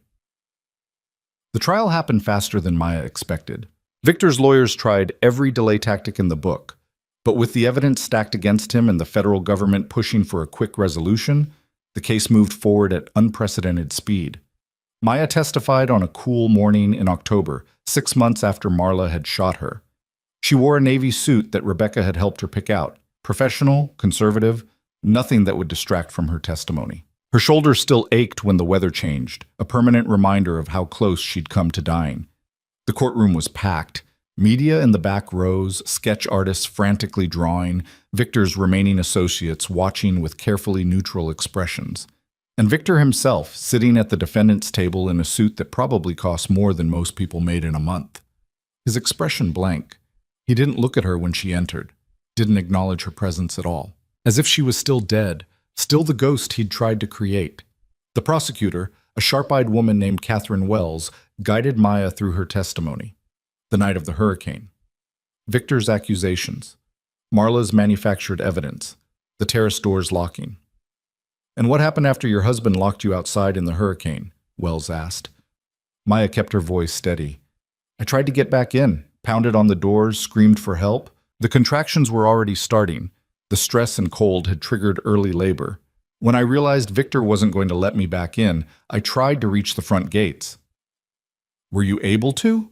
A: The trial happened faster than Maya expected. Victor's lawyers tried every delay tactic in the book, but with the evidence stacked against him and the federal government pushing for a quick resolution, the case moved forward at unprecedented speed. Maya testified on a cool morning in October, 6 months after Marla had shot her. She wore a navy suit that Rebecca had helped her pick out, professional, conservative, nothing that would distract from her testimony. Her shoulders still ached when the weather changed, a permanent reminder of how close she'd come to dying. The courtroom was packed. Media in the back rows, sketch artists frantically drawing, Victor's remaining associates watching with carefully neutral expressions. And Victor himself, sitting at the defendant's table in a suit that probably cost more than most people made in a month. His expression blank. He didn't look at her when she entered, didn't acknowledge her presence at all. As if she was still dead, still the ghost he'd tried to create. The prosecutor, a sharp-eyed woman named Catherine Wells, guided Maya through her testimony. The night of the hurricane. Victor's accusations. Marla's manufactured evidence. The terrace doors locking. And what happened after your husband locked you outside in the hurricane? Wells asked. Maya kept her voice steady. I tried to get back in, pounded on the doors, screamed for help. The contractions were already starting. The stress and cold had triggered early labor. When I realized Victor wasn't going to let me back in, I tried to reach the front gates. Were you able to?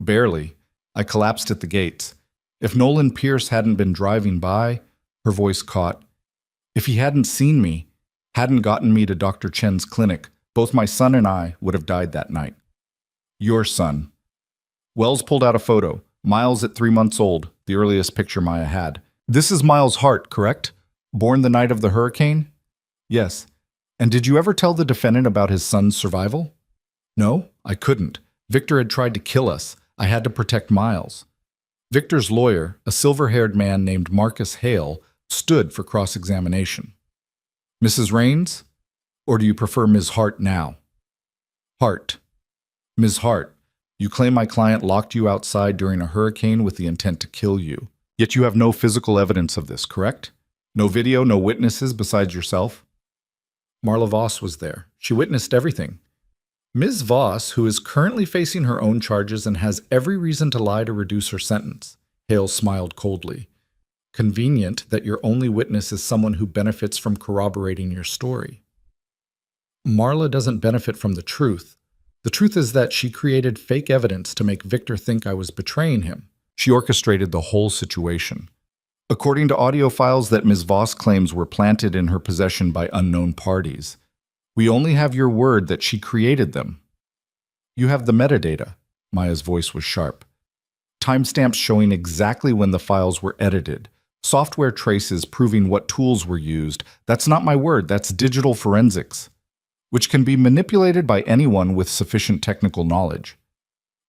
A: Barely. I collapsed at the gates. If Nolan Pierce hadn't been driving by, her voice caught. If he hadn't seen me, hadn't gotten me to Dr. Chen's clinic, both my son and I would have died that night. Your son. Wells pulled out a photo. Miles at 3 months old, the earliest picture Maya had. This is Miles Hart, correct? Born the night of the hurricane? Yes. And did you ever tell the defendant about his son's survival? No, I couldn't. Victor had tried to kill us. I had to protect Miles. Victor's lawyer, a silver-haired man named Marcus Hale, stood for cross-examination. Mrs. Raines? Or do you prefer Ms. Hart now? Hart. Ms. Hart, You claim my client locked you outside during a hurricane with the intent to kill you. Yet you have no physical evidence of this, correct? No video, no witnesses besides yourself? Marla Voss was there. She witnessed everything. Ms. Voss, who is currently facing her own charges and has every reason to lie to reduce her sentence. Hale smiled coldly. Convenient that your only witness is someone who benefits from corroborating your story. Marla doesn't benefit from the truth. The truth is that she created fake evidence to make Victor think I was betraying him. She orchestrated the whole situation. According to audio files that Ms. Voss claims were planted in her possession by unknown parties, we only have your word that she created them. You have the metadata. Maya's voice was sharp. Timestamps showing exactly when the files were edited. Software traces proving what tools were used. That's not my word, that's digital forensics, which can be manipulated by anyone with sufficient technical knowledge.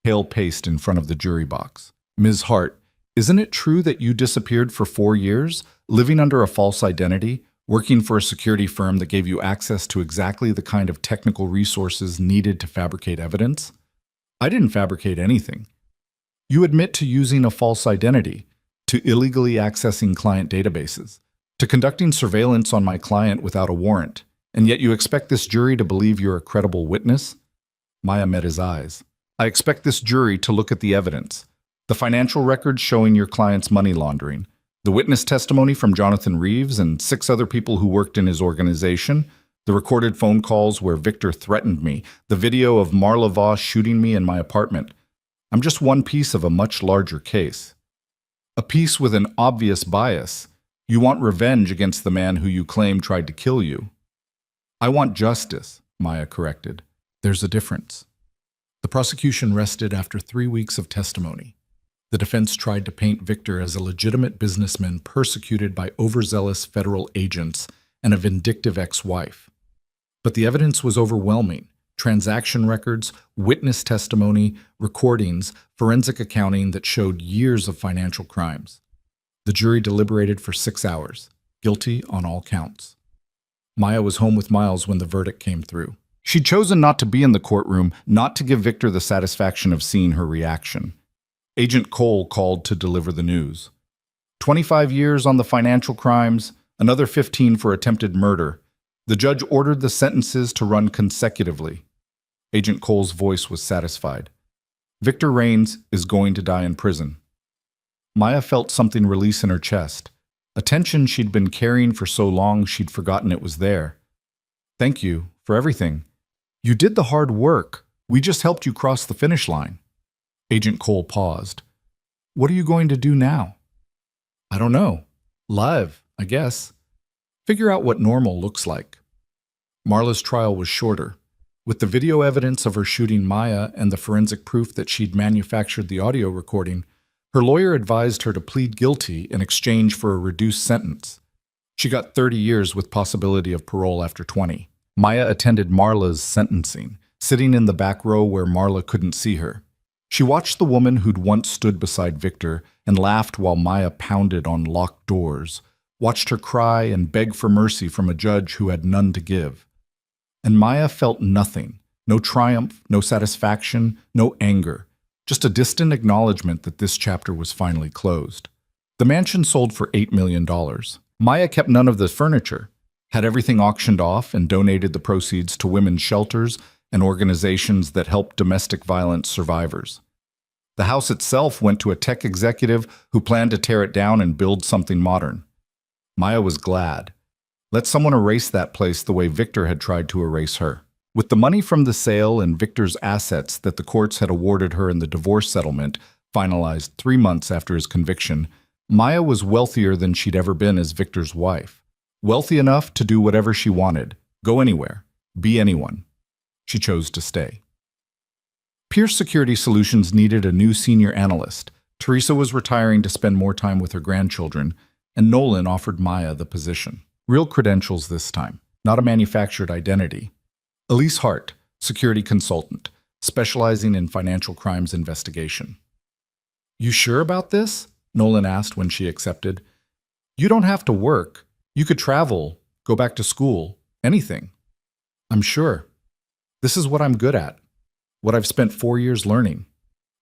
A: Hale paced in front of the jury box. Ms. Hart, isn't it true that you disappeared for 4 years, living under a false identity, working for a security firm that gave you access to exactly the kind of technical resources needed to fabricate evidence? I didn't fabricate anything. You admit to using a false identity, to illegally accessing client databases, to conducting surveillance on my client without a warrant, and yet you expect this jury to believe you're a credible witness? Maya met his eyes. I expect this jury to look at the evidence, the financial records showing your client's money laundering, the witness testimony from Jonathan Reeves and 6 other people who worked in his organization, the recorded phone calls where Victor threatened me, the video of Marla Voss shooting me in my apartment. I'm just one piece of a much larger case. A piece with an obvious bias. You want revenge against the man who you claim tried to kill you. I want justice, Maya corrected. There's a difference. The prosecution rested after 3 weeks of testimony. The defense tried to paint Victor as a legitimate businessman persecuted by overzealous federal agents and a vindictive ex-wife. But the evidence was overwhelming. Transaction records, witness testimony, recordings, forensic accounting that showed years of financial crimes. The jury deliberated for 6 hours, guilty on all counts. Maya was home with Miles when the verdict came through. She'd chosen not to be in the courtroom, not to give Victor the satisfaction of seeing her reaction. Agent Cole called to deliver the news. 25 years on the financial crimes, another 15 for attempted murder. The judge ordered the sentences to run consecutively. Agent Cole's voice was satisfied. Victor Raines is going to die in prison. Maya felt something release in her chest. A tension she'd been carrying for so long she'd forgotten it was there. Thank you for everything. You did the hard work. We just helped you cross the finish line. Agent Cole paused. What are you going to do now? I don't know. Live, I guess. Figure out what normal looks like. Marla's trial was shorter. With the video evidence of her shooting Maya and the forensic proof that she'd manufactured the audio recording, her lawyer advised her to plead guilty in exchange for a reduced sentence. She got 30 years with possibility of parole after 20. Maya attended Marla's sentencing, sitting in the back row where Marla couldn't see her. She watched the woman who'd once stood beside Victor and laughed while Maya pounded on locked doors, watched her cry and beg for mercy from a judge who had none to give. And Maya felt nothing, no triumph, no satisfaction, no anger, just a distant acknowledgement that this chapter was finally closed. The mansion sold for $8 million. Maya kept none of the furniture, had everything auctioned off and donated the proceeds to women's shelters and organizations that help domestic violence survivors. The house itself went to a tech executive who planned to tear it down and build something modern. Maya was glad. Let someone erase that place the way Victor had tried to erase her. With the money from the sale and Victor's assets that the courts had awarded her in the divorce settlement, finalized 3 months after his conviction, Maya was wealthier than she'd ever been as Victor's wife. Wealthy enough to do whatever she wanted, go anywhere, be anyone. She chose to stay. Pierce Security Solutions needed a new senior analyst. Teresa was retiring to spend more time with her grandchildren, and Nolan offered Maya the position. Real credentials this time, not a manufactured identity. Elise Hart, security consultant, specializing in financial crimes investigation. You sure about this? Nolan asked when she accepted. You don't have to work. You could travel, go back to school, anything. I'm sure. This is what I'm good at, what I've spent 4 years learning.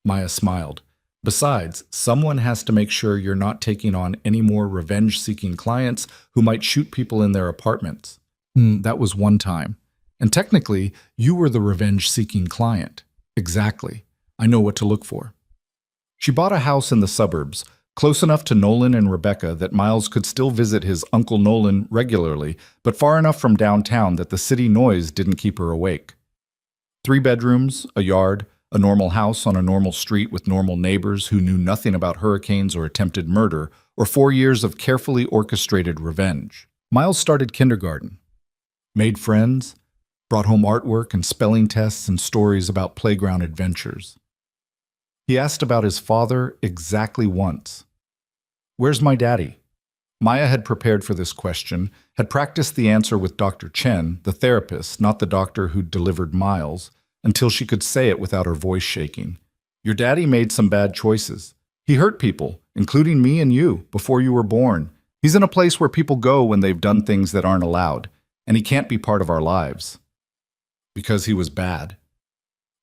A: Maya smiled. Besides, someone has to make sure you're not taking on any more revenge-seeking clients who might shoot people in their apartments. That was one time. And technically, you were the revenge-seeking client. Exactly. I know what to look for. She bought a house in the suburbs, close enough to Nolan and Rebecca that Miles could still visit his Uncle Nolan regularly, but far enough from downtown that the city noise didn't keep her awake. 3 bedrooms, a yard, a normal house on a normal street with normal neighbors who knew nothing about hurricanes or attempted murder, or 4 years of carefully orchestrated revenge. Miles started kindergarten, made friends, brought home artwork and spelling tests and stories about playground adventures. He asked about his father exactly once. "Where's my daddy?" Maya had prepared for this question, had practiced the answer with Dr. Chen, the therapist, not the doctor who delivered Miles, until she could say it without her voice shaking. "Your daddy made some bad choices. He hurt people, including me and you, before you were born. He's in a place where people go when they've done things that aren't allowed, and he can't be part of our lives." Because he was bad.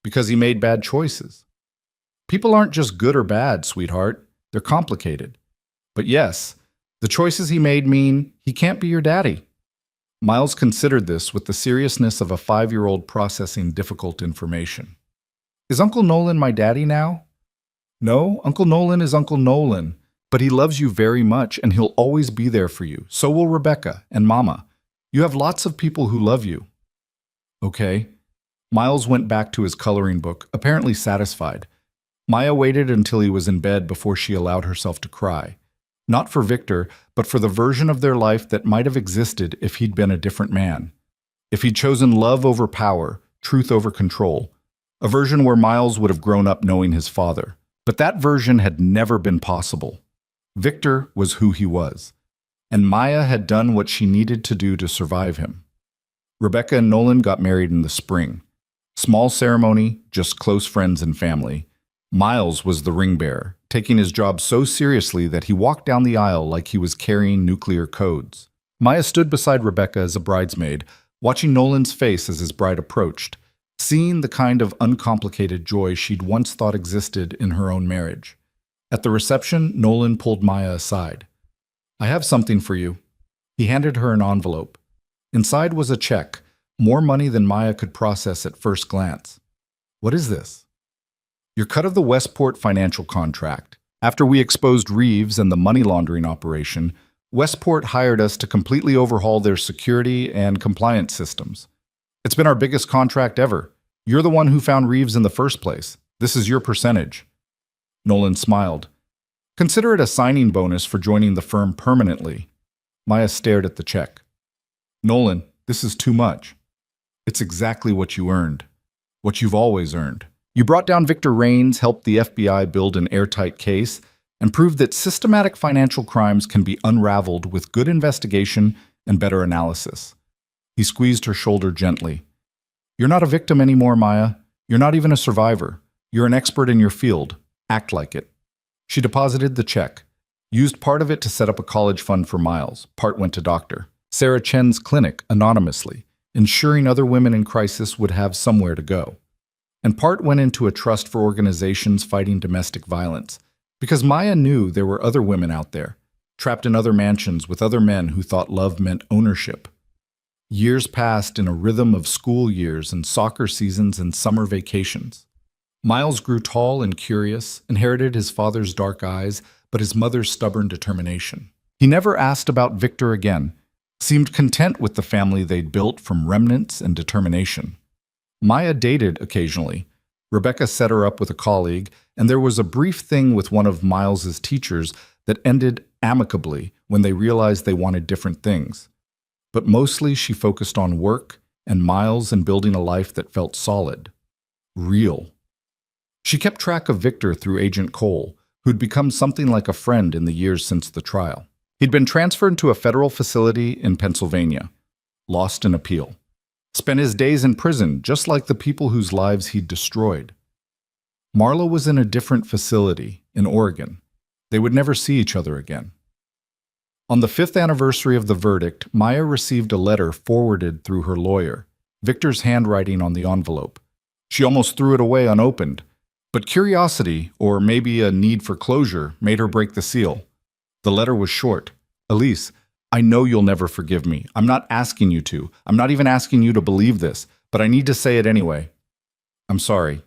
A: Because he made bad choices. People aren't just good or bad, sweetheart. They're complicated. But yes, the choices he made mean he can't be your daddy. Miles considered this with the seriousness of a 5-year-old processing difficult information. "Is Uncle Nolan my daddy now?" "No, Uncle Nolan is Uncle Nolan, but he loves you very much and he'll always be there for you. So will Rebecca and Mama. You have lots of people who love you." Okay. Miles went back to his coloring book, apparently satisfied. Maya waited until he was in bed before she allowed herself to cry. Not for Victor, but for the version of their life that might have existed if he'd been a different man. If he'd chosen love over power, truth over control. A version where Miles would have grown up knowing his father. But that version had never been possible. Victor was who he was. And Maya had done what she needed to do to survive him. Rebecca and Nolan got married in the spring. Small ceremony, just close friends and family. Miles was the ring bearer, taking his job so seriously that he walked down the aisle like he was carrying nuclear codes. Maya stood beside Rebecca as a bridesmaid, watching Nolan's face as his bride approached, seeing the kind of uncomplicated joy she'd once thought existed in her own marriage. At the reception, Nolan pulled Maya aside. "I have something for you." He handed her an envelope. Inside was a check, more money than Maya could process at first glance. "What is this?" "Your cut of the Westport financial contract. After we exposed Reeves and the money laundering operation, Westport hired us to completely overhaul their security and compliance systems. It's been our biggest contract ever. You're the one who found Reeves in the first place. This is your percentage." Nolan smiled. "Consider it a signing bonus for joining the firm permanently." Maya stared at the check. "Nolan, this is too much." "It's exactly what you earned. What you've always earned. You brought down Victor Raines, helped the FBI build an airtight case, and proved that systematic financial crimes can be unraveled with good investigation and better analysis." He squeezed her shoulder gently. "You're not a victim anymore, Maya. You're not even a survivor. You're an expert in your field. Act like it." She deposited the check, used part of it to set up a college fund for Miles. Part went to Dr. Sarah Chen's clinic anonymously, ensuring other women in crisis would have somewhere to go. And part went into a trust for organizations fighting domestic violence, because Maya knew there were other women out there, trapped in other mansions with other men who thought love meant ownership. Years passed in a rhythm of school years and soccer seasons and summer vacations. Miles grew tall and curious, inherited his father's dark eyes, but his mother's stubborn determination. He never asked about Victor again, seemed content with the family they'd built from remnants and determination. Maya dated occasionally. Rebecca set her up with a colleague, and there was a brief thing with one of Miles's teachers that ended amicably when they realized they wanted different things. But mostly she focused on work and Miles and building a life that felt solid. Real. She kept track of Victor through Agent Cole, who'd become something like a friend in the years since the trial. He'd been transferred to a federal facility in Pennsylvania, lost in appeal. Spent his days in prison, just like the people whose lives he'd destroyed. Marla was in a different facility, in Oregon. They would never see each other again. On the 5th anniversary of the verdict, Maya received a letter forwarded through her lawyer, Victor's handwriting on the envelope. She almost threw it away unopened. But curiosity, or maybe a need for closure, made her break the seal. The letter was short. Elise, I know you'll never forgive me. I'm not asking you to. I'm not even asking you to believe this, but I need to say it anyway. I'm sorry.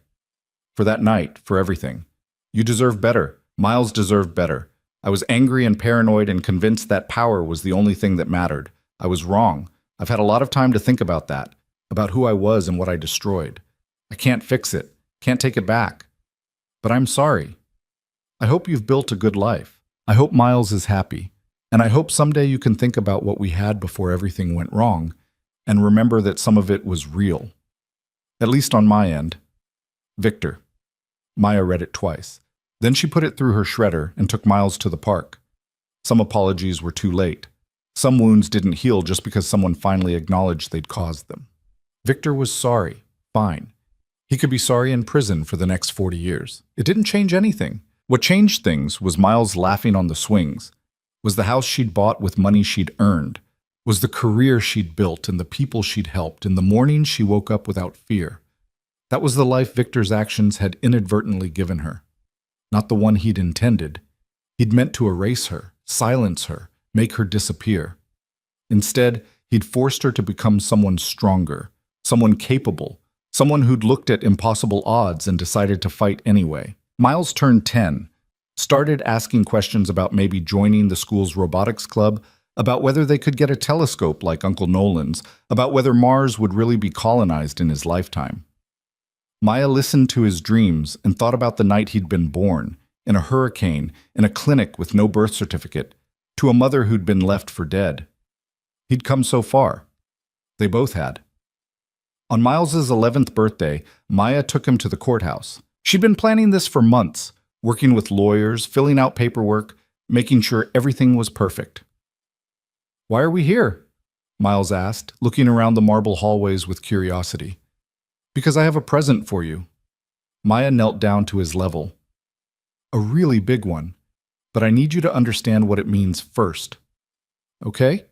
A: For that night, for everything. You deserve better. Miles deserved better. I was angry and paranoid and convinced that power was the only thing that mattered. I was wrong. I've had a lot of time to think about that, about who I was and what I destroyed. I can't fix it, can't take it back. But I'm sorry. I hope you've built a good life. I hope Miles is happy. And I hope someday you can think about what we had before everything went wrong and remember that some of it was real. At least on my end. Victor. Maya read it twice. Then she put it through her shredder and took Miles to the park. Some apologies were too late. Some wounds didn't heal just because someone finally acknowledged they'd caused them. Victor was sorry. Fine. He could be sorry in prison for the next 40 years. It didn't change anything. What changed things was Miles laughing on the swings, was the house she'd bought with money she'd earned, was the career she'd built and the people she'd helped, and the mornings she woke up without fear. That was the life Victor's actions had inadvertently given her. Not the one he'd intended. He'd meant to erase her, silence her, make her disappear. Instead, he'd forced her to become someone stronger, someone capable, someone who'd looked at impossible odds and decided to fight anyway. Miles turned 10, started asking questions about maybe joining the school's robotics club, about whether they could get a telescope like Uncle Nolan's, about whether Mars would really be colonized in his lifetime. Maya listened to his dreams and thought about the night he'd been born, in a hurricane, in a clinic with no birth certificate, to a mother who'd been left for dead. He'd come so far. They both had. On Miles's 11th birthday, Maya took him to the courthouse. She'd been planning this for months, working with lawyers, filling out paperwork, making sure everything was perfect. "Why are we here?" Miles asked, looking around the marble hallways with curiosity. "Because I have a present for you." Maya knelt down to his level. "A really big one, but I need you to understand what it means first. Okay?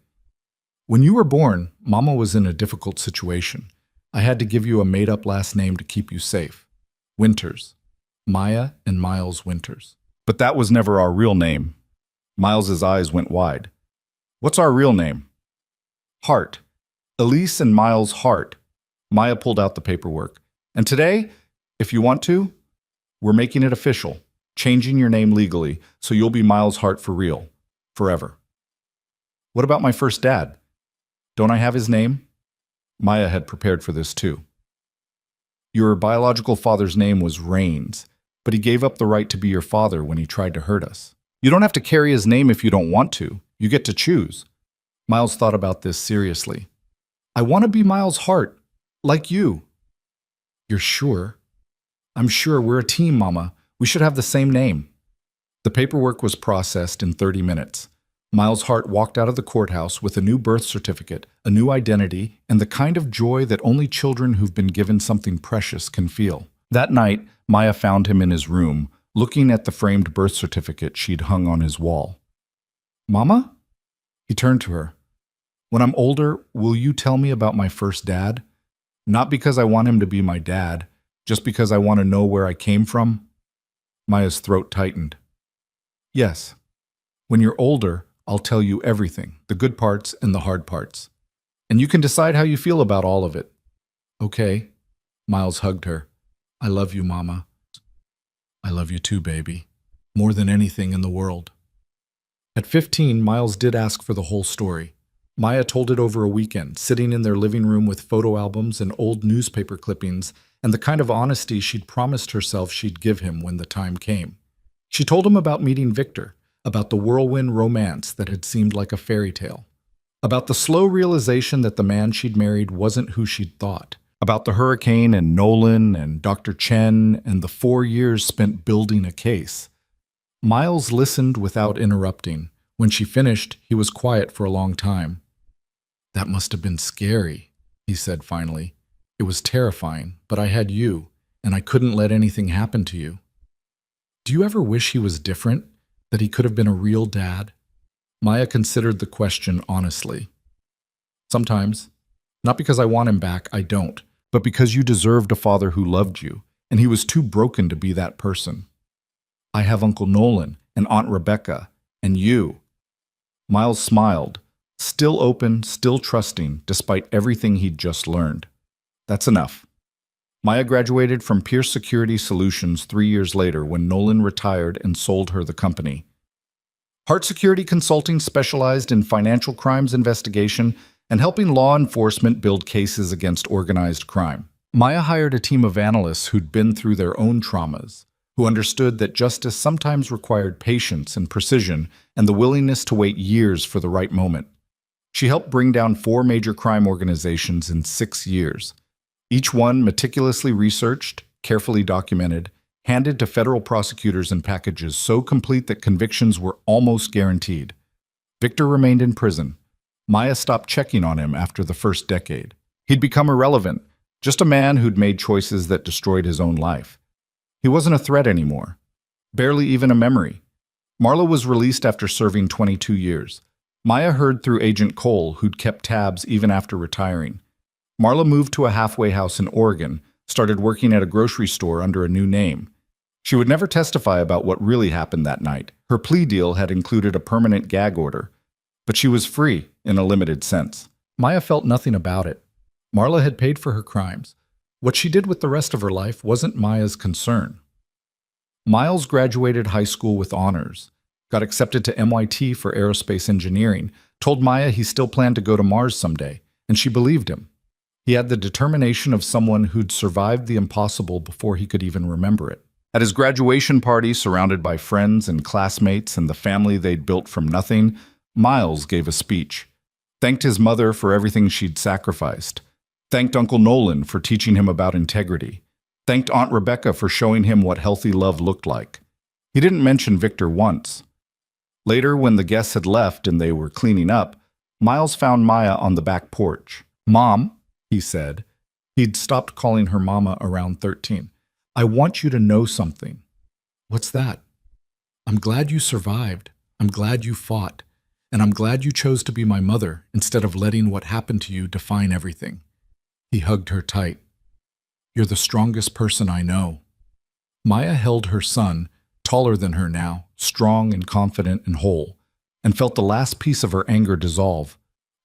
A: When you were born, Mama was in a difficult situation. I had to give you a made-up last name to keep you safe. Winters. Maya and Miles Winters. But that was never our real name." Miles's eyes went wide. "What's our real name?" "Hart. Elise and Miles Hart." Maya pulled out the paperwork. "And today, if you want to, we're making it official, changing your name legally, so you'll be Miles Hart for real, forever." "What about my first dad? Don't I have his name?" Maya had prepared for this too. "Your biological father's name was Rains, but he gave up the right to be your father when he tried to hurt us. You don't have to carry his name if you don't want to. You get to choose." Miles thought about this seriously. "I want to be Miles Hart, like you." "You're sure?" "I'm sure. We're a team, Mama. We should have the same name." The paperwork was processed in 30 minutes. Miles Hart walked out of the courthouse with a new birth certificate, a new identity, and the kind of joy that only children who've been given something precious can feel. That night, Maya found him in his room, looking at the framed birth certificate she'd hung on his wall. "Mama?" He turned to her. "When I'm older, will you tell me about my first dad? Not because I want him to be my dad, just because I want to know where I came from?" Maya's throat tightened. "Yes. When you're older, I'll tell you everything, the good parts and the hard parts. And you can decide how you feel about all of it." "Okay." Miles hugged her. "I love you, Mama." "I love you too, baby. More than anything in the world." At 15, Miles did ask for the whole story. Maya told it over a weekend, sitting in their living room with photo albums and old newspaper clippings, and the kind of honesty she'd promised herself she'd give him when the time came. She told him about meeting Victor, about the whirlwind romance that had seemed like a fairy tale, about the slow realization that the man she'd married wasn't who she'd thought, about the hurricane and Nolan and Dr. Chen and the 4 years spent building a case. Miles listened without interrupting. When she finished, he was quiet for a long time. "That must have been scary," he said finally. "It was terrifying, but I had you, and I couldn't let anything happen to you. Do you ever wish he was different? That he could have been a real dad?" Maya considered the question honestly. "Sometimes. Not because I want him back, I don't, but because you deserved a father who loved you, and he was too broken to be that person. I have Uncle Nolan and Aunt Rebecca and you. Miles smiled, still open, still trusting, despite everything he'd just learned. That's enough. Maya graduated from Pierce Security Solutions 3 years later when Nolan retired and sold her the company. Hart Security Consulting specialized in financial crimes investigation and helping law enforcement build cases against organized crime. Maya hired a team of analysts who'd been through their own traumas, who understood that justice sometimes required patience and precision and the willingness to wait years for the right moment. She helped bring down 4 major crime organizations in 6 years. Each one meticulously researched, carefully documented, handed to federal prosecutors in packages so complete that convictions were almost guaranteed. Victor remained in prison. Maya stopped checking on him after the first decade. He'd become irrelevant, just a man who'd made choices that destroyed his own life. He wasn't a threat anymore, barely even a memory. Marla was released after serving 22 years. Maya heard through Agent Cole, who'd kept tabs even after retiring. Marla moved to a halfway house in Oregon, started working at a grocery store under a new name. She would never testify about what really happened that night. Her plea deal had included a permanent gag order, but she was free in a limited sense. Maya felt nothing about it. Marla had paid for her crimes. What she did with the rest of her life wasn't Maya's concern. Miles graduated high school with honors, got accepted to MIT for aerospace engineering, told Maya he still planned to go to Mars someday, and she believed him. He had the determination of someone who'd survived the impossible before he could even remember it. At his graduation party, surrounded by friends and classmates and the family they'd built from nothing, Miles gave a speech. Thanked his mother for everything she'd sacrificed. Thanked Uncle Nolan for teaching him about integrity. Thanked Aunt Rebecca for showing him what healthy love looked like. He didn't mention Victor once. Later, when the guests had left and they were cleaning up, Miles found Maya on the back porch. "Mom," he said. He'd stopped calling her Mama around 13. "I want you to know something." "What's that?" "I'm glad you survived. I'm glad you fought. And I'm glad you chose to be my mother instead of letting what happened to you define everything." He hugged her tight. "You're the strongest person I know." Maya held her son, taller than her now, strong and confident and whole, and felt the last piece of her anger dissolve.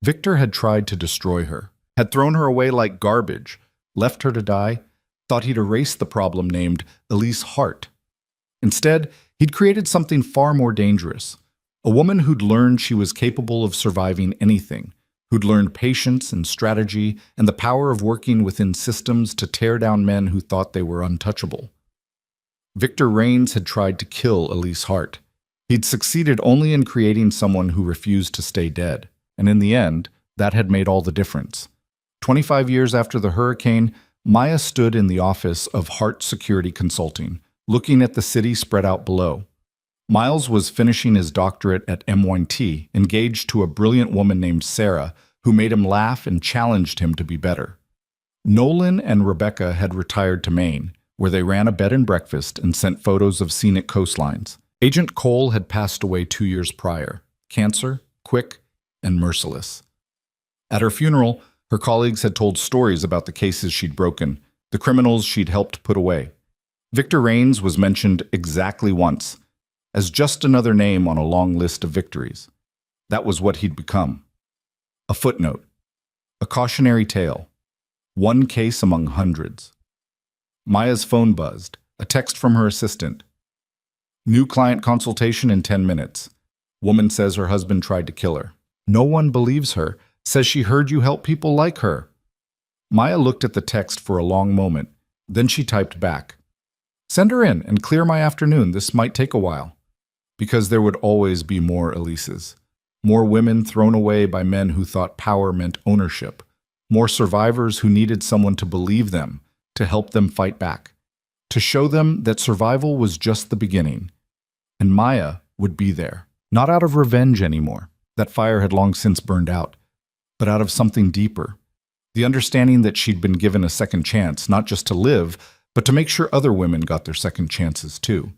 A: Victor had tried to destroy her, had thrown her away like garbage, left her to die, thought he'd erased the problem named Elise Hart. Instead, he'd created something far more dangerous. A woman who'd learned she was capable of surviving anything, who'd learned patience and strategy and the power of working within systems to tear down men who thought they were untouchable. Victor Rains had tried to kill Elise Hart. He'd succeeded only in creating someone who refused to stay dead, and in the end, that had made all the difference. 25 years after the hurricane, Maya stood in the office of Hart Security Consulting, looking at the city spread out below. Miles was finishing his doctorate at MIT, engaged to a brilliant woman named Sarah, who made him laugh and challenged him to be better. Nolan and Rebecca had retired to Maine, where they ran a bed and breakfast and sent photos of scenic coastlines. Agent Cole had passed away 2 years prior, cancer, quick, and merciless. At her funeral, her colleagues had told stories about the cases she'd broken, the criminals she'd helped put away. Victor Rains was mentioned exactly once, as just another name on a long list of victories. That was what he'd become. A footnote, a cautionary tale, one case among hundreds. Maya's phone buzzed, a text from her assistant. "New client consultation in 10 minutes. Woman says her husband tried to kill her. No one believes her, says she heard you help people like her." Maya looked at the text for a long moment, then she typed back. "Send her in and clear my afternoon. This might take a while." Because there would always be more Elises. More women thrown away by men who thought power meant ownership. More survivors who needed someone to believe them, to help them fight back. To show them that survival was just the beginning. And Maya would be there. Not out of revenge anymore. That fire had long since burned out. But out of something deeper. The understanding that she'd been given a second chance, not just to live, but to make sure other women got their second chances too.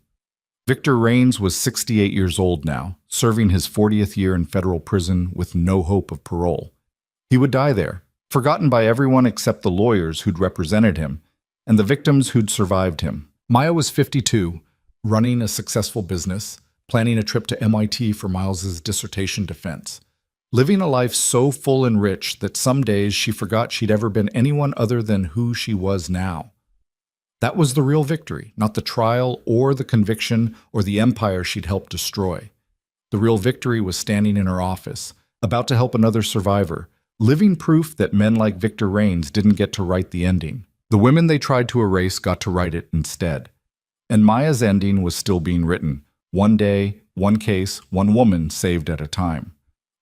A: Victor Rains was 68 years old now, serving his 40th year in federal prison with no hope of parole. He would die there, forgotten by everyone except the lawyers who'd represented him, and the victims who'd survived him. Maya was 52, running a successful business, planning a trip to MIT for Miles's dissertation defense, living a life so full and rich that some days she forgot she'd ever been anyone other than who she was now. That was the real victory, not the trial or the conviction or the empire she'd helped destroy. The real victory was standing in her office, about to help another survivor, living proof that men like Victor Reigns didn't get to write the ending. The women they tried to erase got to write it instead. And Maya's ending was still being written. One day, one case, one woman saved at a time.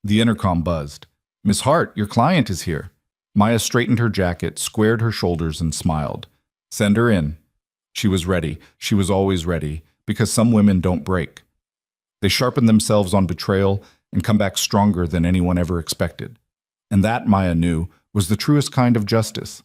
A: The intercom buzzed. "Miss Hart, your client is here." Maya straightened her jacket, squared her shoulders, and smiled. "Send her in." She was ready. She was always ready, because some women don't break. They sharpen themselves on betrayal and come back stronger than anyone ever expected. And that, Maya knew, was the truest kind of justice.